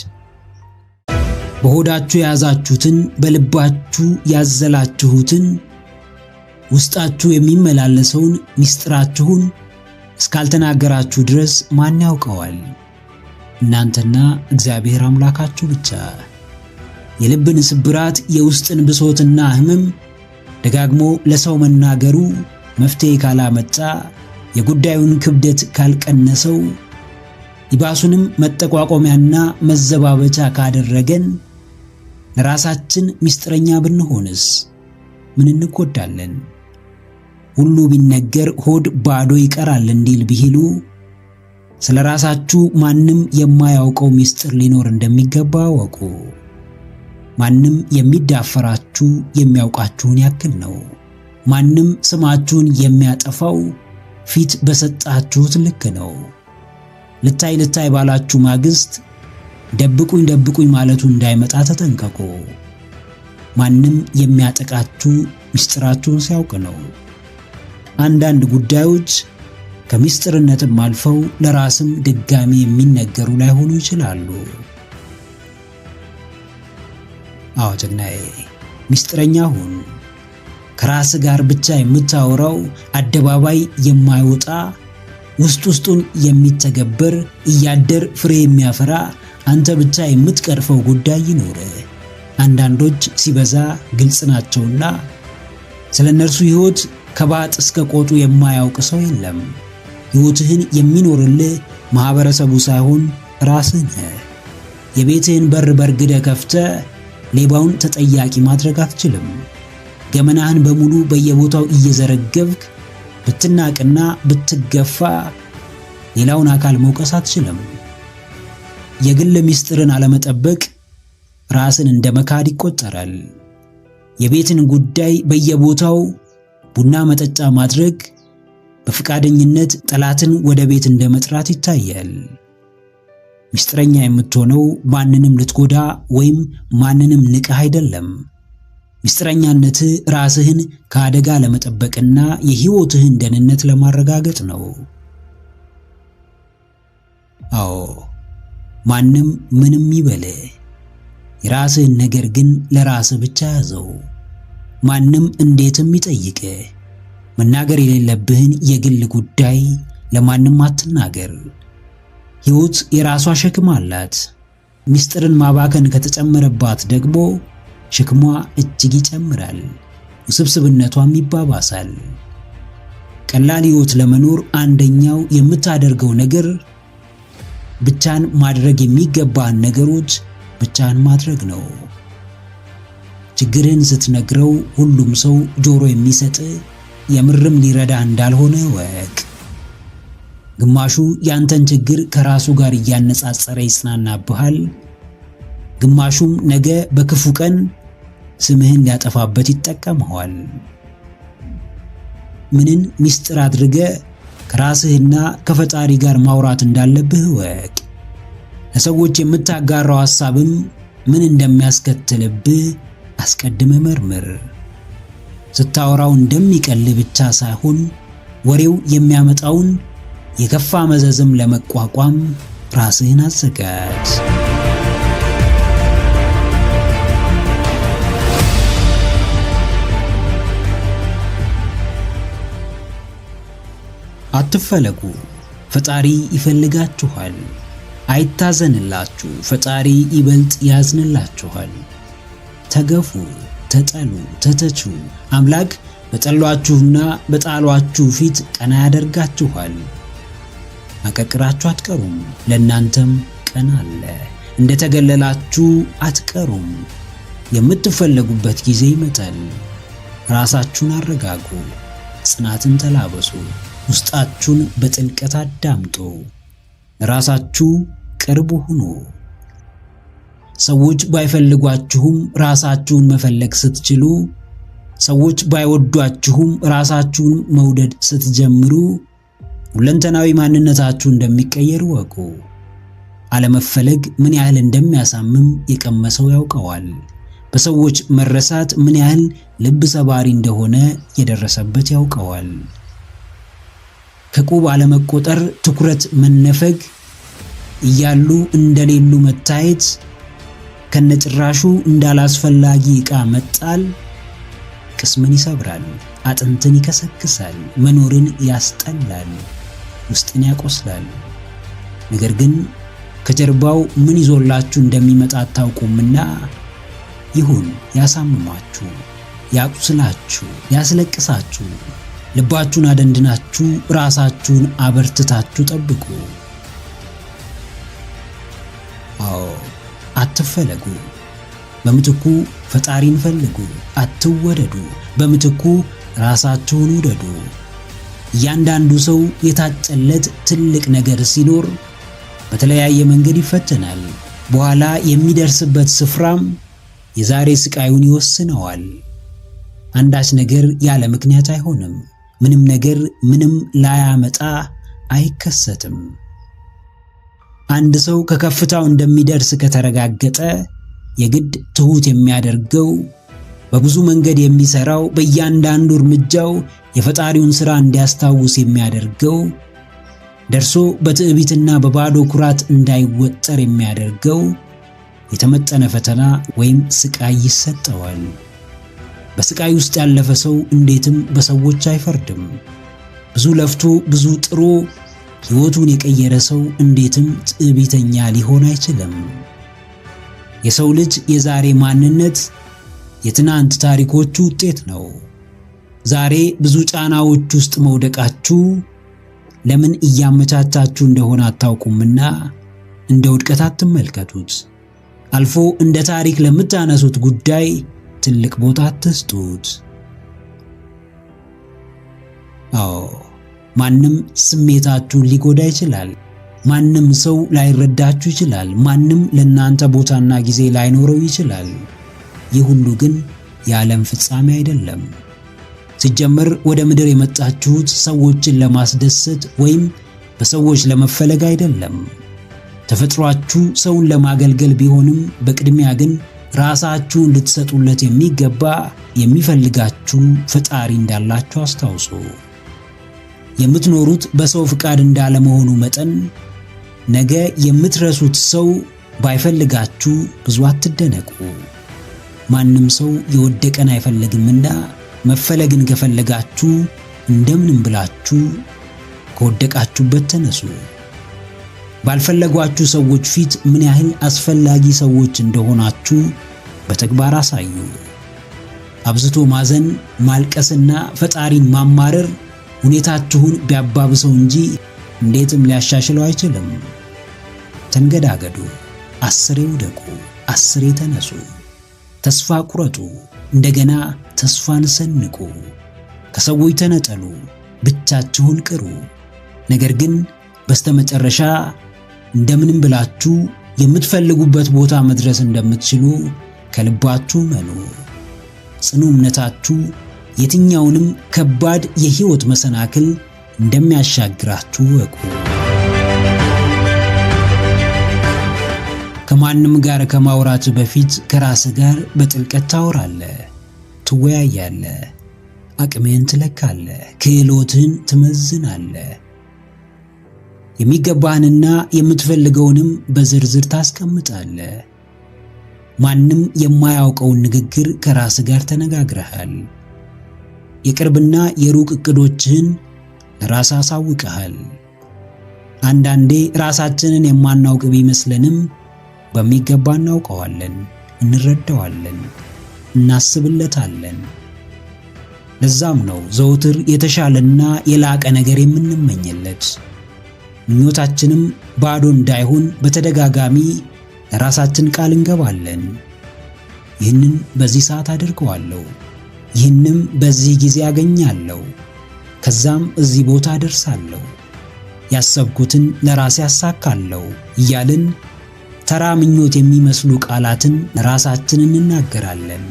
በሆዳችሁ የያዛችሁትን በልባችሁ ያዘላችሁትን ውስጣችሁ የሚመላለሰውን ምስጢራችሁን እስካልተናገራችሁ ድረስ ማን ያውቀዋል? እናንተና እግዚአብሔር አምላካችሁ ብቻ። የልብን ስብራት፣ የውስጥን ብሶትና ሕመም ደጋግሞ ለሰው መናገሩ መፍትሄ ካላመጣ፣ የጉዳዩን ክብደት ካልቀነሰው፣ ይባሱንም መጠቋቆሚያና መዘባበቻ ካደረገን፣ ለራሳችን ምስጢረኛ ብንሆንስ ምን እንጎዳለን? ሁሉ ቢነገር ሆድ ባዶ ይቀራል እንዲል ብሂሉ፣ ስለ ራሳችሁ ማንም የማያውቀው ምስጢር ሊኖር እንደሚገባ አወቁ። ማንም የሚዳፈራችሁ የሚያውቃችሁን ያክል ነው። ማንም ስማችሁን የሚያጠፋው ፊት በሰጣችሁት ልክ ነው። ልታይ ልታይ ባላችሁ ማግስት ደብቁኝ ደብቁኝ ማለቱ እንዳይመጣ ተጠንቀቁ። ማንም የሚያጠቃችሁ ምስጢራችሁን ሲያውቅ ነው። አንዳንድ ጉዳዮች ከምስጢርነትም አልፈው ለራስም ድጋሚ የሚነገሩ ላይሆኑ ይችላሉ። አዎ ጀግናዬ፣ ምስጢረኛ ሁን። ከራስ ጋር ብቻ የምታወራው አደባባይ የማይወጣ ውስጥ ውስጡን የሚተገበር እያደር ፍሬ የሚያፈራ አንተ ብቻ የምትቀርፈው ጉዳይ ይኖር። አንዳንዶች ሲበዛ ግልጽ ናቸውና ስለ እነርሱ ሕይወት ከባጥ እስከ ቆጡ የማያውቅ ሰው የለም። ሕይወትህን የሚኖርልህ ማህበረሰቡ ሳይሆን ራስህ ነህ። የቤትህን በር በርግደህ ከፍተህ ሌባውን ተጠያቂ ማድረግ አትችልም። ገመናህን በሙሉ በየቦታው እየዘረገብክ ብትናቅና ብትገፋ ሌላውን አካል መውቀስ አትችልም። የግል ምስጢርን አለመጠበቅ ራስን እንደ መካድ ይቆጠራል። የቤትን ጉዳይ በየቦታው ቡና መጠጫ ማድረግ በፍቃደኝነት ጠላትን ወደ ቤት እንደ መጥራት ይታያል። ምስጢረኛ የምትሆነው ማንንም ልትጎዳ ወይም ማንንም ንቀህ አይደለም። ምስጢረኛነትህ ራስህን ከአደጋ ለመጠበቅና የሕይወትህን ደህንነት ለማረጋገጥ ነው። አዎ፣ ማንም ምንም ይበል፣ የራስህን ነገር ግን ለራስህ ብቻ ያዘው። ማንም እንዴትም ይጠይቅ፣ መናገር የሌለብህን የግል ጉዳይ ለማንም አትናገር። ሕይወት የራሷ ሸክም አላት። ምስጢርን ማባከን ከተጨመረባት ደግሞ ሸክሟ እጅግ ይጨምራል፣ ውስብስብነቷም ይባባሳል። ቀላል ሕይወት ለመኖር አንደኛው የምታደርገው ነገር ብቻን ማድረግ የሚገባህን ነገሮች ብቻን ማድረግ ነው። ችግርን ስትነግረው ሁሉም ሰው ጆሮ የሚሰጥ የምርም ሊረዳ እንዳልሆነ ወቅ። ግማሹ ያንተን ችግር ከራሱ ጋር እያነጻጸረ ይጽናናብሃል፣ ግማሹም ነገ በክፉ ቀን ስምህን ሊያጠፋበት ይጠቀመዋል። ምንን ምስጢር አድርገ ከራስህና ከፈጣሪ ጋር ማውራት እንዳለብህ ወቅ። ለሰዎች የምታጋራው ሐሳብም ምን እንደሚያስከትልብህ አስቀድመ መርምር። ስታወራው እንደሚቀል ብቻ ሳይሆን ወሬው የሚያመጣውን የከፋ መዘዝም ለመቋቋም ራስህን አዘጋጅ። አትፈለጉ፣ ፈጣሪ ይፈልጋችኋል። አይታዘንላችሁ፣ ፈጣሪ ይበልጥ ያዝንላችኋል። ተገፉ፣ ተጠሉ፣ ተተቹ፣ አምላክ በጠሏችሁና በጣሏችሁ ፊት ቀና ያደርጋችኋል። አቀርቅራችሁ አትቀሩም፣ ለእናንተም ቀን አለ። እንደተገለላችሁ አትቀሩም። የምትፈለጉበት ጊዜ ይመጣል። ራሳችሁን አረጋጉ፣ ጽናትን ተላበሱ፣ ውስጣችሁን በጥልቀት አዳምጡ፣ ራሳችሁ ቅርብ ሁኑ። ሰዎች ባይፈልጓችሁም ራሳችሁን መፈለግ ስትችሉ፣ ሰዎች ባይወዷችሁም ራሳችሁን መውደድ ስትጀምሩ ሁለንተናዊ ማንነታችሁ እንደሚቀየር ወቁ። አለመፈለግ ምን ያህል እንደሚያሳምም የቀመሰው ያውቀዋል። በሰዎች መረሳት ምን ያህል ልብ ሰባሪ እንደሆነ የደረሰበት ያውቀዋል። ከቁብ አለመቆጠር፣ ትኩረት መነፈግ፣ እያሉ እንደሌሉ መታየት፣ ከነጭራሹ እንዳላስፈላጊ ዕቃ መጣል ቅስምን ይሰብራል፣ አጥንትን ይከሰክሳል፣ መኖርን ያስጠላል፣ ውስጥን ያቆስላል። ነገር ግን ከጀርባው ምን ይዞላችሁ እንደሚመጣ አታውቁምና ይሁን ያሳምማችሁ፣ ያቁስላችሁ፣ ያስለቅሳችሁ፣ ልባችሁን አደንድናችሁ ራሳችሁን አበርትታችሁ ጠብቁ። አዎ አትፈለጉ፣ በምትኩ ፈጣሪን ፈልጉ። አትወደዱ፣ በምትኩ ራሳችሁን ውደዱ። እያንዳንዱ ሰው የታጨለት ትልቅ ነገር ሲኖር በተለያየ መንገድ ይፈተናል። በኋላ የሚደርስበት ስፍራም የዛሬ ስቃዩን ይወስነዋል። አንዳች ነገር ያለ ምክንያት አይሆንም። ምንም ነገር ምንም ላያመጣ አይከሰትም። አንድ ሰው ከከፍታው እንደሚደርስ ከተረጋገጠ የግድ ትሁት የሚያደርገው፣ በብዙ መንገድ የሚሰራው፣ በእያንዳንዱ እርምጃው የፈጣሪውን ሥራ እንዲያስታውስ የሚያደርገው፣ ደርሶ በትዕቢትና በባዶ ኩራት እንዳይወጠር የሚያደርገው የተመጠነ ፈተና ወይም ስቃይ ይሰጠዋል። በስቃይ ውስጥ ያለፈ ሰው እንዴትም በሰዎች አይፈርድም። ብዙ ለፍቶ ብዙ ጥሮ ሕይወቱን የቀየረ ሰው እንዴትም ትዕቢተኛ ሊሆን አይችልም። የሰው ልጅ የዛሬ ማንነት የትናንት ታሪኮቹ ውጤት ነው። ዛሬ ብዙ ጫናዎች ውስጥ መውደቃችሁ ለምን እያመቻቻችሁ እንደሆነ አታውቁምና እንደ ውድቀት አትመልከቱት። አልፎ እንደ ታሪክ ለምታነሱት ጉዳይ ትልቅ ቦታ አትስጡት። አዎ ማንም ስሜታችሁን ሊጎዳ ይችላል። ማንም ሰው ላይረዳችሁ ይችላል። ማንም ለእናንተ ቦታና ጊዜ ላይኖረው ይችላል። ይህ ሁሉ ግን የዓለም ፍጻሜ አይደለም። ሲጀመር ወደ ምድር የመጣችሁት ሰዎችን ለማስደሰት ወይም በሰዎች ለመፈለግ አይደለም። ተፈጥሯችሁ ሰውን ለማገልገል ቢሆንም በቅድሚያ ግን ራሳችሁን ልትሰጡለት የሚገባ የሚፈልጋችሁ ፈጣሪ እንዳላችሁ አስታውሱ። የምትኖሩት በሰው ፍቃድ እንዳለመሆኑ መጠን ነገ የምትረሱት ሰው ባይፈልጋችሁ ብዙ አትደነቁ። ማንም ሰው የወደቀን አይፈልግምና መፈለግን ከፈለጋችሁ እንደምንም ብላችሁ ከወደቃችሁበት ተነሱ። ባልፈለጓችሁ ሰዎች ፊት ምን ያህል አስፈላጊ ሰዎች እንደሆናችሁ በተግባር አሳዩ። አብዝቶ ማዘን፣ ማልቀስና ፈጣሪን ማማረር ሁኔታችሁን ቢያባብሰው እንጂ እንዴትም ሊያሻሽለው አይችልም። ተንገዳገዱ፣ አስሬ ውደቁ፣ አስሬ ተነሱ። ተስፋ ቁረጡ፣ እንደገና ተስፋን ሰንቁ። ከሰዎች ተነጠሉ፣ ብቻችሁን ቅሩ። ነገር ግን በስተመጨረሻ እንደምንም ብላችሁ የምትፈልጉበት ቦታ መድረስ እንደምትችሉ ከልባችሁ መኑ። ጽኑ እምነታችሁ የትኛውንም ከባድ የሕይወት መሰናክል እንደሚያሻግራችሁ ወቁ። ከማንም ጋር ከማውራት በፊት ከራስ ጋር በጥልቀት ታወራለህ፣ ትወያያለህ፣ አቅምህን ትለካለህ፣ ክህሎትህን ትመዝናለህ። የሚገባህንና የምትፈልገውንም በዝርዝር ታስቀምጣለህ። ማንም የማያውቀውን ንግግር ከራስ ጋር ተነጋግረሃል። የቅርብና የሩቅ እቅዶችህን ለራስ አሳውቀሃል። አንዳንዴ ራሳችንን የማናውቅ ቢመስለንም በሚገባ እናውቀዋለን፣ እንረዳዋለን፣ እናስብለታለን። ለዛም ነው ዘውትር የተሻለና የላቀ ነገር የምንመኝለት። ምኞታችንም ባዶ እንዳይሆን በተደጋጋሚ ለራሳችን ቃል እንገባለን። ይህንን በዚህ ሰዓት አደርገዋለሁ፣ ይህንም በዚህ ጊዜ አገኛለሁ፣ ከዛም እዚህ ቦታ ደርሳለሁ፣ ያሰብኩትን ለራሴ ያሳካለሁ እያልን ተራ ምኞት የሚመስሉ ቃላትን ለራሳችን እንናገራለን።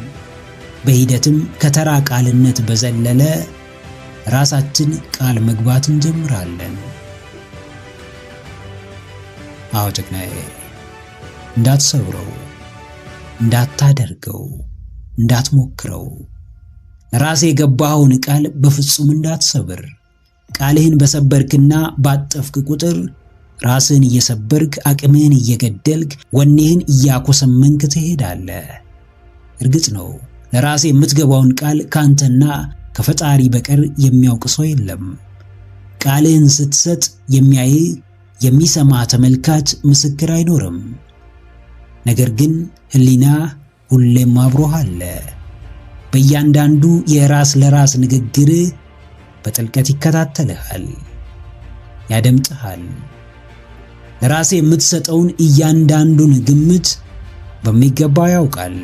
በሂደትም ከተራ ቃልነት በዘለለ ራሳችን ቃል መግባት እንጀምራለን። አዎ ጀግናዬ፣ እንዳትሰብረው፣ እንዳታደርገው፣ እንዳትሞክረው። ለራስህ የገባኸውን ቃል በፍጹም እንዳትሰብር። ቃልህን በሰበርክና ባጠፍክ ቁጥር ራስህን እየሰበርክ አቅምህን እየገደልክ ወኔህን እያኮሰመንክ ትሄዳለህ። እርግጥ ነው ለራስህ የምትገባውን ቃል ካንተና ከፈጣሪ በቀር የሚያውቅ ሰው የለም። ቃልህን ስትሰጥ የሚያይ የሚሰማ ተመልካች ምስክር አይኖርም። ነገር ግን ሕሊና ሁሌም አብሮህ አለ። በእያንዳንዱ የራስ ለራስ ንግግር በጥልቀት ይከታተልሃል፣ ያደምጥሃል። ለራስህ የምትሰጠውን እያንዳንዱን ግምት በሚገባ ያውቃል።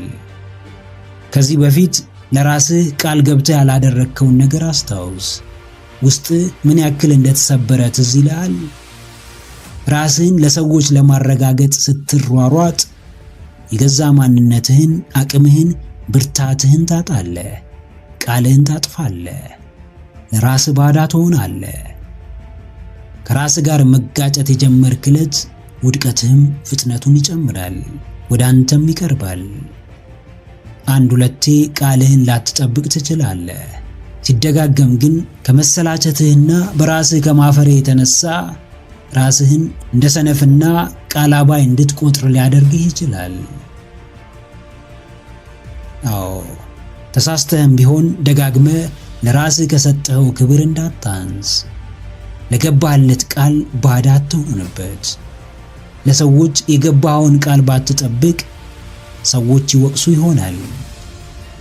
ከዚህ በፊት ለራስህ ቃል ገብተህ ያላደረግከውን ነገር አስታውስ። ውስጥ ምን ያክል እንደተሰበረ ትዝ ይልሃል? ራስህን ለሰዎች ለማረጋገጥ ስትሯሯጥ የገዛ ማንነትህን፣ አቅምህን፣ ብርታትህን ታጣለህ። ቃልህን ታጥፋለህ። ለራስህ ባዳ ትሆናለህ። ከራስህ ጋር መጋጨት የጀመርክ ዕለት ውድቀትህም ፍጥነቱን ይጨምራል፣ ወደ አንተም ይቀርባል። አንድ ሁለቴ ቃልህን ላትጠብቅ ትችላለህ። ሲደጋገም ግን ከመሰላቸትህና በራስህ ከማፈርህ የተነሳ ራስህን እንደ ሰነፍና ቃል አባይ እንድትቆጥር ሊያደርግህ ይችላል። አዎ ተሳስተህም ቢሆን ደጋግመህ ለራስህ ከሰጠኸው ክብር እንዳታንስ። ለገባህለት ቃል ባዳ አትሁንበት። ለሰዎች የገባኸውን ቃል ባትጠብቅ ሰዎች ይወቅሱ ይሆናል።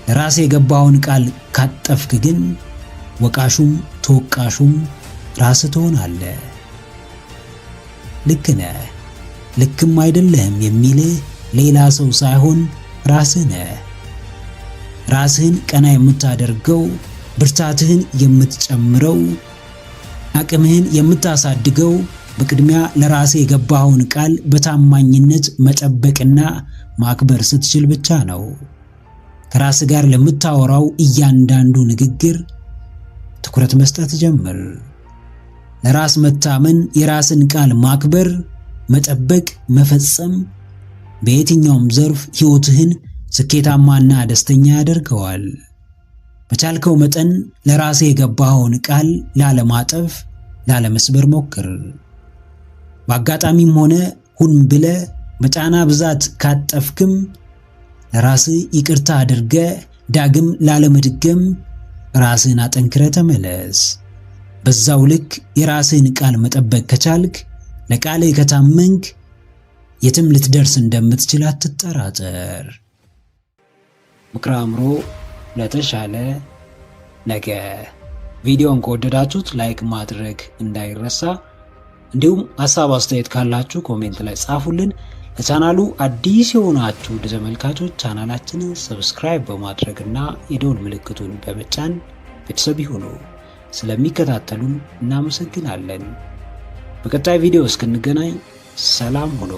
ለራስህ የገባኸውን ቃል ካጠፍክ ግን ወቃሹም ተወቃሹም ራስህ ትሆናለህ። ልክ ነህ፣ ልክም አይደለህም የሚልህ ሌላ ሰው ሳይሆን ራስህ ነህ። ራስህን ቀና የምታደርገው፣ ብርታትህን የምትጨምረው፣ አቅምህን የምታሳድገው በቅድሚያ ለራስህ የገባኸውን ቃል በታማኝነት መጠበቅና ማክበር ስትችል ብቻ ነው። ከራስህ ጋር ለምታወራው እያንዳንዱ ንግግር ትኩረት መስጠት ጀምር። ለራስ መታመን፣ የራስን ቃል ማክበር፣ መጠበቅ፣ መፈጸም በየትኛውም ዘርፍ ሕይወትህን ስኬታማና ደስተኛ ያደርገዋል። በቻልከው መጠን ለራስህ የገባኸውን ቃል ላለማጠፍ፣ ላለመስበር ሞክር። በአጋጣሚም ሆነ ሁን ብለህ በጫና ብዛት ካጠፍክም ለራስህ ይቅርታ አድርገህ ዳግም ላለመድገም ራስህን አጠንክረህ ተመለስ። በዛው ልክ የራስህን ቃል መጠበቅ ከቻልክ፣ ለቃልህ ከታመንክ የትም ልትደርስ እንደምትችል አትጠራጠር። ምክረ አእምሮ ለተሻለ ነገ። ቪዲዮን ከወደዳችሁት ላይክ ማድረግ እንዳይረሳ፣ እንዲሁም ሐሳብ አስተያየት ካላችሁ ኮሜንት ላይ ጻፉልን። ለቻናሉ አዲስ የሆናችሁ ተመልካቾች ቻናላችንን ሰብስክራይብ በማድረግና የደወል ምልክቱን በመጫን ቤተሰብ ይሁኑ። ስለሚከታተሉን እናመሰግናለን። በቀጣይ ቪዲዮ እስክንገናኝ ሰላም ሁኑ።